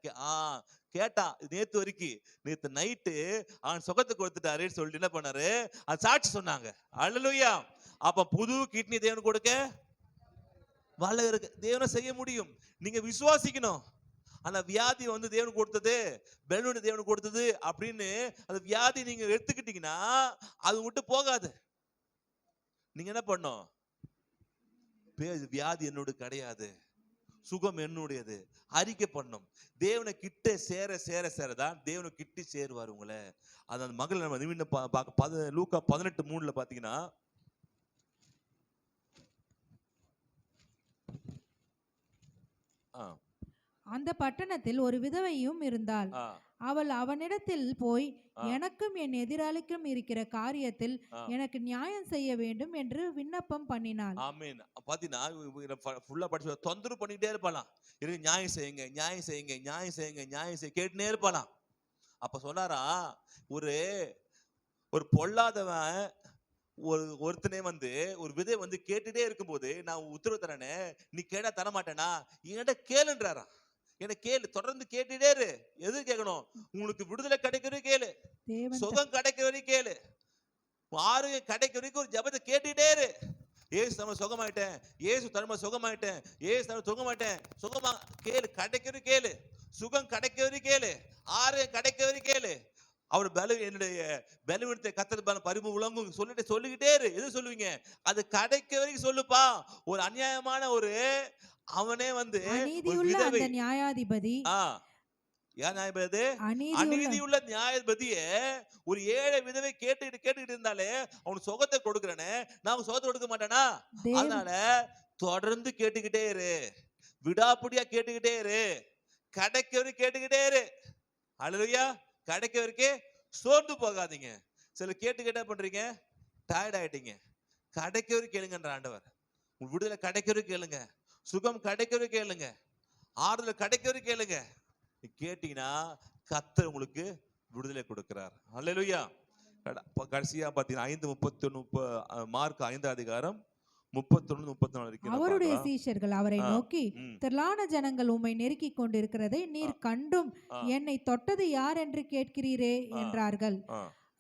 கேட்டான். நேத்து வரைக்கும் நேத்து நைட்டு அவன் சுகத்தை கொடுத்துட்டாருன்னு சொல்லிட்டு என்ன பண்ணாரு, அது சாட்சி சொன்னாங்க. அல்லேலூயா. அப்ப புது கிட்னி தேவன் கொடுக்க வல்ல இருக்கு. தேவனை செய்ய முடியும். நீங்க விசுவாசிக்கணும். ஆனா வியாதி வந்து தேவன் கொடுத்தது, பெலூன் தேவன் கொடுத்தது அப்படின்னு அந்த வியாதி நீங்க எடுத்துக்கிட்டீங்கன்னா அது விட்டு போகாது. நீங்க என்ன பண்ணும்? வியாதி என்னோட கிடையாது, சுகம் என்னுடையது அறிக்கை பண்ணும். தேவனை கிட்ட சேர சேர சேரதான் தேவனை கிட்டி சேருவார் உங்களை. அந்த மகள் நம்ம லூக்கா 18:3 பாத்தீங்கன்னா, அந்த பட்டணத்தில் ஒரு விதவையும் இருந்தாள். அவள் அவனிடத்தில் போய், எனக்கும் என் எதிராளிக்கும் இருக்கிற காரியத்தில் எனக்கு நியாயம் செய்ய வேண்டும் என்று விண்ணப்பம் பண்ணினாள். ஆமென். பாத்தீங்கன்னா ஃபுல்லா படிச்சு தொந்தரவு பண்ணிட்டே இருப்பாளாம். நியாயம் செய்யுங்க, நியாயம் செய்யுங்க, நியாயம் செய்யுங்க, நியாயம் செய்ய கேட்டுனே இருப்பாளாம். அப்ப சொன்னாரா, ஒரு பொல்லாதவன் ஒருத்தனே வந்து ஒரு விதை வந்து கேட்டுட்டே இருக்கும்போது, நான் உத்தரவு தரேனே, நீ கேட்டா தர மாட்டேனா, என்கிட்ட கேளுன்றாரா. என்ன கேளு, தொடர்ந்து கேட்டுட்டே இரு. எது கேட்கணும்? உங்களுக்கு விடுதலை கிடைக்கிற கேளு, சுகம் கிடைக்கிற வரைக்கும் கேளு, ஆரோக்கியம் கிடைக்கிற வரைக்கும் ஒரு ஜபத்தை கேட்டுட்டே இரு. ஏசு தம்ம சுகமாயிட்டேன், ஏசு தம்ம சுகமாயிட்டேன், ஏசு தம்ம சுகமாயிட்டேன், சுகமா கேளு, கிடைக்கிற கேளு, சுகம் கிடைக்கிற கேளு, ஆரோக்கியம் கிடைக்கிற கேளு. அவர் என்னுடைய பலவீனத்தை கர்த்தர் பரிமு உலகம் சொல்லிக்கிட்டே இரு. எது சொல்லுவீங்க? அது கிடைக்க வரைக்கும் சொல்லுப்பா. ஒரு அநியாயமான ஒரு அவனே வந்து நியாயாதிபதி, அநீதியுள்ள நியாயாதிபதியே ஒரு ஏழை விதவை கேட்டுக்கிட்டு இருந்தாலே அவனுக்கு சுகத்தை கொடுக்கிறேன்னு நான் சுகத்தை கொடுக்க மாட்டேனா? அதனால தொடர்ந்து கேட்டுக்கிட்டே இரு, விடாப்பிடியா கேட்டுக்கிட்டே இரு, கிடைக்க வரைக்கும் கேட்டுக்கிட்டே இரு. அல்லேலூயா. கிடைக்க வரைக்கும் சோர்ந்து போகாதீங்க. சில கேட்டு பண்றீங்க, டயர்ட் ஆயிட்டீங்க. கிடைக்க வரைக்கும் கேளுங்கன்ற ஆண்டவர். உங்க விடுதலை கிடைக்க வரைக்கும் கேளுங்க, சுகம் கிடைக்க வரைக்கும் கேளுங்க, ஆறுதல் கிடைக்க வரைக்கும் கேளுங்க. கேட்டீங்கன்னா கர்த்தர் உங்களுக்கு விடுதலை கொடுக்கிறார். அல்லேலூயா. கடைசியா பாத்தீங்கன்னா 5:31 மார்க் 5 அதிகாரம் 31-34 வரைக்கும் அவருடைய சீஷர்கள் அவரை நோக்கி, திரளான ஜனங்கள் உம்மை நெருக்கி கொண்டிருக்கிறதை நீர் கண்டும் என்னை தொட்டது யார் என்று கேட்கிறீரே என்றார்கள்.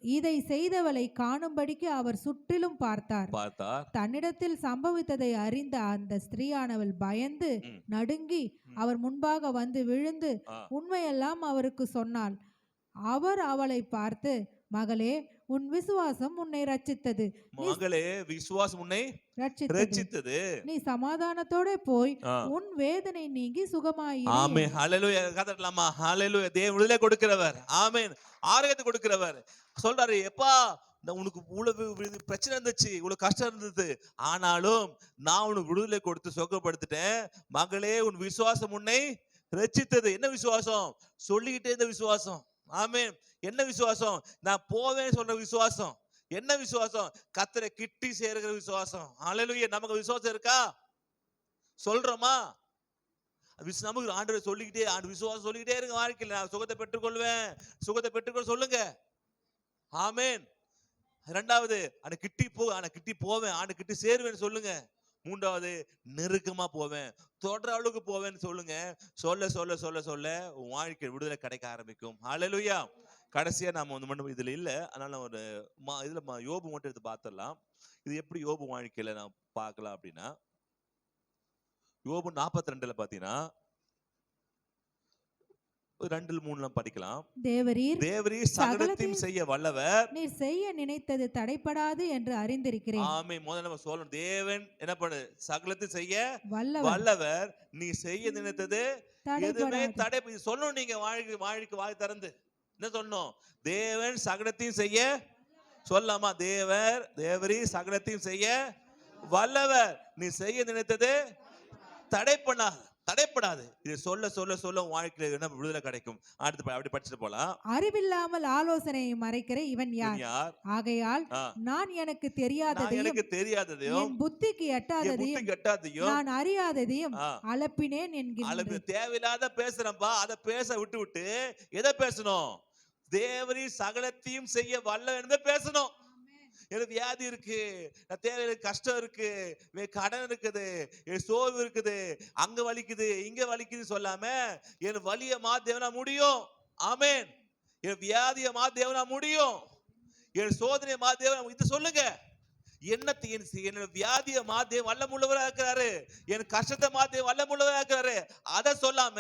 இதை செய்தவளை காணும்படிக்கு அவர் சுற்றிலும் பார்த்தார். தன்னிடத்தில் சம்பவித்ததை அறிந்த அந்த ஸ்திரீயானவள் பயந்து நடுங்கி அவர் முன்பாக வந்து விழுந்து உண்மையெல்லாம் அவருக்கு சொன்னாள். அவர் அவளை பார்த்து, மகளே, உன் விசுவாசம் உன்னை ரட்சித்தது. மகளே, விசுவாசம் உன்னை ரட்சித்தது. நீ சமாதானத்தோட போய் உன் வேதனை நீங்கி சுகமாயிரு. ஆமென். ஹல்லேலூயா. கதறலாமா? ஹல்லேலூயா. தேவன் விடுதலை கொடுக்கிறவர். ஆமென். ஆரோக்கியத்தை கொடுக்கிறவர். சொல்றாரு, எப்பா உனக்கு இவ்வளவு பிரச்சனை இருந்துச்சு, இவ்வளவு கஷ்டம் இருந்தது, ஆனாலும் நான் உனக்கு விடுதலை கொடுத்து சுகப்படுத்திட்டேன். மகளே, உன் விசுவாசம் உன்னை ரட்சித்தது. என்ன விசுவாசம்? சொல்லிக்கிட்டே இருந்த விசுவாசம். ஆமென். என்ன விசுவாசம்? நான் போவேன் சொல்ற விசுவாசம். என்ன விசுவாசம்? கர்த்தரை கிட்டி சேருகிற விசுவாசம். ஹல்லேலூயா. நமக்கு விசுவாசம் இருக்கா? சொல்றோமா? நமக்கு ஆண்டவர் சொல்லிக்கிட்டே, விசுவாசம் சொல்லிக்கிட்டே இருங்க வாழ்க்கையில். நான் சுகத்தை பெற்றுக்கொள்வேன், சுகத்தை பெற்றுக்கொள்ள சொல்லுங்க. ஆமென். இரண்டாவது, கிட்டி போவேன், ஆண்டு கிட்டி சேருவேன் சொல்லுங்க. மூன்றாவது, நெருக்கமா போவேன், தொடர அளவுக்கு போவேன்னு சொல்லுங்க. சொல்ல சொல்ல சொல்ல சொல்ல வாழ்க்கை விடுதலை கிடைக்க ஆரம்பிக்கும். ஹல்லேலூயா. கடைசியா நாம வந்து இதுல இல்ல, அதனால ஒரு இதுல யோபு மட்டும் எடுத்து பார்த்துடலாம். இது எப்படி யோபு வாழ்க்கையில நான் பார்க்கலாம் அப்படின்னா, யோபு 42 பாத்தீங்கன்னா 2-3 படிக்கலாம். தேவரீர் சகலத்தையும் செய்ய வல்லவர், நீர் செய்ய நினைத்தது தடைப்படாது என்று அறிந்திருக்கிறேன். ஆமென். முதல்ல நம்ம சொல்லணும், தேவன் என்ன பண்ணு? சகலத்தையும் செய்ய வல்லவர், நீ செய்ய நினைத்தது எதுவுமே தடை சொல்லணும். நீங்க வாழ்க்கை வாய் திறந்து என்ன சொல்லணும்? தேவன் சகலத்தையும் செய்ய சொல்லாமா? தேவரீர் சகலத்தையும் செய்ய வல்லவர், நீ செய்ய நினைத்தது தடைப்படாது. இது சொல்ல சொல்ல சொல்ல வாழ்க்கையில என்ன விடுதலை கிடைக்கும். அடுத்து அப்படி படிச்சுட்டு போலாம். அறிவில்லாமல் ஆலோசனையை மறைக்கிற இவன் யார்? ஆகையால் நான் எனக்கு தெரியாததையும் புத்திக்கு எட்டாததையும் நான் அறியாததையும் அலப்பினேன் என்கிறார். தேவையில்லாத பேசுறப்பா, அதை பேச விட்டு எதை பேசணும்? தேவரீர் சகலத்தையும் செய்ய வல்ல என்று பேசணும். எனக்கு வியாதி இருக்கு, நான் தேவையான கஷ்டம் இருக்கு, கடன் இருக்குது, என் சோர்வு இருக்குது, அங்க வலிக்குது இங்க வலிக்குது சொல்லாம என் வலிய மாத்தேவனா முடியும். ஆமென். என் வியாதிய மாத்தேவனா முடியும், என் சோதனையை மாத்தேவனா. இது சொல்லுங்க. என்னோட வியாதியை மாத்தே வல்லமுள்ளவரா இருக்கிறாரு, என் கஷ்டத்தை மாத்தே வல்லமுள்ளவரா இருக்கிறாரு. அதை சொல்லாம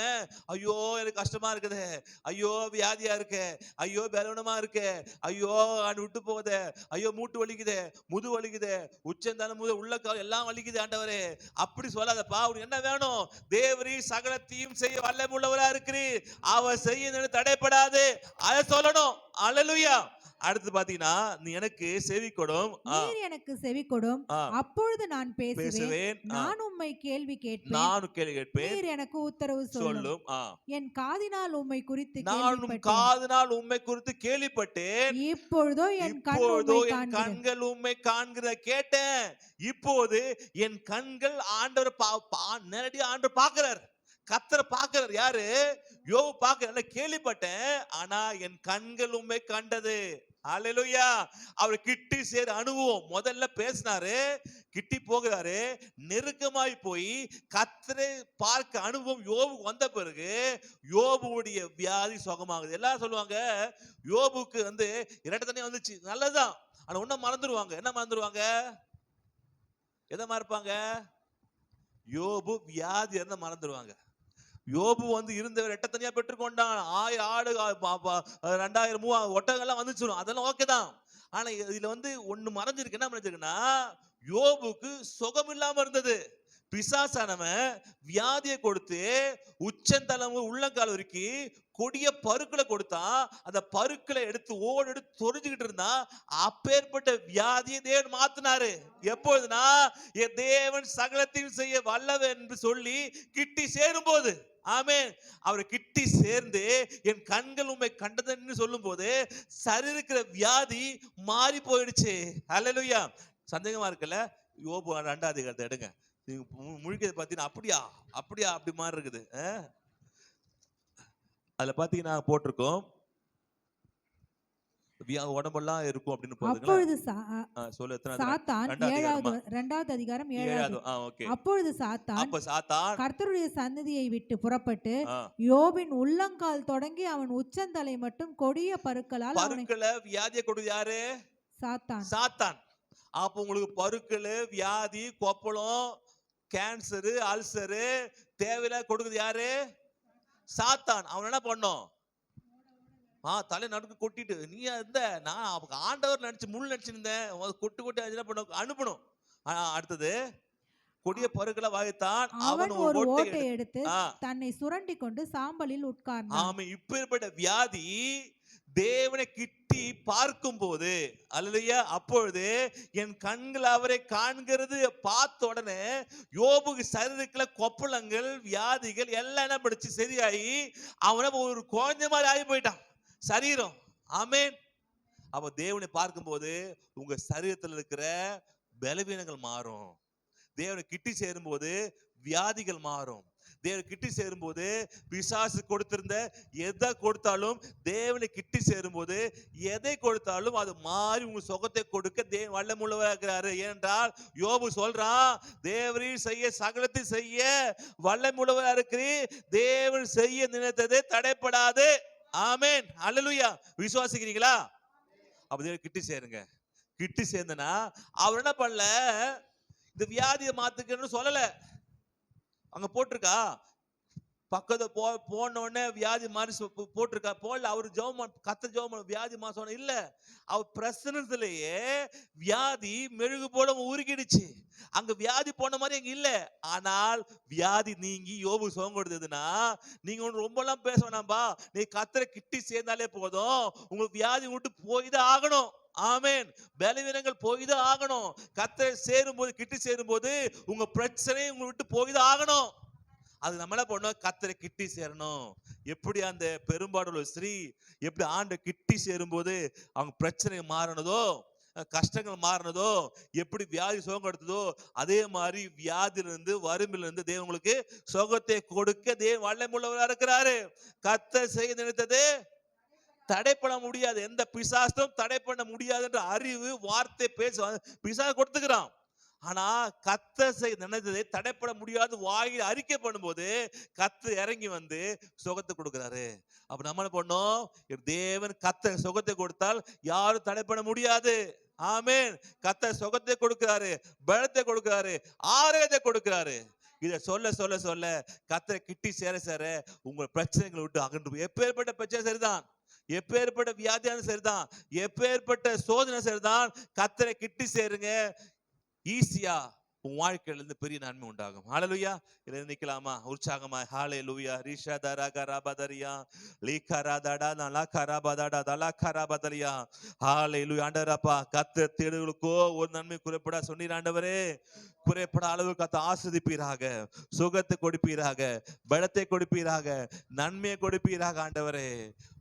ஐயோ எனக்கு கஷ்டமா இருக்குது, ஐயோ வியாதியா இருக்கு, ஐயோ பலவீனமா இருக்கு, ஐயோ விட்டு போகுது, ஐயோ மூட்டு வலிக்குது, முது வலிக்குது, உச்சந்தாலும் உள்ள எல்லாம் வலிக்குது ஆண்டவரே, அப்படி சொல்லாதப்பா. அவனுக்கு என்ன வேணும்? தேவரீ சகலத்தையும் செய்ய வல்லமுள்ளவரா இருக்கிறீர், அவர் செய்ய தடைப்படாது, அதை சொல்லணும். அல்லேலூயா. அடுத்து பாத்தீங்கன்னா, நீ எனக்கு செவி கொடும், நீர் எனக்கு செவி கொடும், அப்பொழுது நான் பேசுவேன், நான் உம்மை கேள்வி கேட்பேன், நான் கேள்வி கேட்பேன், நீர் எனக்கு உத்தரவு சொல்லும். என் காதினால் உம்மை குறித்து கேள்விப்பட்டேன், இப்பொழுதோ என் கண்கள் உம்மை காண்கிற கேட்டேன். இப்போது என் கண்கள் ஆண்டவர் நேரடி ஆண்டவர் பார்க்கிறார், கர்த்தரை பார்க்கிறார். யாரு? யோபு பார்க்கிறார். கேள்விப்பட்டேன், ஆனா என் கண்கள் உம்மை கண்டது. அல்லேலூயா. அவர் கிட்டி சேர அனுபவம். முதல்ல பேசினாரு, கிட்டி போகிறாரு, நெருக்கமாய் போய் கர்த்தரை பார்க்க அனுபவம் யோபுக்கு வந்த பிறகு யோபுடைய வியாதி சுகமாகுது. எல்லாரும் சொல்லுவாங்க யோபுக்கு இரட்டை தண்ணி வந்துச்சு, நல்லதுதான். ஆனா ஒன்னும் மறந்துடுவாங்க. என்ன மறந்துடுவாங்க? எதை மறப்பாங்க? யோபு வியாதி இருந்தா மறந்துடுவாங்க. யோபு இருந்தவர் எட்ட தனியா பெற்றுக்கொண்டான், 1000 ஆடு 2000 3000 ஒட்டகங்கள்லாம் வந்துச்சிடும், அதெல்லாம் ஓகே தான். ஆனா இதுல ஒண்ணு மறைஞ்சிருக்கு. என்ன மறைஞ்சிருக்குன்னா, யோபுக்கு சுகம் இல்லாம இருந்தது. பிசாசானவன் வியாதியை கொடுத்து உச்சந்தலை உள்ளங்கால் வரைக்கும் கொடிய பருக்களை கொடுத்தான். அந்த பருக்களை எடுத்து தொறிஞ்சுக்கிட்டு இருந்தா. அப்பேற்பட்ட வியாதியை தேவன் மாத்தினாரு. எப்பொழுதுனா, என் தேவன் சகலத்தையும் செய்ய வல்லவன் என்று சொல்லி கிட்டி சேரும் போது. ஆமென். அவரை கிட்டி சேர்ந்து என் கண்கள் உம்மை கண்டதுன்னு சொல்லும் போது சரி இருக்கிற வியாதி மாறி போயிடுச்சு. அல்லேலூயா. சந்தேகமா இருக்குல்ல? யோபு 2ஆம் அதிகாரத்தை எடுங்க, முழுக்கிறது பாத்தீங்கன்னா அப்படியா அப்படியா அப்படி மாதிரி இருக்குது. அதுல பாத்தீங்கன்னா போட்டிருக்கோம் உடம்பெல்லாம் இருக்கும் அப்படின்னு அப்பொழுது சாத்தான், 2ஆவது அதிகாரம் 7வது. அப்பொழுது சாத்தான் கர்த்தருடைய சந்நிதியை விட்டு புறப்பட்டு யோபின் உள்ளங்கால் தொடங்கி அவன் உச்சந்தலை மட்டும் கொடிய பருக்களால் வியாதியை கொடுது. யாரு? சாத்தான். அப்ப உங்களுக்கு பருக்கள், வியாதி, கொப்பளம், கேன்சரு, அல்சரு தேவையில்ல கொடுக்குது யாரு? சாத்தான். அவன் என்ன பண்ணும்? தலை நடுக்கு கொட்டிட்டு நீ நான் ஆண்டவர் நினைச்சு முள் நினைச்சிருந்தேன், கொட்டு என்ன பண்ணும்? அனுப்பணும். அடுத்தது கொடிய பருக்களை வாய்த்தான், அவன் ஒரு ஓட்டை எடுத்து தன்னை சுரண்டி கொண்டு சாம்பலில் உட்கார்ந்தான். ஆமா. இப்பேற்பட்ட வியாதி தேவனை கிட்டி பார்க்கும் போது, அல்லேலூயா, அப்பொழுது என் கண்கள் அவரை காண்கிறது. பார்த்த உடனே யோபுக்கு சரீரத்துல கொப்பளங்கள், வியாதிகள் எல்லாம் என்ன படிச்சு சரியாயி அவனை ஒரு குழந்தை மாதிரி ஆகி போயிட்டான் சரீரம். ஆமென். அப்ப தேவனை பார்க்கும் போது உங்க சரீரத்தில் இருக்கிற பலவீனங்கள் மாறும். தேவனை கிட்டி சேரும் போது வியாதிகள் மாறும். தேவனை கிட்டி சேரும் போது பிசாசு கொடுத்திருந்த எதை கொடுத்தாலும் தேவனை கிட்டி சேரும் போது எதை கொடுத்தாலும் அது மாறி உங்க சுகத்தை கொடுக்க தேவன் வல்லமுள்ளவராக இருக்கிறாரு. ஏனென்றால் யோபு சொல்றான், தேவரீர் செய்ய சகலத்தை செய்ய வல்லமுள்ளவராக இருக்கிறீர், தேவன் செய்ய நினைத்தது தடைப்படாது. ஆமென். அல்லேலூயா. விசுவாசிக்கிறீங்களா? அப்ப தேவனை கிட்டி சேருங்க. கிட்டி சேர்ந்தனா அவர் என்ன பண்ணல, இந்த வியாதியை மாத்துக்கன்னு சொல்லல. அங்க போட்டிருக்கா பக்கத்துல போன உடனே வியாதி மாறி போட்டிருக்கா போடல. அவர் கத்த ஜெபம் வியாதி மாசம் இல்ல, அவர் பிரசனத்திலேயே வியாதி மெழுகு போல உருகிடுச்சு. அங்க வியாதி போன மாதிரி அங்க இல்ல. ஆனால் வியாதி நீங்கி யோபு சுகம் கொடுத்ததுன்னா நீங்க ஒண்ணு ரொம்ப எல்லாம் பேச வேணாம்பா, நீ கத்தரை கிட்டி சேர்ந்தாலே போதும், உங்களுக்கு வியாதி விட்டு போய்தான் ஆகணும். ஆமென். பலவீனங்கள் போய்தான் ஆகணும். கர்த்தரை சேரும் போது, கிட்டி சேரும் போது உங்க பிரச்சனை உங்க விட்டு போய்தான் ஆகணும். அது நம்மள பண்ணோம், கர்த்தரை கிட்டி சேரணும். எப்படி அந்த பெரும்பாடுள்ள ஸ்ரீ எப்படி ஆண்டை கிட்டி சேரும் போது அவங்க பிரச்சனை மாறினதோ, கஷ்டங்கள் மாறினதோ, எப்படி வியாதி சுகம் கொடுத்ததோ, அதே மாதிரி வியாதியிலிருந்து வறுமையிலிருந்து தேவன் உங்களுக்கு சுகத்தை கொடுக்க தேவன் வல்லமையுள்ளவராக இருக்கிறாரு. கர்த்தர் செய்ய நினைத்தது தடை பண்ண முடியாது, எந்த பிசாசும் தடை பண்ண முடியாதுன்ற அறிவு வார்த்தை பேச பிசாசு கொடுத்துக்கிறான். ஆனா கர்த்தர் நினைத்ததை தடைப்பட முடியாது வாயில் அறிக்கை பண்ணும்போது கர்த்தர் இறங்கி வந்து சுகத்தை கொடுக்கிறாரு. அப்ப நம்ம என்ன பண்ணோம்? தேவன் கர்த்தர் சுகத்தை கொடுத்தால் யாரும் தடை பண்ண முடியாது. ஆமென். கர்த்தர் சுகத்தை கொடுக்கிறாரு, பலத்தை கொடுக்கிறாரு, ஆரோக்கியத்தை கொடுக்கிறாரு. இதை சொல்ல சொல்ல சொல்ல கர்த்தரை கிட்டி சேர சேர உங்கள் பிரச்சனைகளை விட்டு அகன்று, எப்பேற்பட்ட பிரச்சனை சரிதான், எப்பேற்பட்ட வியாதியான சரிதான், எப்பேற்பட்ட சோதனை சரிதான், கர்த்தரை கிட்டி சேருங்க, ஈஸியா உன் வாழ்க்கையில இருந்து பெரிய நன்மை உண்டாகும். ஹalleluya. இத நிக்கலாமா உற்சாகமா? ஹalleluya. ரிஷதரா கரபதரியா லீகரதடா நலகரபதடா தலகரபதரியா. ஹalleluya. ஆண்டவரப்பா, கர்த்தர் தேடுகளுக்கோ ஒரு நன்மை குறைபட சொன்னீர் ஆண்டவரே. குறைபட அளவு கர்த்தர் ஆசீர்வதிப்பீராக, சுகத்தை கொடுப்பீராக, பலத்தை கொடுப்பீராக, நன்மையை கொடுப்பீராக ஆண்டவரே.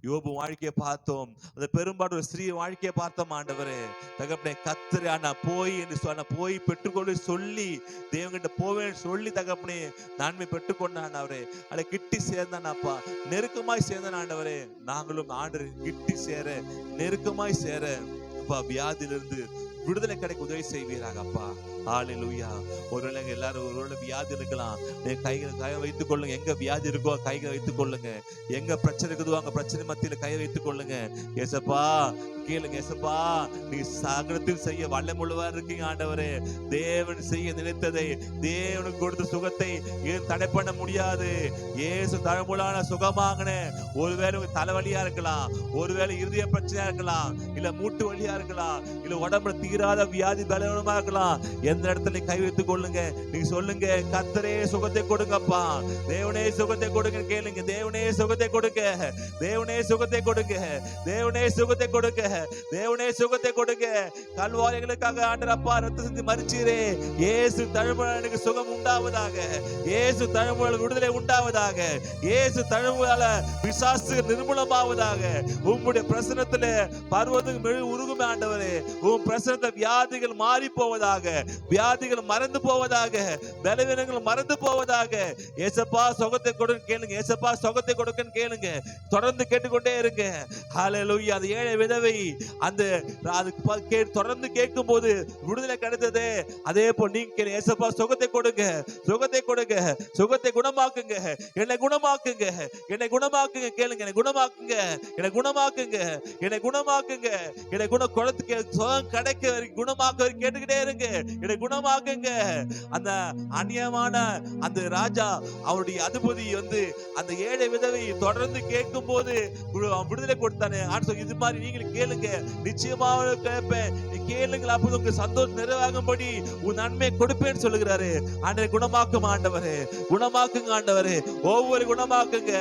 யோபு வாழ்க்கையை பார்த்தோம், அந்த பெரும்பாடு ஒரு ஸ்திரீ வாழ்க்கையை பார்த்தோம் ஆண்டவரே. தகப்பனே கர்த்தர் நான் போய் என்று சொன்ன போய் பெற்றுக்கொண்டு சொல்லி தேவன்கிட்ட போவேன்னு சொல்லி தகப்பனே நன்மை பெற்றுக்கொண்டான் அவரே. அதை கிட்டி சேர்ந்தான் அப்பா, நெருக்கமாய் சேர்ந்தான் ஆண்டவரே. நாங்களும் ஆண்டு கிட்டி சேர, நெருக்கமாய் சேர அப்பா, வியாதியிலிருந்து விடுதலை கிடைக்க உதவி செய்வீராக அப்பா. ஹalleluya. ஒருவேளை எல்லாரும் ஒருவேளை வியாதி இருக்கலாம், நீங்க கையை வைத்துக் கொள்ளுங்க. எங்க வியாதி இருக்கோ கைகளை வைத்துக் கொள்ளுங்க. எங்க பிரச்சனை இருக்குதோ அங்க பிரச்சனை மத்தியில கையை வைத்துக் கொள்ளுங்க. ஏசப்பா கேளுங்க, ஏசப்பா நீ சகலத்தில் செய்ய வல்லமுள்ளவா இருக்கீங்க ஆண்டவரே. தேவன் செய்ய நினைத்ததை, தேவனுக்கு கொடுத்த சுகத்தை ஏன் தடை பண்ண முடியாது. ஏசு தழமுலான சுகமாகன. ஒருவேளை உங்க தலைவலியா இருக்கலாம், ஒருவேளை இருதய பிரச்சனையா இருக்கலாம், இல்ல மூட்டு வலியா இருக்கலாம், இல்ல உடம்புல தீராத வியாதி பலவீனமா இருக்கலாம். எந்த இடத்துல கை வைத்துக் கொள்ளுங்க. நீங்க சொல்லுங்க, கர்த்தரே சுகத்தை கொடுங்கப்பா, தேவனே சுகத்தை கொடுங்க கேளுங்க. தேவனே சுகத்தை கொடுங்க, தேவனே சுகத்தை கொடுங்க, தேவனே சுகத்தை கொடுங்க, தேவனே சுகத்தை கொடுங்க. கல்வாரிகளுக்காக ஆண்டவரப்பா ரத்தம் சிந்தி மரிச்சீரே. இயேசு தழும்புகளுக்கு சுகம் உண்டாவதாக, இயேசு தழும்புகள் விடுதலை உண்டாவதாக, இயேசு தழும்புகளால பிசாசு நிர்மூலமாவதாக. உம்முடைய பிரசன்னத்திலே பர்வதம் உருகுமே ஆண்டவரே. உம் பிரசன்னத்தை வியாதிகள் மாறி போவதாக, வியாதிகள் மறந்து போவதாக, பலவீனங்கள் மறந்து போவதாக. ஏசப்பா சுகத்தை கொடுங்க கேளுங்க, ஏசப்பா சுகத்தை கொடுக்கன்னு கேளுங்க. தொடர்ந்து கேட்டுக்கொண்டே இருங்க. ஹalleluya. அந்த ஏழை விதவை அந்த தொடர்ந்து கேட்கும் போது விடுதலை கிடைத்தது. அதே போல் நீங்க கேளுங்க, ஏசப்பா சுகத்தை கொடுங்க, சுகத்தை கொடுங்க, சுகத்தை குணமாக்குங்க, என்னை குணமாக்குங்க, என்னை குணமாக்குங்க கேளுங்க, என்னை குணமாக்குங்க, என்னை குணமாக்குங்க, என்னை குணமாக்குங்க, என்னை குணத்துக்கு சுகம் கிடைக்க குணமாக்க கேட்டுக்கிட்டே இருங்க. என்னை குணமாக்குங்க. அந்த அநியமான அந்த ராஜா அவருடைய அதிபதி வந்து அந்த ஏழை விதவை தொடர்ந்து கேட்கும் போது விடுதலை கொடுத்தானே. இது மாதிரி நீங்களும் கேளுங்க, நிச்சயமாக கேட்பேன். நீ கேளுங்கள், அப்போது உங்க சந்தோஷம் நிறைவாகும்படி உன் நன்மை கொடுப்பேன்னு சொல்லுகிறாரு. ஆண்டவரே குணமாக்கும் ஆண்டவரே, குணமாக்குங்க ஆண்டவரே, ஒவ்வொரு குணமாக்குங்க.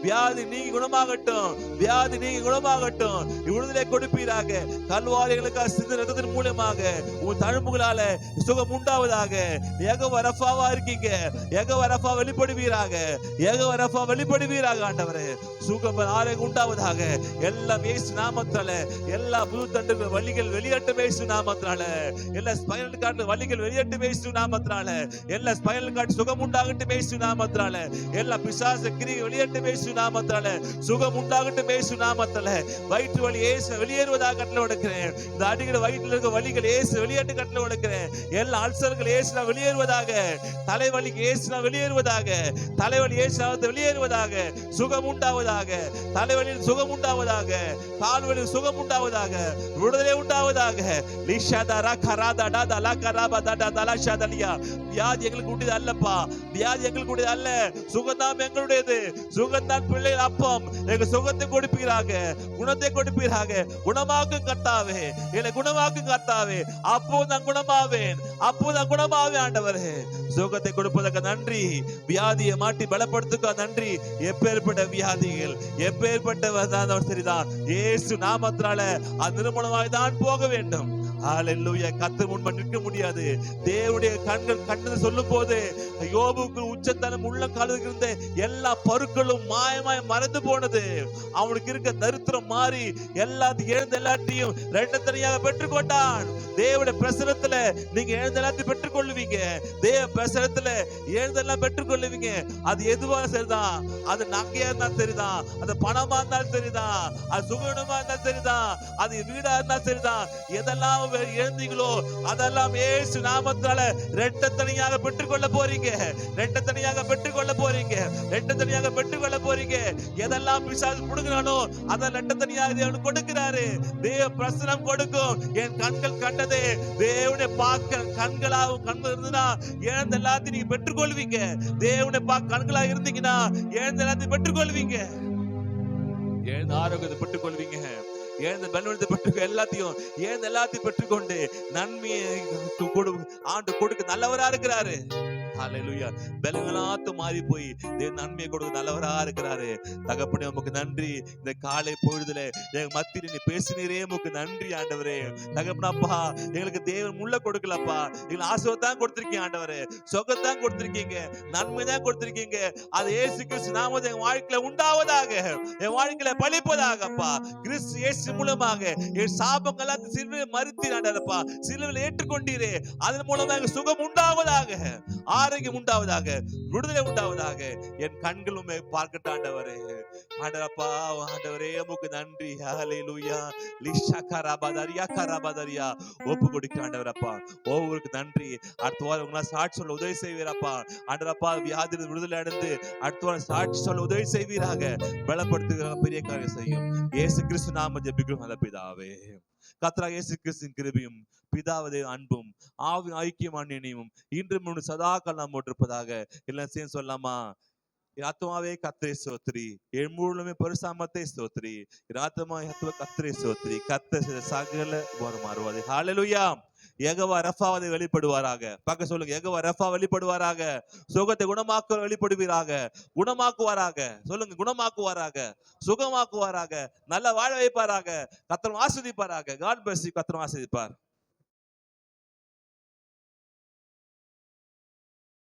வியாதி நீங்க குணமாகட்டும், வியாதி நீங்க குணமாகட்டும். விடுதலை கொடுப்பீராக. கல்வாரிகளுக்காக சிந்த ரத்தத்தின் மூலமாக உன் தழும்புகளால சுகம் உண்டாவதாக. யெகோவா ரஃபாவா இருக்கீங்க, யெகோவா ரஃபா வெளிப்படுவீராக, யெகோவா ரஃபா வெளிப்படுவீராக ஆண்டவரே. சுகம் ஆரோக்கியம் உண்டாவதாக. எல்லாம் இயேசு நாமத்தால, எல்லா புது தண்டுகள் வலிகள் வெளியேற்ற இயேசு நாமத்தால, எல்லா ஸ்பைனல் கார்டு வலிகள் வெளியேற்ற இயேசு நாமத்தால, எல்லா ஸ்பைனல் கார்டு சுகம் உண்டாகட்டும் இயேசு நாமத்தால, எல்லா பிசாசு கிரியை வெளியேற்ற இயேசு நாமத்தால, சுகம் உண்டாகட்டும் இயேசு நாமத்தால. வயிற்று வலி இயேசு வெளியேறுவதாக கட்டளை கொடுக்கிறேன். இந்த அடிக்கிற வயிற்றில் இருக்க வலிகள் இயேசு வெளியேற்ற கட்டளை கொடுக்கிறேன். எல்லா அல்சர்கள் இயேசுனா வெளியேறுவதாக, தலைவலி இயேசுனா வெளியேறுவதாக, தலைவலி இயேசுனா வெளியேறுவதாக, சுகம் உண்டாவதாக, தலைவலியில் சுகம் உண்டாவதாக, கால்வலியில் சுகம் உண்டாவதாக, விடுதலை உண்டாவதாக. லிஷதரா கராதடா தலா கராபதடா தலா ஷதலியா. வியாதி எங்களுக்கு உடையது அல்லப்பா, வியாதி எங்களுக்கு உடையது அல்ல, சுகம்தான் எங்களுடையது. சுகம்தான் பிள்ளைகள் அப்பம். எங்க சுகத்தை கொடுப்பீராக, குணத்தை கொடுப்பீராக. குணமாக்கும் கர்த்தாவே, என்னை குணமாக்கும் கர்த்தாவே. அப்போ நான் குணமாவேன், அப்போ நான் குணமாவேன் ஆண்டவரே. சுகத்தை கொடுப்பதற்கு நன்றி, வியாதியை மாட்டி பலப்படுத்துக்க நன்றி. எப்பேற்பட்ட வியாதிகள், எப்பேற்பட்ட சரிதான் இயேசு நாமத்தினால அதனால அது நிர்மூலமாய் தான் போக வேண்டும். ஹalleluya. கர்த்தர் முன்பு நிற்க முடியாது. தேவனுடைய கண்கள் கண்டது சொல்லும் போது யோபுக்கு உச்சத்தலம் உள்ள காலத்துக்கு இருந்த எல்லா பருக்களும் மாயமாய் மறைந்து போனது. அவனுக்கு இருக்க தரித்திரம் மாறி எல்லாத்தையும் எழுந்த எல்லாத்தையும் ரெண்டத்தனையாக பெற்றுக்கொண்டான். தேவனுடைய பிரசனத்துல நீங்க எழுந்த எல்லாத்தையும் பெற்றுக்கொள்ளுவீங்க. தேவ பிரசனத்துல எழுந்தெல்லாம் பெற்றுக்கொள்ளுவீங்க. அது எதுவா சரிதான், அது நகையா இருந்தாலும் சரிதான், அது பணமா இருந்தாலும் சரிதான், அது சுகமா இருந்தாலும் சரிதான், அது வீடா இருந்தாலும் சரிதான், எதெல்லாம் எழுந்தீங்களோ அதெல்லாம் இயேசு நாமத்தால ரெட்டத்தனையாக பெற்றுக்கொள்ள போறீங்க. ரெட்டத்தனையாக பெற்றுக்கொள்ள போறீங்க. ரெட்டத்தனையாக பெற்றுக்கொள்ள போறீங்க. எதெல்லாம் பிசாசு புடுங்குறானோ அதை ரெட்டத்தனையாக தேவன் கொடுக்கிறாரு. தேவ பிரசனம் கொடுக்கும். என் கண்கள் கண்டதே தேவனை பார்க்க கண்களாகவும் கண்கள் இருந்ததுன்னா எழுந்த எல்லாத்தையும் நீங்க பெற்றுக்கொள்வீங்க. தேவனை பார்க்க கண்களா இருந்தீங்கன்னா எழுந்த எல்லாத்தையும் பெற்றுக்கொள்வீங்க. எழுந்த ஆரோக்கியத்தை பெற்றுக்கொள்வீங்க. எழுந்த பலவீனத்தை பெற்று எல்லாத்தையும் எழுந்த எல்லாத்தையும் பெற்றுக்கொண்டு நன்மையை ஆண்டு கொடுக்க நல்லவரா இருக்கிறாரு. ஹalleluya. பலவீனத்து மாறி போய் தேவன் நன்மையை கொடுக்க நல்லவரா இருக்கிறாரு. தகப்பனே உமக்கு நன்றி. இந்த காலை பொழுதுல எங்க மத்தியில நீ பேசினீரே உமக்கு நன்றி ஆண்டவரே. தகப்பனப்பா எங்களுக்கு தேவன் முள்ள கொடுக்கலப்பா, எங்களுக்கு ஆசீர்வாதம் கொடுத்திருக்கீங்க ஆண்டவரே, சுகத்தான் கொடுத்திருக்கீங்க, நன்மை தான் கொடுத்திருக்கீங்க. அது இயேசு கிறிஸ்து நாமத்தில் என் வாழ்க்கையில உண்டாவதாக, என் வாழ்க்கையில பலிப்பதாகப்பா. கிறிஸ்து இயேசு மூலமாக என் சாபங்கள் சிலுவையில் மறுத்தீர் ஆண்டவரப்பா, சிலுவையில் ஏற்றுக்கொண்டீரே. அதன் மூலமாக சுகம் உண்டாவதாக, ஆரோக்கியம் உண்டாவதாக, விடுதலை உண்டாவதாக. என் கண்களும் பார்க்கட்டும் ஆண்டவரே. ஆண்டவரப்பா ஆண்டவரே உமக்கு நன்றி. ஹalleluya. லிஷகரபதரியா கரபதரியா ஒப்பு கொடுக்க ஆண்டவரப்பா. ஒவ்வொருக்கு நன்றி. அடுத்த வாரம் உங்களால் சாட்சி சொல்ல உதவி செய்வீரப்பா. ஆண்டவரப்பா வியாதியிலிருந்து விடுதலை அடைந்து அடுத்த வாரம் சாட்சி சொல்ல உதவி செய்வீராக. பலப்படுத்துகிற பெரிய காரியம் செய்யும். இயேசு கிறிஸ்து நாம ஜெபிக்கிறோம் நல்ல பிதாவே. கர்த்தராகிய இயேசு கிறிஸ்துவின் கிருபையும் பிதாவுடைய அன்பும் ஆவி ஐக்கியமான இணையும் இன்றும் சதா காலம் நம்மோடு இருப்பதாக. எல்லாம் சேர்ந்து சொல்லலாமா? ஆத்மாவே கர்த்தரை ஸ்தோத்திரி, என் முழுமே பரிசுத்தத்தை ஸ்தோத்திரி. ஆத்மா கர்த்தரை ஸ்தோத்திரி, கர்த்தர் சகல மாறுவாது. ஹalleluya. யெகோவா ரஃபா வெளிப்படுவாராக. பக்க சொல்லுங்க, யெகோவா ரஃபா வெளிப்படுவாராக. சுகத்தை குணமாக்க வெளிப்படுவீராக, குணமாக்குவாராக. சொல்லுங்க, குணமாக்குவாராக, சுகமாக்குவாராக, நல்ல வாழ வைப்பாராக. கர்த்தர் ஆசீர்வதிப்பாராக. God bless you. கர்த்தர் ஆசீர்வதிப்பார்.